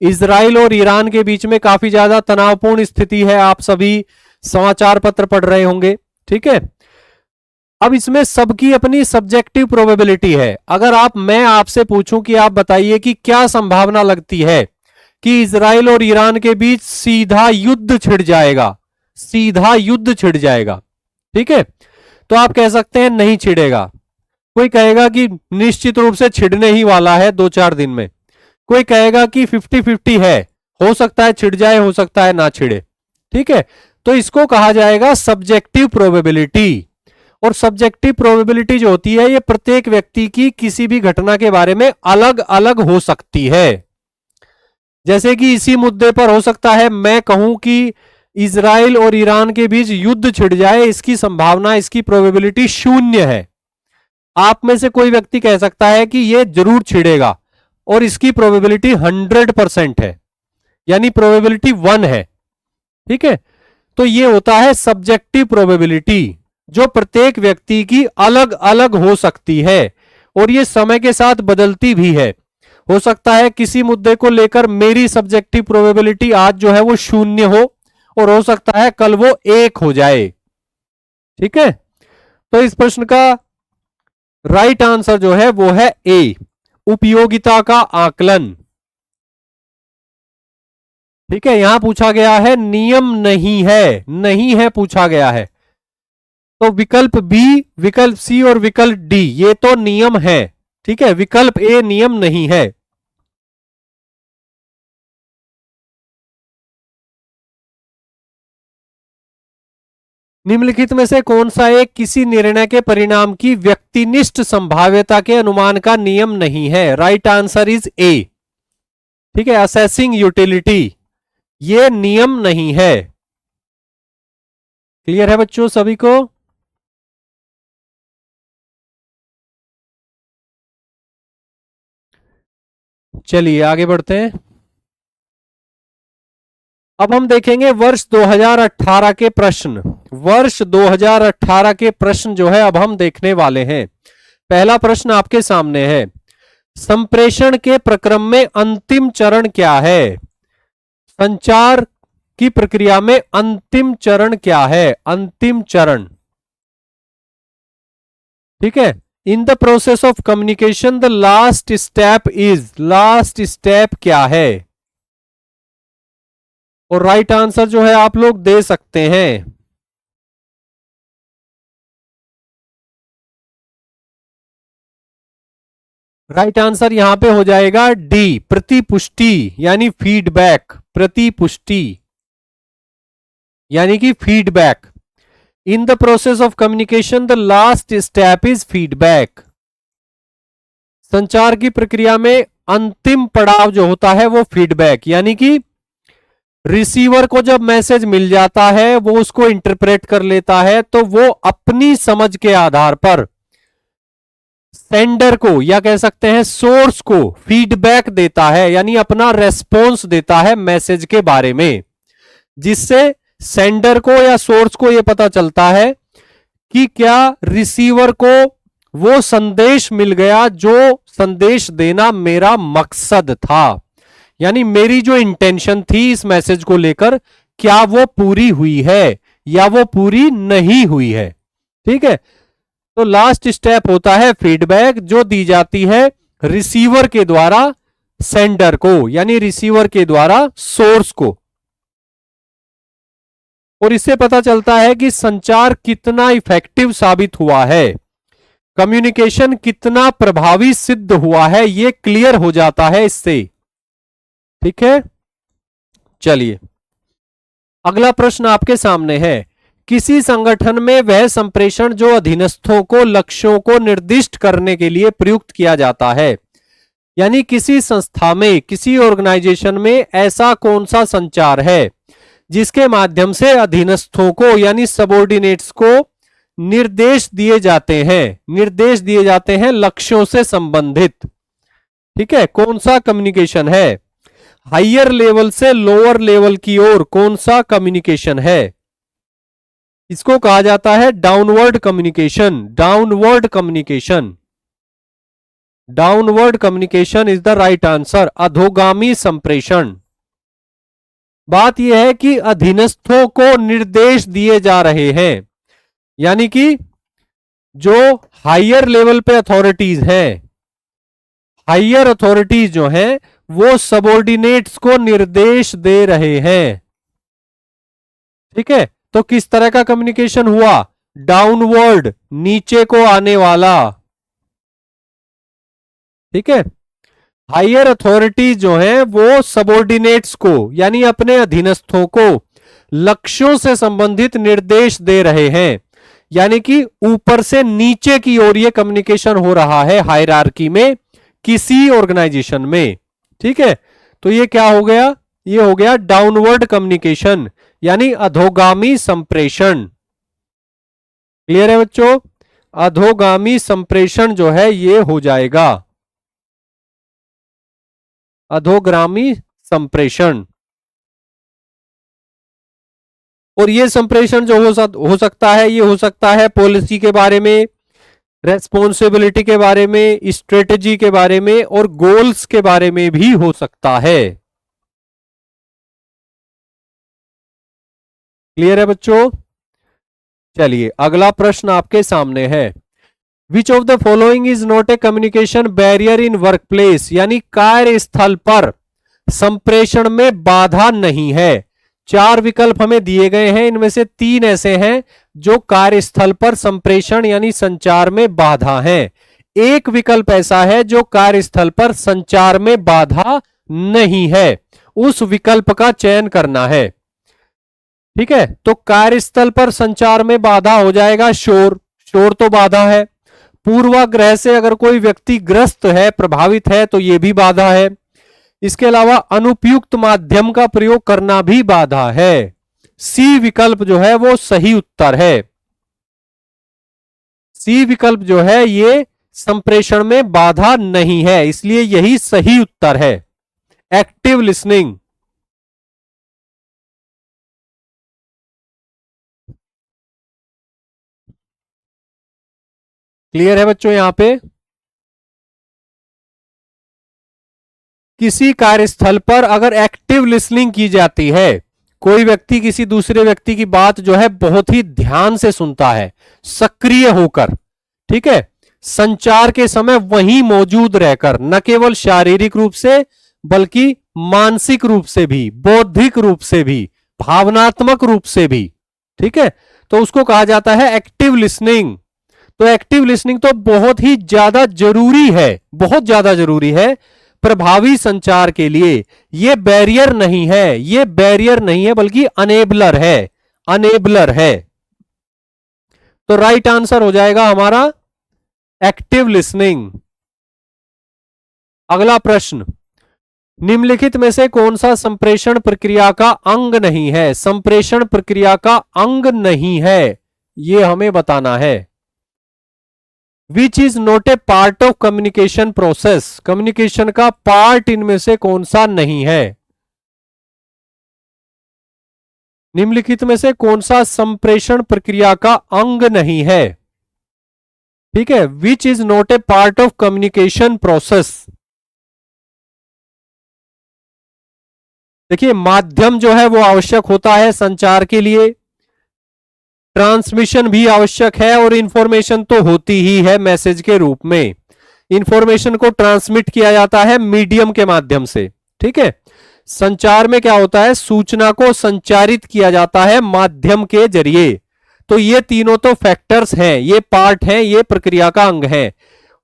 इजराइल और ईरान के बीच में काफी ज्यादा तनावपूर्ण स्थिति है, आप सभी समाचार पत्र पढ़ रहे होंगे, ठीक है। अब इसमें सबकी अपनी सब्जेक्टिव प्रोबेबिलिटी है। अगर मैं आपसे पूछूं कि आप बताइए कि क्या संभावना लगती है कि इजराइल और ईरान के बीच सीधा युद्ध छिड़ जाएगा, सीधा युद्ध छिड़ जाएगा, ठीक है, तो आप कह सकते हैं नहीं छिड़ेगा। कोई कहेगा कि निश्चित रूप से छिड़ने ही वाला है 2-4 दिन में। कोई कहेगा कि 50-50 है, हो सकता है छिड़ जाए, हो सकता है ना छिड़े, ठीक है। तो इसको कहा जाएगा सब्जेक्टिव प्रोबेबिलिटी। और सब्जेक्टिव प्रोबेबिलिटी जो होती है ये प्रत्येक व्यक्ति की किसी भी घटना के बारे में अलग अलग हो सकती है। जैसे कि इसी मुद्दे पर हो सकता है मैं कहूं कि इजराइल और ईरान के बीच युद्ध छिड़ जाए, इसकी संभावना, इसकी प्रोबेबिलिटी 0 है। आप में से कोई व्यक्ति कह सकता है कि यह जरूर छिड़ेगा और इसकी प्रोबेबिलिटी 100% है, यानी प्रोबेबिलिटी 1 है, ठीक है। तो यह होता है सब्जेक्टिव प्रोबेबिलिटी, जो प्रत्येक व्यक्ति की अलग अलग हो सकती है और यह समय के साथ बदलती भी है। हो सकता है किसी मुद्दे को लेकर मेरी सब्जेक्टिव प्रोबेबिलिटी आज जो है वो 0 हो और हो सकता है कल वो 1 हो जाए, ठीक है। तो इस प्रश्न का राइट आंसर जो है वो है ए, उपयोगिता का आकलन, ठीक है। यहां पूछा गया है नियम नहीं है, नहीं है पूछा गया है, तो विकल्प बी, विकल्प सी और विकल्प डी ये तो नियम है, ठीक है। विकल्प ए नियम नहीं है। निम्नलिखित में से कौन सा एक किसी निर्णय के परिणाम की व्यक्तिनिष्ठ संभाव्यता के अनुमान का नियम नहीं है? राइट आंसर इज ए, ठीक है। असेसिंग यूटिलिटी ये नियम नहीं है। क्लियर है बच्चों सभी को? चलिए आगे बढ़ते हैं। अब हम देखेंगे वर्ष 2018 के प्रश्न। वर्ष 2018 के प्रश्न जो है अब हम देखने वाले हैं। पहला प्रश्न आपके सामने है, संप्रेषण के प्रक्रम में अंतिम चरण क्या है? संचार की प्रक्रिया में अंतिम चरण क्या है? अंतिम चरण, ठीक है। In the process of communication the last step is, last step क्या है? और राइट आंसर जो है आप लोग दे सकते हैं। राइट आंसर यहां पे हो जाएगा डी, प्रतिपुष्टि यानी फीडबैक, प्रतिपुष्टि यानी कि feedback. In the process of communication the last step is feedback. संचार की प्रक्रिया में अंतिम पड़ाव जो होता है वो फीडबैक, यानी कि रिसीवर को जब मैसेज मिल जाता है वो उसको इंटरप्रेट कर लेता है, तो वो अपनी समझ के आधार पर सेंडर को या कह सकते हैं सोर्स को फीडबैक देता है, यानी अपना रेस्पॉन्स देता है मैसेज के बारे में, जिससे सेंडर को या सोर्स को यह पता चलता है कि क्या रिसीवर को वो संदेश मिल गया जो संदेश देना मेरा मकसद था, यानी मेरी जो इंटेंशन थी इस मैसेज को लेकर, क्या वो पूरी हुई है या वो पूरी नहीं हुई है। ठीक है, तो लास्ट स्टेप होता है फीडबैक, जो दी जाती है रिसीवर के द्वारा सेंडर को, यानी रिसीवर के द्वारा सोर्स को। और इससे पता चलता है कि संचार कितना इफेक्टिव साबित हुआ है, कम्युनिकेशन कितना प्रभावी सिद्ध हुआ है, यह क्लियर हो जाता है इससे। ठीक है, चलिए अगला प्रश्न आपके सामने है। किसी संगठन में वह संप्रेषण जो अधीनस्थों को लक्ष्यों को निर्दिष्ट करने के लिए प्रयुक्त किया जाता है, यानी किसी संस्था में, किसी ऑर्गेनाइजेशन में ऐसा कौन सा संचार है जिसके माध्यम से अधीनस्थों को यानी सबऑर्डिनेट्स को निर्देश दिए जाते हैं लक्ष्यों से संबंधित। ठीक है, कौन सा कम्युनिकेशन है, हायर लेवल से लोअर लेवल की ओर कौन सा कम्युनिकेशन है, इसको कहा जाता है downward communication. Downward communication is the right answer, अधोगामी संप्रेषण। बात यह है कि अधीनस्थों को निर्देश दिए जा रहे हैं, यानी कि जो हायर लेवल पे अथॉरिटीज हैं, हायर अथॉरिटीज जो हैं वो सबऑर्डिनेट्स को निर्देश दे रहे हैं। ठीक है, तो किस तरह का कम्युनिकेशन हुआ, डाउनवर्ड, नीचे को आने वाला। ठीक है, हायर अथॉरिटीज जो हैं वो सबऑर्डिनेट्स को यानी अपने अधीनस्थों को लक्ष्यों से संबंधित निर्देश दे रहे हैं, यानी कि ऊपर से नीचे की ओर ये कम्युनिकेशन हो रहा है हायरार्की में किसी ऑर्गेनाइजेशन में। ठीक है, तो ये क्या हो गया, ये हो गया डाउनवर्ड कम्युनिकेशन यानी अधोगामी संप्रेषण। क्लियर है बच्चों, अधोगामी संप्रेषण जो है ये हो जाएगा अधोगामी संप्रेषण। और ये संप्रेषण जो हो सकता है, ये हो सकता है पॉलिसी के बारे में, रेस्पॉन्सिबिलिटी के बारे में, स्ट्रेटजी के बारे में और गोल्स के बारे में भी हो सकता है। क्लियर है बच्चों, चलिए अगला प्रश्न आपके सामने है। विच of the following is not a communication barrier in work place, यानी कार्यस्थल पर संप्रेषण में बाधा नहीं है। चार विकल्प हमें दिए गए हैं, इनमें से तीन ऐसे हैं जो कार्यस्थल पर संप्रेषण यानी संचार में बाधा हैं। एक विकल्प ऐसा है जो कार्यस्थल पर संचार में बाधा नहीं है, उस विकल्प का चयन करना है। ठीक है, तो कार्यस्थल पर संचार में बाधा हो जाएगा शोर, शोर तो बाधा है। पूर्वाग्रह से अगर कोई व्यक्ति ग्रस्त है, प्रभावित है, तो यह भी बाधा है। इसके अलावा अनुपयुक्त माध्यम का प्रयोग करना भी बाधा है। सी विकल्प जो है वो सही उत्तर है। सी विकल्प जो है ये संप्रेषण में बाधा नहीं है, इसलिए यही सही उत्तर है। Active listening. क्लियर है बच्चों, यहां पे किसी कार्यस्थल पर अगर एक्टिव लिसनिंग की जाती है, कोई व्यक्ति किसी दूसरे व्यक्ति की बात जो है बहुत ही ध्यान से सुनता है, सक्रिय होकर, ठीक है, संचार के समय वहीं मौजूद रहकर, न केवल शारीरिक रूप से बल्कि मानसिक रूप से भी, बौद्धिक रूप से भी, भावनात्मक रूप से भी। ठीक है, तो उसको कहा जाता है एक्टिव लिसनिंग। तो एक्टिव लिसनिंग तो बहुत ही ज्यादा जरूरी है, बहुत ज्यादा जरूरी है प्रभावी संचार के लिए। यह बैरियर नहीं है, यह बैरियर नहीं है बल्कि अनेबलर है, अनेबलर है। तो राइट आंसर हो जाएगा हमारा एक्टिव लिसनिंग। अगला प्रश्न, निम्नलिखित में से कौन सा संप्रेषण प्रक्रिया का अंग नहीं है? संप्रेषण प्रक्रिया का अंग नहीं है, यह हमें बताना है। Which is not a part of communication process, communication का पार्ट इनमें से कौन सा नहीं है? निम्नलिखित में से कौन सा संप्रेषण प्रक्रिया का अंग नहीं है? ठीक है, which is not a part of communication process. देखिए, माध्यम जो है वो आवश्यक होता है संचार के लिए, ट्रांसमिशन भी आवश्यक है और इंफॉर्मेशन तो होती ही है मैसेज के रूप में। इंफॉर्मेशन को ट्रांसमिट किया जाता है मीडियम के माध्यम से। ठीक है, संचार में क्या होता है, सूचना को संचारित किया जाता है माध्यम के जरिए। तो ये तीनों तो फैक्टर्स हैं, ये पार्ट हैं, ये प्रक्रिया का अंग है।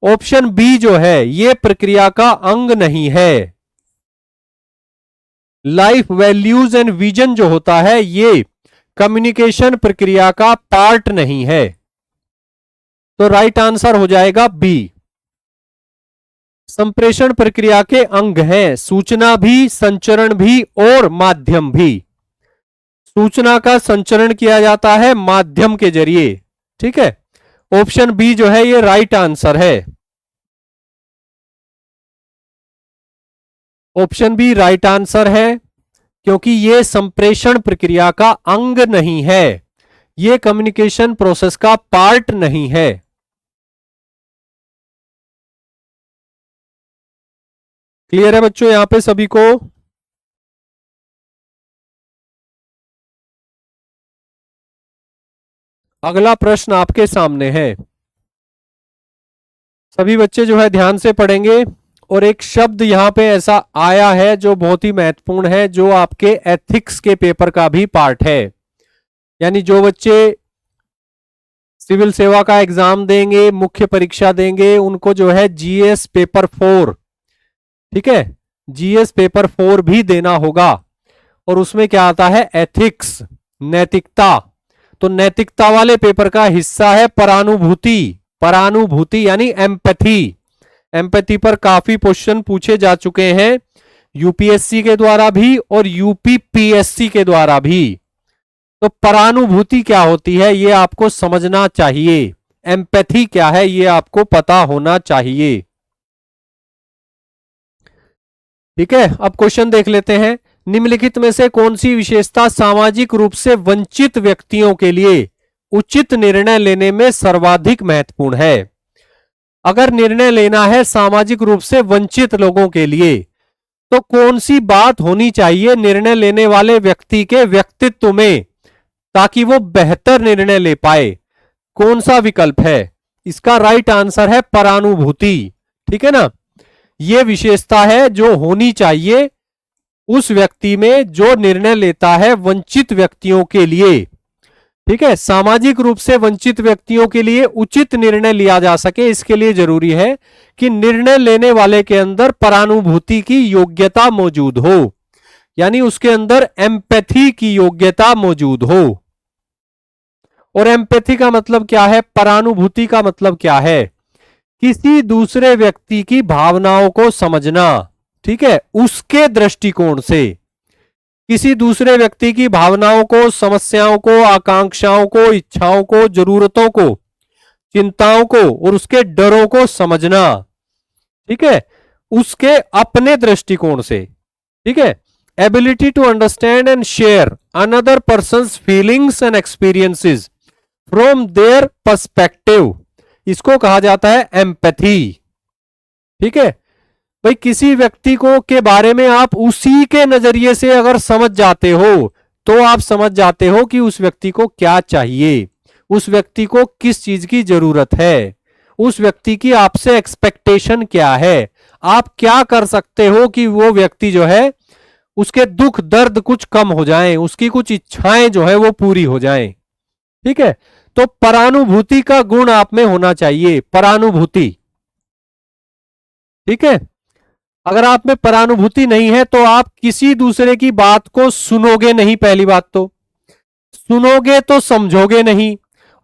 ऑप्शन बी जो है ये प्रक्रिया का अंग नहीं है। लाइफ वैल्यूज एंड विजन जो होता है ये कम्युनिकेशन प्रक्रिया का पार्ट नहीं है। तो राइट आंसर हो जाएगा बी। संप्रेषण प्रक्रिया के अंग हैं सूचना भी, संचरण भी और माध्यम भी। सूचना का संचरण किया जाता है माध्यम के जरिए। ठीक है, ऑप्शन बी जो है ये राइट आंसर है। ऑप्शन बी राइट आंसर है, क्योंकि ये संप्रेषण प्रक्रिया का अंग नहीं है, ये कम्युनिकेशन प्रोसेस का पार्ट नहीं है। क्लियर है बच्चों यहां पे सभी को? अगला प्रश्न आपके सामने है, सभी बच्चे जो है ध्यान से पढ़ेंगे। और एक शब्द यहां पे ऐसा आया है जो बहुत ही महत्वपूर्ण है, जो आपके एथिक्स के पेपर का भी पार्ट है। यानी जो बच्चे सिविल सेवा का एग्जाम देंगे, मुख्य परीक्षा देंगे, उनको जो है जीएस पेपर 4, ठीक है, जीएस पेपर 4 भी देना होगा। और उसमें क्या आता है, एथिक्स, नैतिकता। तो नैतिकता वाले पेपर का हिस्सा है परानुभूति। परानुभूति यानी एम्पैथी। एम्पैथी पर काफी क्वेश्चन पूछे जा चुके हैं, यूपीएससी के द्वारा भी और यूपीपीएससी के द्वारा भी। तो परानुभूति क्या होती है ये आपको समझना चाहिए, एम्पैथी क्या है ये आपको पता होना चाहिए। ठीक है, अब क्वेश्चन देख लेते हैं। निम्नलिखित में से कौन सी विशेषता सामाजिक रूप से वंचित व्यक्तियों के लिए उचित निर्णय लेने में सर्वाधिक महत्वपूर्ण है? अगर निर्णय लेना है सामाजिक रूप से वंचित लोगों के लिए, तो कौन सी बात होनी चाहिए निर्णय लेने वाले व्यक्ति के व्यक्तित्व में, ताकि वो बेहतर निर्णय ले पाए? कौन सा विकल्प है इसका? राइट आंसर है परानुभूति। ठीक है ना, ये विशेषता है जो होनी चाहिए उस व्यक्ति में जो निर्णय लेता है वंचित व्यक्तियों के लिए। ठीक है, सामाजिक रूप से वंचित व्यक्तियों के लिए उचित निर्णय लिया जा सके, इसके लिए जरूरी है कि निर्णय लेने वाले के अंदर परानुभूति की योग्यता मौजूद हो, यानी उसके अंदर एम्पैथी की योग्यता मौजूद हो। और एम्पैथी का मतलब क्या है, परानुभूति का मतलब क्या है? किसी दूसरे व्यक्ति की भावनाओं को समझना। ठीक है, उसके दृष्टिकोण से किसी दूसरे व्यक्ति की भावनाओं को, समस्याओं को, आकांक्षाओं को, इच्छाओं को, जरूरतों को, चिंताओं को और उसके डरों को समझना। ठीक है, उसके अपने दृष्टिकोण से। ठीक है, ability to understand and share another person's feelings and experiences from their perspective, इसको कहा जाता है एम्पैथी। ठीक है भाई, किसी व्यक्ति को के बारे में आप उसी के नजरिए से अगर समझ जाते हो, तो आप समझ जाते हो कि उस व्यक्ति को क्या चाहिए, उस व्यक्ति को किस चीज की जरूरत है, उस व्यक्ति की आपसे एक्सपेक्टेशन क्या है, आप क्या कर सकते हो कि वो व्यक्ति जो है उसके दुख दर्द कुछ कम हो जाएं, उसकी कुछ इच्छाएं जो है वो पूरी हो जाएं। ठीक है, तो परानुभूति का गुण आप में होना चाहिए, परानुभूति। ठीक है, अगर आप में परानुभूति नहीं है तो आप किसी दूसरे की बात को सुनोगे नहीं, पहली बात तो सुनोगे तो समझोगे नहीं,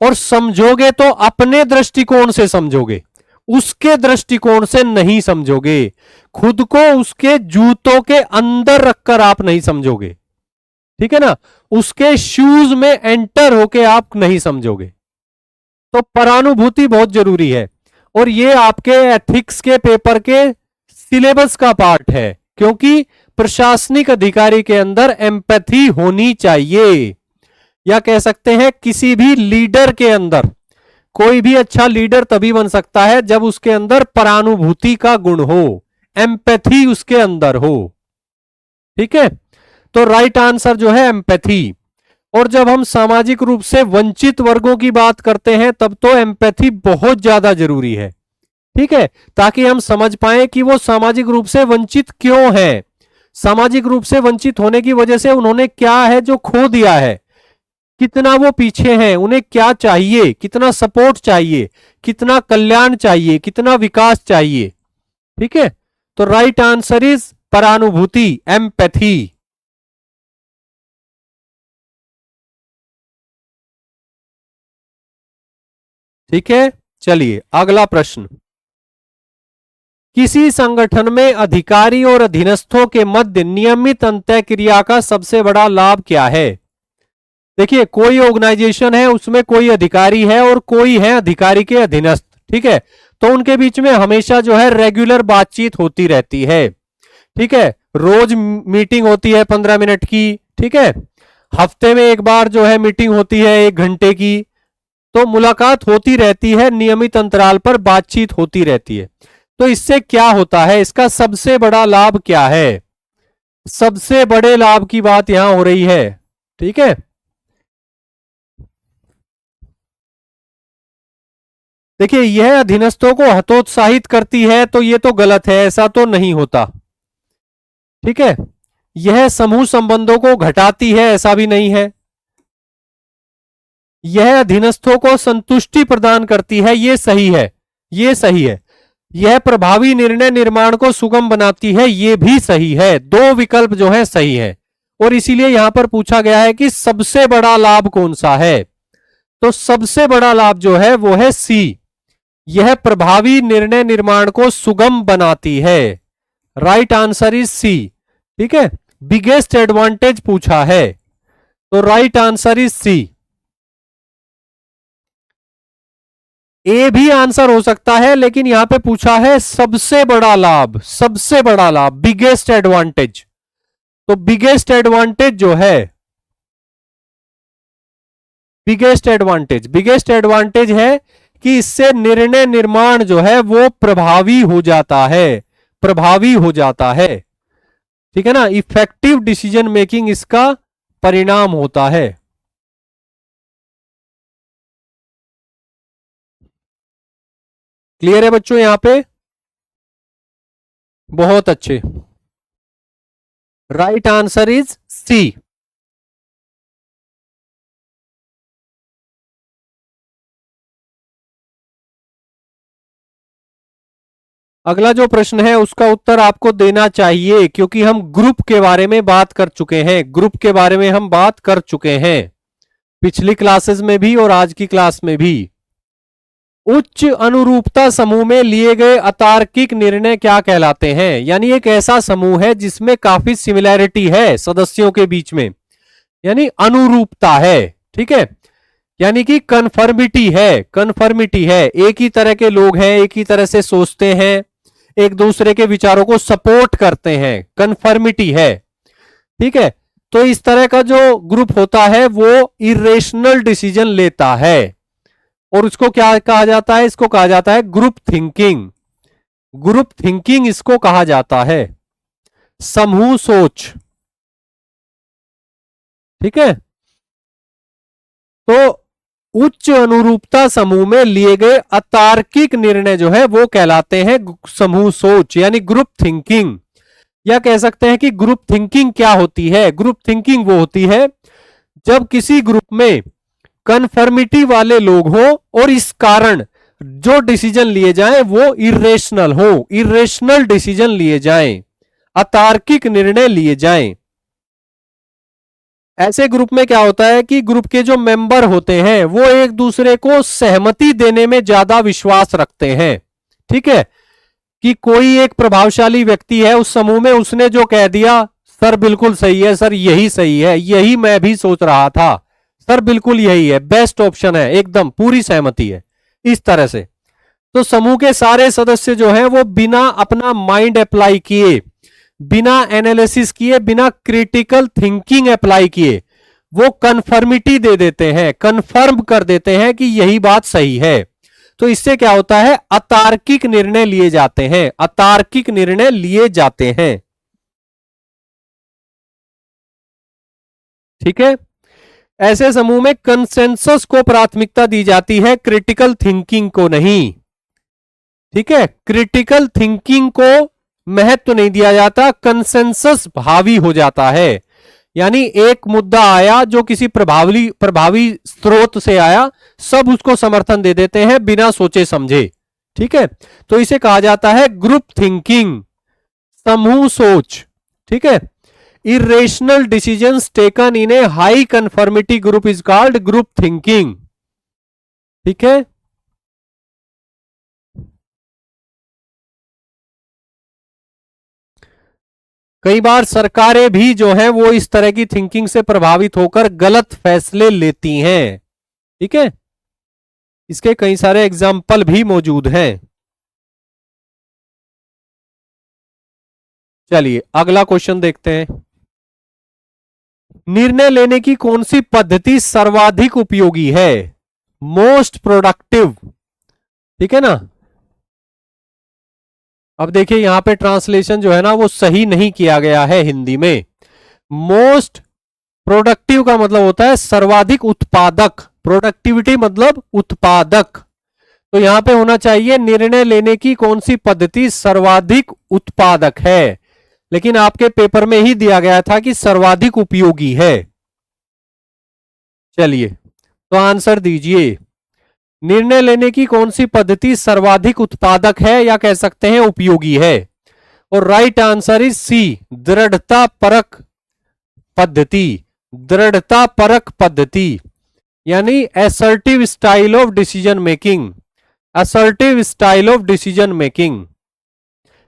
और समझोगे तो अपने दृष्टिकोण से समझोगे, उसके दृष्टिकोण से नहीं समझोगे। खुद को उसके जूतों के अंदर रखकर आप नहीं समझोगे। ठीक है ना, उसके शूज में एंटर होके आप नहीं समझोगे। तो परानुभूति बहुत जरूरी है, और ये आपके एथिक्स के पेपर के सिलेबस का पार्ट है, क्योंकि प्रशासनिक अधिकारी के अंदर एम्पैथी होनी चाहिए, या कह सकते हैं किसी भी लीडर के अंदर। कोई भी अच्छा लीडर तभी बन सकता है जब उसके अंदर परानुभूति का गुण हो, एम्पैथी उसके अंदर हो। ठीक है, तो राइट आंसर जो है एम्पैथी। और जब हम सामाजिक रूप से वंचित वर्गों की बात करते हैं तब तो एम्पैथी बहुत ज्यादा जरूरी है। ठीक है, ताकि हम समझ पाए कि वो सामाजिक रूप से वंचित क्यों है, सामाजिक रूप से वंचित होने की वजह से उन्होंने क्या है जो खो दिया है, कितना वो पीछे हैं, उन्हें क्या चाहिए, कितना सपोर्ट चाहिए, कितना कल्याण चाहिए, कितना विकास चाहिए। ठीक है, तो राइट आंसर इज परानुभूति, एम्पैथी। ठीक है, चलिए अगला प्रश्न। किसी संगठन में अधिकारी और अधीनस्थों के मध्य नियमित अंतःक्रिया का सबसे बड़ा लाभ क्या है? देखिए, कोई ऑर्गेनाइजेशन है, उसमें कोई अधिकारी है और कोई है अधिकारी के अधीनस्थ। ठीक है, तो उनके बीच में हमेशा जो है रेगुलर बातचीत होती रहती है। ठीक है, रोज मीटिंग होती है 15 मिनट की। ठीक है, हफ्ते में एक बार जो है मीटिंग होती है 1 घंटे की। तो मुलाकात होती रहती है, नियमित अंतराल पर बातचीत होती रहती है। तो इससे क्या होता है, इसका सबसे बड़ा लाभ क्या है? सबसे बड़े लाभ की बात यहां हो रही है। ठीक है, देखिए, यह अधीनस्थों को हतोत्साहित करती है, तो यह तो गलत है, ऐसा तो नहीं होता। ठीक है, यह समूह संबंधों को घटाती है, ऐसा भी नहीं है। यह अधीनस्थों को संतुष्टि प्रदान करती है, यह सही है, यह सही है। यह प्रभावी निर्णय निर्माण को सुगम बनाती है, यह भी सही है। दो विकल्प जो है सही है, और इसीलिए यहां पर पूछा गया है कि सबसे बड़ा लाभ कौन सा है। तो सबसे बड़ा लाभ जो है वो है सी, यह प्रभावी निर्णय निर्माण को सुगम बनाती है। Right answer is C. ठीक है, बिगेस्ट एडवांटेज पूछा है, तो right answer is C. A भी आंसर हो सकता है, लेकिन यहां पे पूछा है सबसे बड़ा लाभ, सबसे बड़ा लाभ, बिगेस्ट एडवांटेज। तो बिगेस्ट एडवांटेज जो है, बिगेस्ट एडवांटेज है कि इससे निर्णय निर्माण जो है वो प्रभावी हो जाता है, प्रभावी हो जाता है। ठीक है ना, इफेक्टिव डिसीजन मेकिंग इसका परिणाम होता है। क्लियर है बच्चों यहां पे? बहुत अच्छे, राइट आंसर इज सी। अगला जो प्रश्न है उसका उत्तर आपको देना चाहिए, क्योंकि हम ग्रुप के बारे में बात कर चुके हैं, ग्रुप के बारे में हम बात कर चुके हैं पिछली क्लासेस में भी और आज की क्लास में भी। उच्च अनुरूपता समूह में लिए गए अतार्किक निर्णय क्या कहलाते हैं? यानी एक ऐसा समूह है जिसमें काफी सिमिलैरिटी है सदस्यों के बीच में, यानी अनुरूपता है। ठीक है, यानी कि कन्फर्मिटी है, कन्फर्मिटी है, एक ही तरह के लोग हैं, एक ही तरह से सोचते हैं, एक दूसरे के विचारों को सपोर्ट करते हैं, कन्फर्मिटी है। ठीक है, तो इस तरह का जो ग्रुप होता है वो इरेशनल डिसीजन लेता है, और उसको क्या कहा जाता है? इसको कहा जाता है ग्रुप थिंकिंग। ग्रुप थिंकिंग इसको कहा जाता है, समूह सोच। ठीक है, तो उच्च अनुरूपता समूह में लिए गए अतार्किक निर्णय जो है वो कहलाते हैं समूह सोच, यानी ग्रुप थिंकिंग। या कह सकते हैं कि ग्रुप थिंकिंग क्या होती है? ग्रुप थिंकिंग वो होती है जब किसी ग्रुप में कन्फर्मिटी वाले लोग हो और इस कारण जो डिसीजन लिए जाएं वो इरेशनल हो, इरेशनल डिसीजन लिए जाएं, अतार्किक निर्णय लिए जाएं। ऐसे ग्रुप में क्या होता है कि ग्रुप के जो मेंबर होते हैं वो एक दूसरे को सहमति देने में ज्यादा विश्वास रखते हैं। ठीक है, कि कोई एक प्रभावशाली व्यक्ति है उस समूह में, उसने जो कह दिया सर बिल्कुल सही है, सर यही सही है, यही मैं भी सोच रहा था, सर बिल्कुल यही है, बेस्ट ऑप्शन है, एकदम पूरी सहमति है, इस तरह से। तो समूह के सारे सदस्य जो हैं वो बिना अपना माइंड अप्लाई किए, बिना एनालिसिस किए, बिना क्रिटिकल थिंकिंग अप्लाई किए वो कंफर्मिटी दे देते हैं, कंफर्म कर देते हैं कि यही बात सही है। तो इससे क्या होता है, अतार्किक निर्णय लिए जाते हैं, अतार्किक निर्णय लिए जाते हैं। ठीक है। ऐसे समूह में कंसेंसस को प्राथमिकता दी जाती है, क्रिटिकल थिंकिंग को नहीं। ठीक है, क्रिटिकल थिंकिंग को महत्व नहीं दिया जाता, कंसेंसस हावी हो जाता है। यानी एक मुद्दा आया जो किसी प्रभावी प्रभावी स्रोत से आया, सब उसको समर्थन दे देते हैं बिना सोचे समझे। ठीक है, तो इसे कहा जाता है ग्रुप थिंकिंग, समूह सोच। ठीक है, irrational decisions taken in a high conformity group is called group thinking। ठीक है, कई बार सरकारें भी जो है वो इस तरह की थिंकिंग से प्रभावित होकर गलत फैसले लेती हैं। ठीक है, इसके कई सारे एग्जाम्पल भी मौजूद हैं। चलिए अगला क्वेश्चन देखते हैं। निर्णय लेने की कौन सी पद्धति सर्वाधिक उपयोगी है, मोस्ट प्रोडक्टिव। ठीक है ना। अब देखिए यहां पे ट्रांसलेशन जो है ना वो सही नहीं किया गया है हिंदी में। मोस्ट प्रोडक्टिव का मतलब होता है सर्वाधिक उत्पादक, प्रोडक्टिविटी मतलब उत्पादक। तो यहां पे होना चाहिए निर्णय लेने की कौन सी पद्धति सर्वाधिक उत्पादक है, लेकिन आपके पेपर में ही दिया गया था कि सर्वाधिक उपयोगी है। चलिए तो आंसर दीजिए, निर्णय लेने की कौन सी पद्धति सर्वाधिक उत्पादक है या कह सकते हैं उपयोगी है। और राइट आंसर इज सी, दृढ़ता परक पद्धति, दृढ़ता परक पद्धति, यानी assertive style of decision making, assertive style of decision making,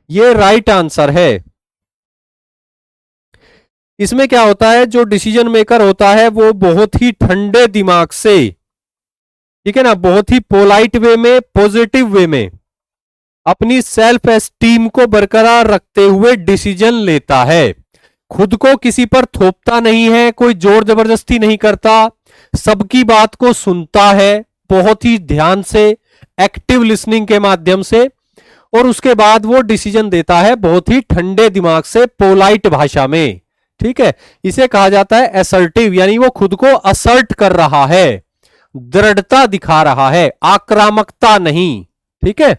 ये राइट आंसर है। इसमें क्या होता है, जो डिसीजन मेकर होता है वो बहुत ही ठंडे दिमाग से, ठीक है ना, बहुत ही पोलाइट वे में, पॉजिटिव वे में अपनी सेल्फ एस्टीम को बरकरार रखते हुए डिसीजन लेता है, खुद को किसी पर थोपता नहीं है, कोई जोर जबरदस्ती नहीं करता, सबकी बात को सुनता है बहुत ही ध्यान से, एक्टिव लिसनिंग के माध्यम से, और उसके बाद वो डिसीजन देता है बहुत ही ठंडे दिमाग से, पोलाइट भाषा में। ठीक है, इसे कहा जाता है असर्टिव, यानी वो खुद को असर्ट कर रहा है, दृढ़ता दिखा रहा है, आक्रामकता नहीं। ठीक है,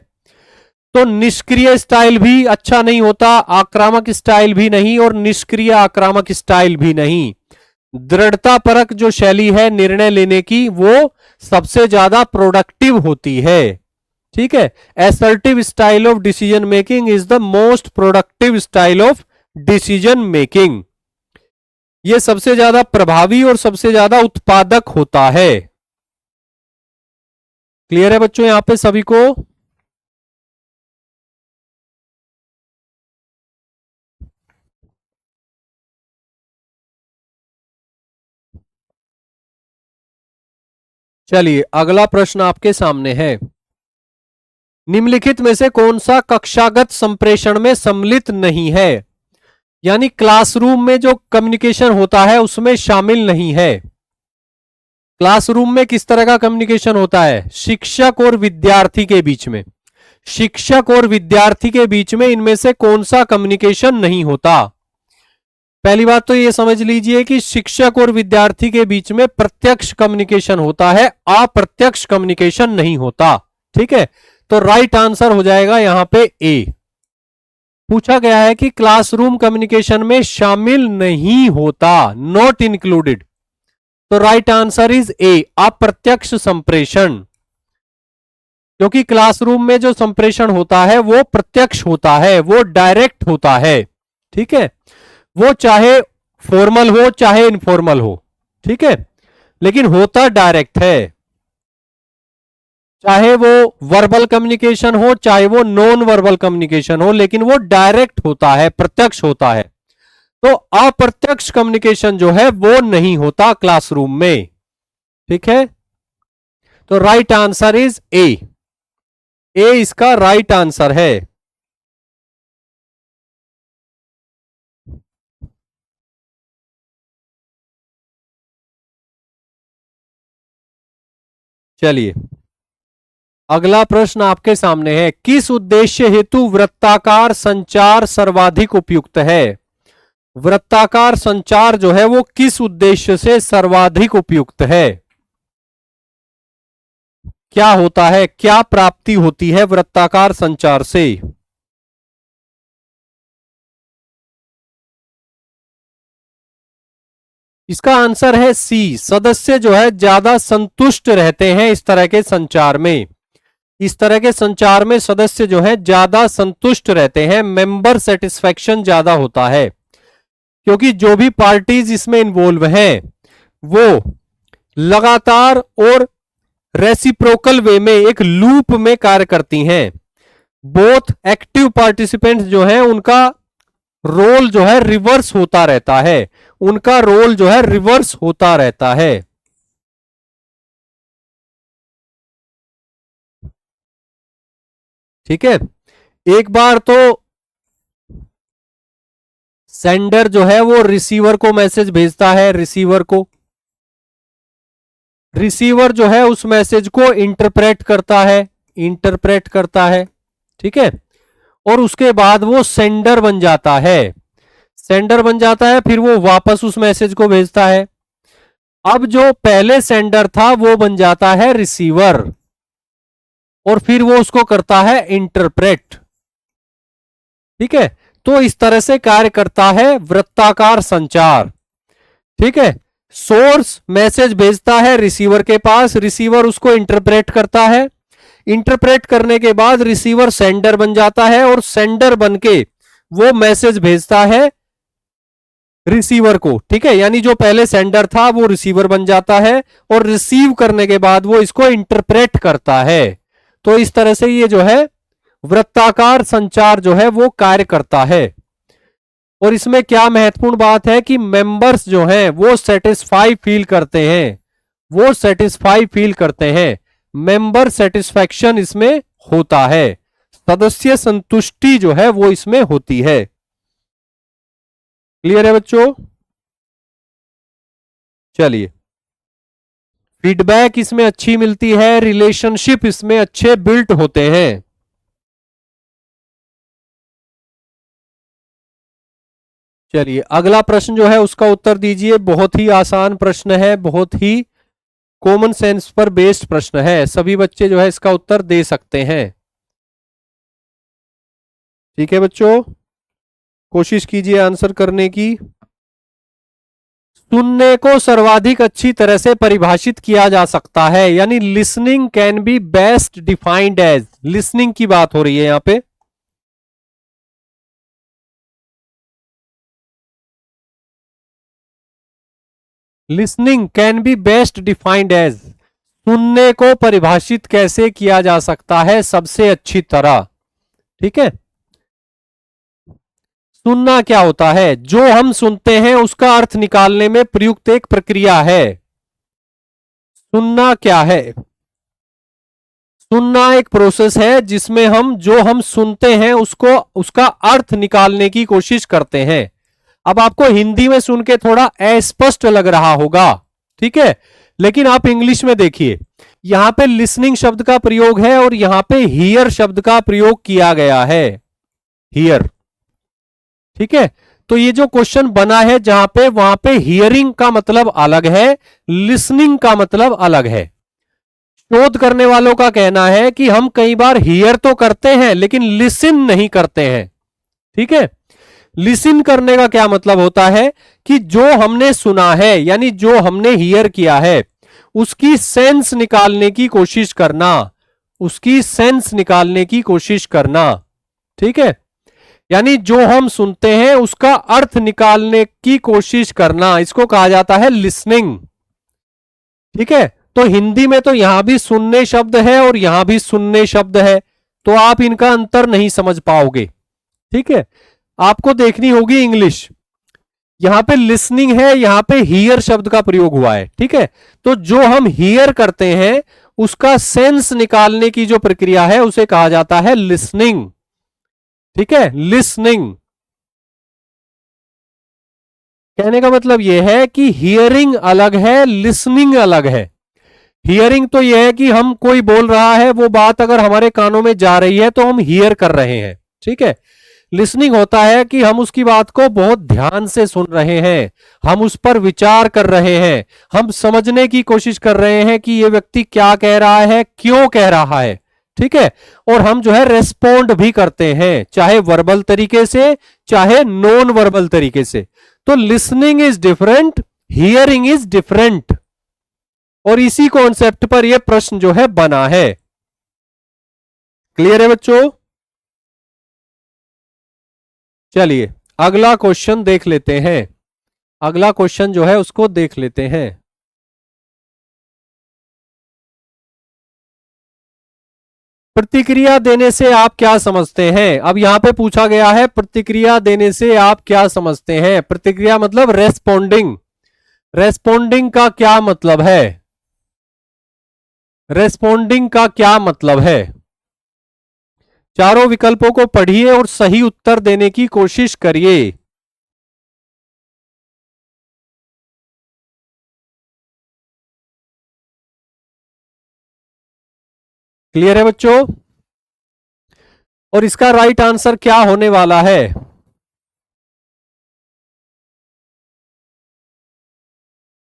तो निष्क्रिय स्टाइल भी अच्छा नहीं होता, आक्रामक स्टाइल भी नहीं, और निष्क्रिय आक्रामक स्टाइल भी नहीं। दृढ़ता परक जो शैली है निर्णय लेने की वो सबसे ज्यादा प्रोडक्टिव होती है। ठीक है, assertive style of decision making is the most productive style of decision making. यह सबसे ज्यादा प्रभावी और सबसे ज्यादा उत्पादक होता है। क्लियर है बच्चों यहां पे सभी को। चलिए अगला प्रश्न आपके सामने है, निम्नलिखित में से कौन सा कक्षागत संप्रेषण में सम्मिलित नहीं है, यानी क्लासरूम में जो कम्युनिकेशन होता है उसमें शामिल नहीं है। क्लासरूम में किस तरह का कम्युनिकेशन होता है, शिक्षक और विद्यार्थी के बीच में, शिक्षक और विद्यार्थी के बीच में इनमें से कौन सा कम्युनिकेशन नहीं होता। पहली बात तो यह समझ लीजिए कि शिक्षक और विद्यार्थी के बीच में प्रत्यक्ष कम्युनिकेशन होता है, अप्रत्यक्ष कम्युनिकेशन नहीं होता। ठीक है, तो राइट आंसर हो जाएगा यहां पे ए। पूछा गया है कि क्लासरूम कम्युनिकेशन में शामिल नहीं होता, नॉट इंक्लूडेड, तो राइट आंसर इज ए, अप्रत्यक्ष संप्रेषण। क्योंकि क्लासरूम में जो संप्रेषण होता है वो प्रत्यक्ष होता है, वो डायरेक्ट होता है। ठीक है, वो चाहे फॉर्मल हो चाहे इनफॉर्मल हो, ठीक है, लेकिन होता डायरेक्ट है। चाहे वो वर्बल कम्युनिकेशन हो चाहे वो नॉन वर्बल कम्युनिकेशन हो, लेकिन वो डायरेक्ट होता है, प्रत्यक्ष होता है। तो अप्रत्यक्ष कम्युनिकेशन जो है वो नहीं होता क्लासरूम में। ठीक है, तो राइट आंसर इज ए, ए इसका राइट आंसर है। चलिए अगला प्रश्न आपके सामने है, किस उद्देश्य हेतु वृत्ताकार संचार सर्वाधिक उपयुक्त है? वृत्ताकार संचार जो है वो किस उद्देश्य से सर्वाधिक उपयुक्त है? क्या होता है, क्या प्राप्ति होती है वृत्ताकार संचार से? इसका आंसर है सी, सदस्य जो है ज्यादा संतुष्ट रहते हैं इस तरह के संचार में। इस तरह के संचार में सदस्य जो है ज्यादा संतुष्ट रहते हैं, मेंबर सेटिस्फेक्शन ज्यादा होता है, क्योंकि जो भी पार्टीज इसमें इन्वॉल्व हैं वो लगातार और रेसिप्रोकल वे में एक लूप में कार्य करती हैं। बोथ एक्टिव पार्टिसिपेंट्स जो हैं उनका रोल जो है रिवर्स होता रहता है, उनका रोल जो है रिवर्स होता रहता है। ठीक है, एक बार तो सेंडर जो है वो रिसीवर को मैसेज भेजता है, रिसीवर जो है उस मैसेज को इंटरप्रेट करता है, ठीक है, और उसके बाद वो सेंडर बन जाता है, फिर वो वापस उस मैसेज को भेजता है। अब जो पहले सेंडर था वो बन जाता है रिसीवर, और फिर वो उसको करता है इंटरप्रेट। ठीक है, तो इस तरह से कार्य करता है वृत्ताकार संचार। ठीक है, सोर्स मैसेज भेजता है रिसीवर के पास, रिसीवर उसको इंटरप्रेट करता है, इंटरप्रेट करने के बाद रिसीवर सेंडर बन जाता है, और सेंडर बन के वो मैसेज भेजता है रिसीवर को। ठीक है, यानी जो पहले सेंडर था वो रिसीवर बन जाता है, और रिसीव करने के बाद वो इसको इंटरप्रेट करता है। तो इस तरह से ये जो है वृत्ताकार संचार जो है वो कार्य करता है। और इसमें क्या महत्वपूर्ण बात है कि मेंबर्स जो हैं वो सेटिस्फाई फील करते हैं, मेंबर सेटिस्फैक्शन इसमें होता है, सदस्य संतुष्टि जो है वो इसमें होती है। क्लियर है बच्चों? चलिए, फीडबैक इसमें अच्छी मिलती है, रिलेशनशिप इसमें अच्छे बिल्ट होते हैं। चलिए अगला प्रश्न जो है उसका उत्तर दीजिए। बहुत ही आसान प्रश्न है, बहुत ही कॉमन सेंस पर बेस्ड प्रश्न है, सभी बच्चे जो है इसका उत्तर दे सकते हैं। ठीक है बच्चों, कोशिश कीजिए आंसर करने की। सुनने को सर्वाधिक अच्छी तरह से परिभाषित किया जा सकता है, यानी listening can be best defined as, listening की बात हो रही है यहां पे। Listening can be best defined as, सुनने को परिभाषित कैसे किया जा सकता है सबसे अच्छी तरह। ठीक है, सुनना क्या होता है? जो हम सुनते हैं उसका अर्थ निकालने में प्रयुक्त एक प्रक्रिया है। सुनना क्या है? सुनना एक प्रोसेस है जिसमें हम सुनते हैं उसको उसका अर्थ निकालने की कोशिश करते हैं। अब आपको हिंदी में सुन के थोड़ा अस्पष्ट लग रहा होगा, ठीक है, लेकिन आप इंग्लिश में देखिए, यहां पे लिसनिंग शब्द का प्रयोग है और यहां पे हियर शब्द का प्रयोग किया गया है, हियर। ठीक है, तो ये जो क्वेश्चन बना है जहां पे, वहां पे हियरिंग का मतलब अलग है, लिसनिंग का मतलब अलग है। शोध करने वालों का कहना है कि हम कई बार हियर तो करते हैं लेकिन लिसन नहीं करते हैं। ठीक है, लिसन करने का क्या मतलब होता है कि जो हमने सुना है यानी जो हमने हियर किया है उसकी सेंस निकालने की कोशिश करना, ठीक है, यानी जो हम सुनते हैं उसका अर्थ निकालने की कोशिश करना, इसको कहा जाता है लिसनिंग। ठीक है, तो हिंदी में तो यहां भी सुनने शब्द है और यहां भी सुनने शब्द है, तो आप इनका अंतर नहीं समझ पाओगे। ठीक है, आपको देखनी होगी इंग्लिश। यहां पे लिसनिंग है, यहां पे हियर शब्द का प्रयोग हुआ है। ठीक है, तो जो हम हियर करते हैं उसका सेंस निकालने की जो प्रक्रिया है उसे कहा जाता है लिसनिंग। ठीक है, लिसनिंग कहने का मतलब यह है कि हियरिंग अलग है, लिसनिंग अलग है। हियरिंग तो यह है कि हम कोई बोल रहा है, वो बात अगर हमारे कानों में जा रही है तो हम हियर कर रहे हैं, ठीक है। लिसनिंग होता है कि हम उसकी बात को बहुत ध्यान से सुन रहे हैं, हम उस पर विचार कर रहे हैं, हम समझने की कोशिश कर रहे हैं कि ये व्यक्ति क्या कह रहा है, क्यों कह रहा है, ठीक है। और हम जो है रेस्पोंड भी करते हैं, चाहे वर्बल तरीके से चाहे नॉन वर्बल तरीके से। तो listening is different, hearing is different, और इसी कॉन्सेप्ट पर यह प्रश्न जो है बना है। क्लियर है बच्चों? चलिए अगला क्वेश्चन देख लेते हैं। अगला क्वेश्चन जो है उसको देख लेते हैं। प्रतिक्रिया देने से आप क्या समझते हैं? अब यहां पे पूछा गया है प्रतिक्रिया देने से आप क्या समझते हैं। प्रतिक्रिया मतलब रेस्पोंडिंग। रेस्पोंडिंग का क्या मतलब है? रेस्पोंडिंग का क्या मतलब है? चारों विकल्पों को पढ़िए और सही उत्तर देने की कोशिश करिए। क्लियर है बच्चों? और इसका राइट आंसर क्या होने वाला है?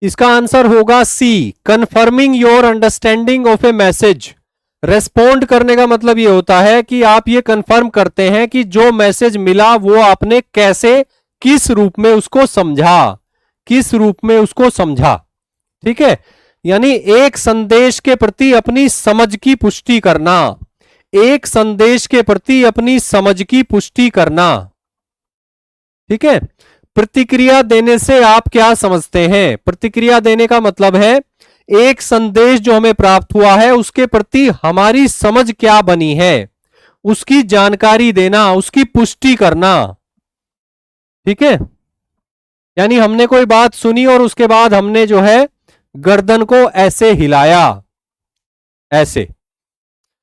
इसका आंसर होगा C, confirming your understanding of a message. Respond करने का मतलब यह होता है कि आप ये कंफर्म करते हैं कि जो मैसेज मिला वो आपने कैसे, किस रूप में उसको समझा, किस रूप में उसको समझा, ठीक है। यानी एक संदेश के प्रति अपनी समझ की पुष्टि करना, एक संदेश के प्रति अपनी समझ की पुष्टि करना, ठीक है। प्रतिक्रिया देने से आप क्या समझते हैं? प्रतिक्रिया देने का मतलब है एक संदेश जो हमें प्राप्त हुआ है उसके प्रति हमारी समझ क्या बनी है, उसकी जानकारी देना, उसकी पुष्टि करना, ठीक है। यानी हमने कोई बात सुनी और उसके बाद हमने जो है गर्दन को ऐसे हिलाया, ऐसे,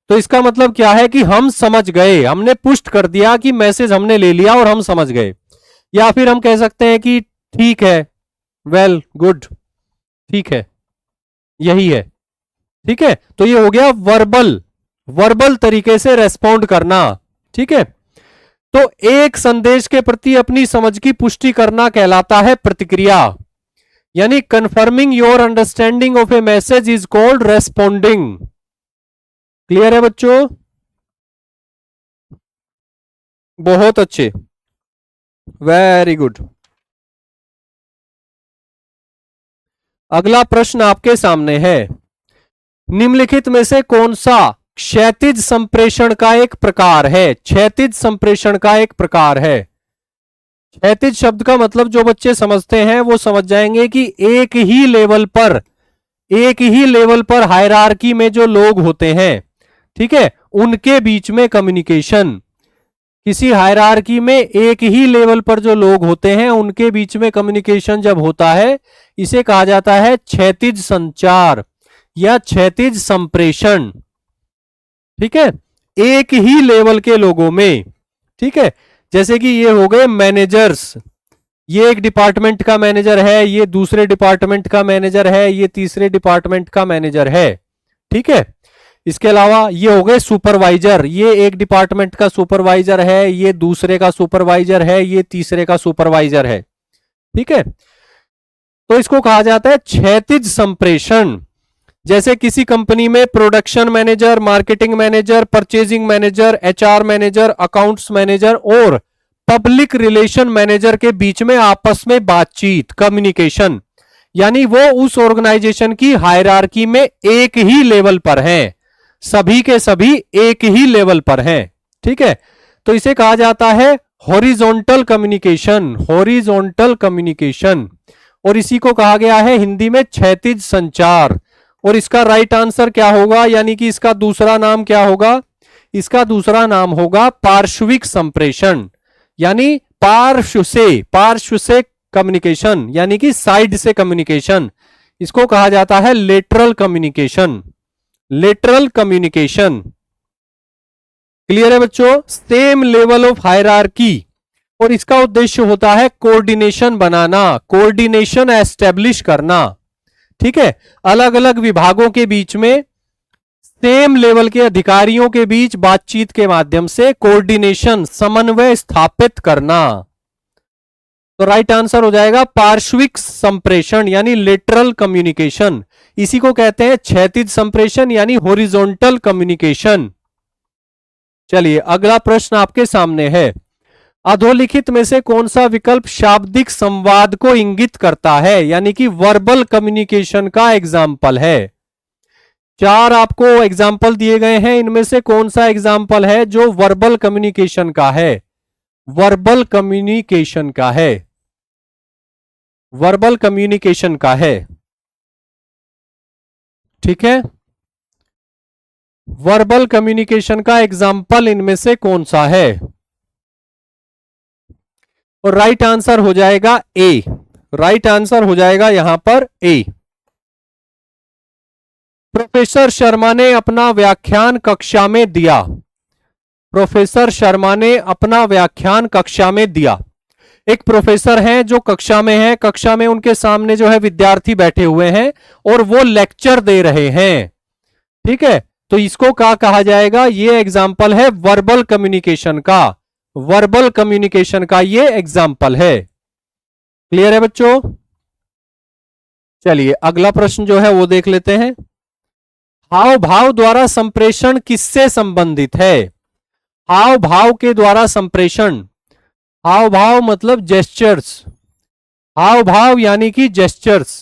तो इसका मतलब क्या है कि हम समझ गए, हमने पुष्ट कर दिया कि मैसेज हमने ले लिया और हम समझ गए। या फिर हम कह सकते हैं कि ठीक है, वेल, गुड, ठीक है, यही है, ठीक है। तो ये हो गया वर्बल, वर्बल तरीके से रेस्पॉन्ड करना, ठीक है। तो एक संदेश के प्रति अपनी समझ की पुष्टि करना कहलाता है प्रतिक्रिया। यानी confirming your understanding of a message is called responding. Clear है बच्चों? बहुत अच्छे, वेरी गुड। अगला प्रश्न आपके सामने है, निम्नलिखित में से कौन सा क्षैतिज संप्रेषण का एक प्रकार है? क्षैतिज संप्रेषण का एक प्रकार है। क्षैतिज शब्द का मतलब जो बच्चे समझते हैं वो समझ जाएंगे कि एक ही लेवल पर, एक ही लेवल पर हायरार्की में जो लोग होते हैं, ठीक है, उनके बीच में कम्युनिकेशन। किसी हायरार्की में एक ही लेवल पर जो लोग होते हैं उनके बीच में कम्युनिकेशन जब होता है, इसे कहा जाता है क्षैतिज संचार या क्षैतिज संप्रेषण, ठीक है। एक ही लेवल के लोगों में, ठीक है। जैसे कि ये हो गए मैनेजर्स, ये एक डिपार्टमेंट का मैनेजर है, ये दूसरे डिपार्टमेंट का मैनेजर है, ये तीसरे डिपार्टमेंट का मैनेजर है, ठीक है। इसके अलावा ये हो गए सुपरवाइजर, ये एक डिपार्टमेंट का सुपरवाइजर है, ये दूसरे का सुपरवाइजर है, ये तीसरे का सुपरवाइजर है, ठीक है। तो इसको कहा जाता है क्षैतिज संप्रेषण। जैसे किसी कंपनी में production manager, marketing manager, purchasing manager, HR manager, accounts manager और पब्लिक रिलेशन मैनेजर के बीच में आपस में बातचीत, कम्युनिकेशन, यानी वो उस ऑर्गेनाइजेशन की हायरार्की में एक ही लेवल पर हैं, सभी के सभी एक ही लेवल पर हैं, ठीक है। तो इसे कहा जाता है हॉरिजॉन्टल कम्युनिकेशन, हॉरिजॉन्टल कम्युनिकेशन, और इसी को कहा गया है हिंदी में क्षैतिज संचार। और इसका राइट आंसर क्या होगा, यानी कि इसका दूसरा नाम क्या होगा? इसका दूसरा नाम होगा पार्श्विक संप्रेषण, यानी पार्श्व से कम्युनिकेशन, यानी कि साइड से कम्युनिकेशन। इसको कहा जाता है lateral communication, lateral communication. Clear है बच्चों? सेम लेवल ऑफ हायरार्की, और इसका उद्देश्य होता है कोऑर्डिनेशन बनाना, कोऑर्डिनेशन एस्टेब्लिश करना, ठीक है, अलग अलग विभागों के बीच में सेम लेवल के अधिकारियों के बीच बातचीत के माध्यम से कोऑर्डिनेशन, समन्वय स्थापित करना। तो राइट आंसर हो जाएगा पार्श्विक संप्रेषण यानी लेटरल कम्युनिकेशन। इसी को कहते हैं क्षैतिज संप्रेषण यानी हॉरिजॉन्टल कम्युनिकेशन। चलिए अगला प्रश्न आपके सामने है, अधोलिखित में से कौन सा विकल्प शाब्दिक संवाद को इंगित करता है, यानी कि वर्बल कम्युनिकेशन का एग्जाम्पल है। चार आपको एग्जाम्पल दिए गए हैं, इनमें से कौन सा एग्जाम्पल है जो वर्बल कम्युनिकेशन का है? वर्बल कम्युनिकेशन का है, वर्बल कम्युनिकेशन का है। ठीक है, वर्बल कम्युनिकेशन का एग्जाम्पल इनमें से कौन सा है? और राइट आंसर हो जाएगा ए। राइट आंसर हो जाएगा यहां पर ए। प्रोफेसर शर्मा ने अपना व्याख्यान कक्षा में दिया। प्रोफेसर शर्मा ने अपना व्याख्यान कक्षा में दिया। एक प्रोफेसर हैं जो कक्षा में है, कक्षा में उनके सामने जो है विद्यार्थी बैठे हुए हैं और वो लेक्चर दे रहे हैं। ठीक है, तो इसको क्या कहा जाएगा? ये एग्जाम्पल है वर्बल कम्युनिकेशन का, वर्बल कम्युनिकेशन का ये एग्जाम्पल है। क्लियर है बच्चों? चलिए अगला प्रश्न जो है वो देख लेते हैं। हाव भाव द्वारा संप्रेषण किससे संबंधित है? हाव भाव के द्वारा संप्रेषण, हाव भाव मतलब जेस्चर्स, हाव भाव यानी कि जेस्चर्स।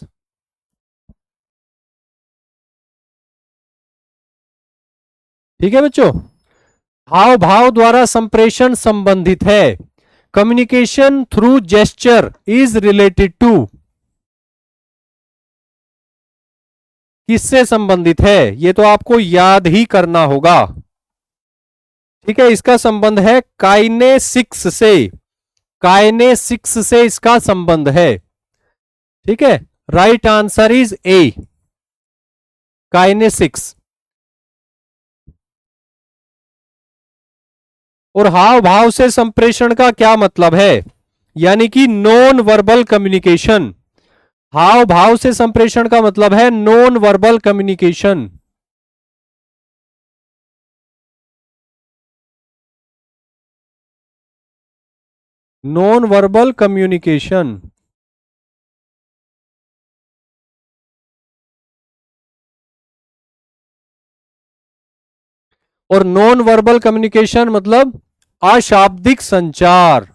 ठीक है बच्चों, हाव भाव द्वारा संप्रेषण संबंधित है। Communication through gesture is related to, किससे संबंधित है? ये तो आपको याद ही करना होगा। ठीक है, इसका संबंध है काइनेसिक्स से, काइनेसिक्स से इसका संबंध है। ठीक है, right answer is A, kinesics. और हाव भाव से संप्रेषण का क्या मतलब है? यानी कि नॉन वर्बल कम्युनिकेशन। हाव भाव से संप्रेषण का मतलब है non verbal communication. Non verbal communication. और नॉन वर्बल कम्युनिकेशन मतलब अशाब्दिक संचार।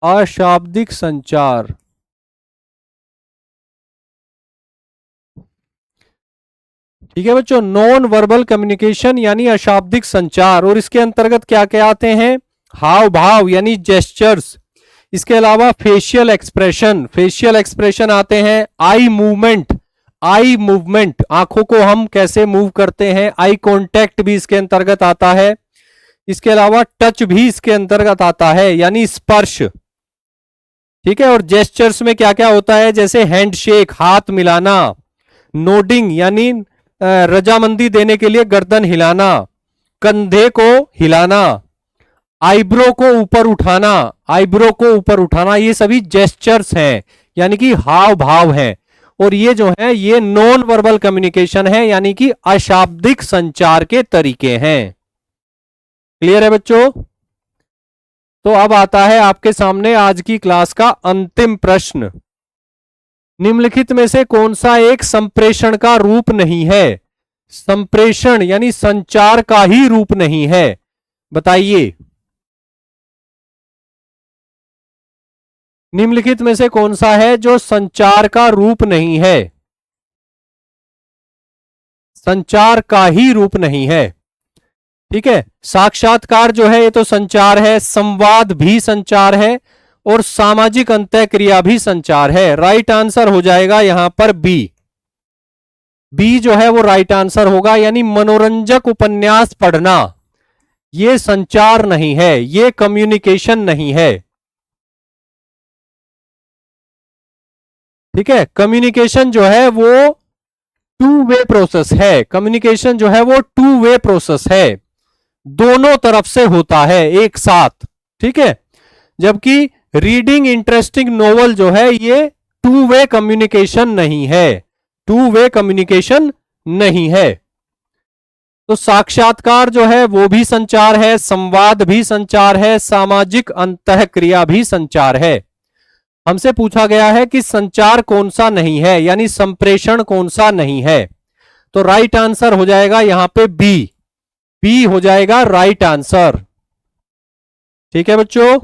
अशाब्दिक संचार। ठीक है बच्चों, नॉन वर्बल कम्युनिकेशन यानी अशाब्दिक संचार। और इसके अंतर्गत क्या क्या आते हैं? हाव भाव यानी जेस्चर्स, इसके अलावा फेशियल एक्सप्रेशन, फेशियल एक्सप्रेशन आते हैं। आई मूवमेंट, आई मूवमेंट, आंखों को हम कैसे मूव करते हैं, आई कांटेक्ट भी इसके अंतर्गत आता है। इसके अलावा टच भी इसके अंतर्गत आता है यानी स्पर्श। ठीक है, और जेस्चर्स में क्या क्या होता है? जैसे हैंडशेक, हाथ मिलाना, नोडिंग यानी रजामंदी देने के लिए गर्दन हिलाना, कंधे को हिलाना, आईब्रो को ऊपर उठाना, आईब्रो को ऊपर उठाना, ये सभी जेस्चर्स हैं यानी कि हाव भाव हैं। और ये जो है ये नॉन वर्बल कम्युनिकेशन है यानी कि अशाब्दिक संचार के तरीके हैं। क्लियर है बच्चों? तो अब आता है आपके सामने आज की क्लास का अंतिम प्रश्न। निम्नलिखित में से कौन सा एक संप्रेषण का रूप नहीं है? संप्रेषण यानी संचार का ही रूप नहीं है, बताइए। निम्नलिखित में से कौन सा है जो संचार का रूप नहीं है? संचार का ही रूप नहीं है। ठीक है, साक्षात्कार जो है ये तो संचार है, संवाद भी संचार है और सामाजिक अंतःक्रिया भी संचार है। राइट आंसर हो जाएगा यहां पर बी। बी जो है वो राइट आंसर होगा, यानी मनोरंजक उपन्यास पढ़ना ये संचार नहीं है, ये कम्युनिकेशन नहीं है। ठीक है, कम्युनिकेशन जो है वो टू वे प्रोसेस है। कम्युनिकेशन जो है वो टू वे प्रोसेस है, दोनों तरफ से होता है एक साथ। ठीक है। जबकि रीडिंग इंटरेस्टिंग नोवेल जो है ये टू वे कम्युनिकेशन नहीं है, टू वे कम्युनिकेशन नहीं है। तो साक्षात्कार जो है वो भी संचार है, संवाद भी संचार है, सामाजिक अंतःक्रिया भी संचार है। हमसे पूछा गया है कि संचार कौन सा नहीं है, यानी संप्रेषण कौन सा नहीं है। तो राइट आंसर हो जाएगा यहां पे बी, बी हो जाएगा राइट आंसर। ठीक है बच्चों,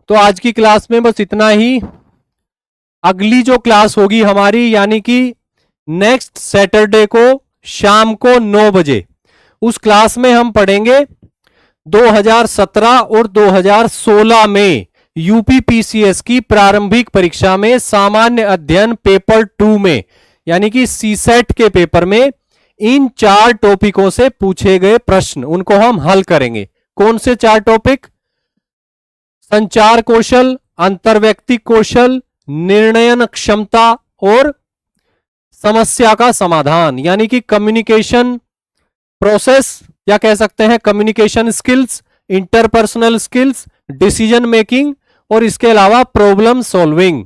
तो आज की क्लास में बस इतना ही। अगली जो क्लास होगी हमारी, यानी कि नेक्स्ट सैटरडे को शाम को 9 बजे, उस क्लास में हम पढ़ेंगे 2017 और 2016 में यूपीपीसीएस की प्रारंभिक परीक्षा में सामान्य अध्ययन पेपर 2 में, यानी कि सीसेट के पेपर में इन 4 टॉपिकों से पूछे गए प्रश्न, उनको हम हल करेंगे। कौन से 4 टॉपिक? संचार कौशल, अंतर्व्यक्तिक कौशल, निर्णयन क्षमता और समस्या का समाधान, यानी कि कम्युनिकेशन प्रोसेस या कह सकते हैं communication skills, interpersonal skills, decision making और इसके अलावा प्रॉब्लम सॉल्विंग।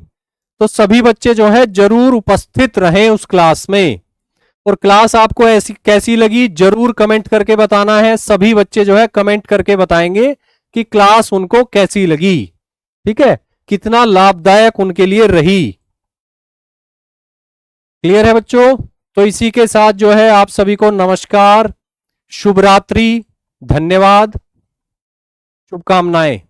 तो सभी बच्चे जो है जरूर उपस्थित रहें उस क्लास में। और क्लास आपको ऐसी कैसी लगी जरूर कमेंट करके बताना है। सभी बच्चे जो है कमेंट करके बताएंगे कि क्लास उनको कैसी लगी, ठीक है, कितना लाभदायक उनके लिए रही। क्लियर है बच्चों? तो इसी के साथ जो है आप सभी को नमस्कार, शुभ रात्रि, धन्यवाद, शुभकामनाएं।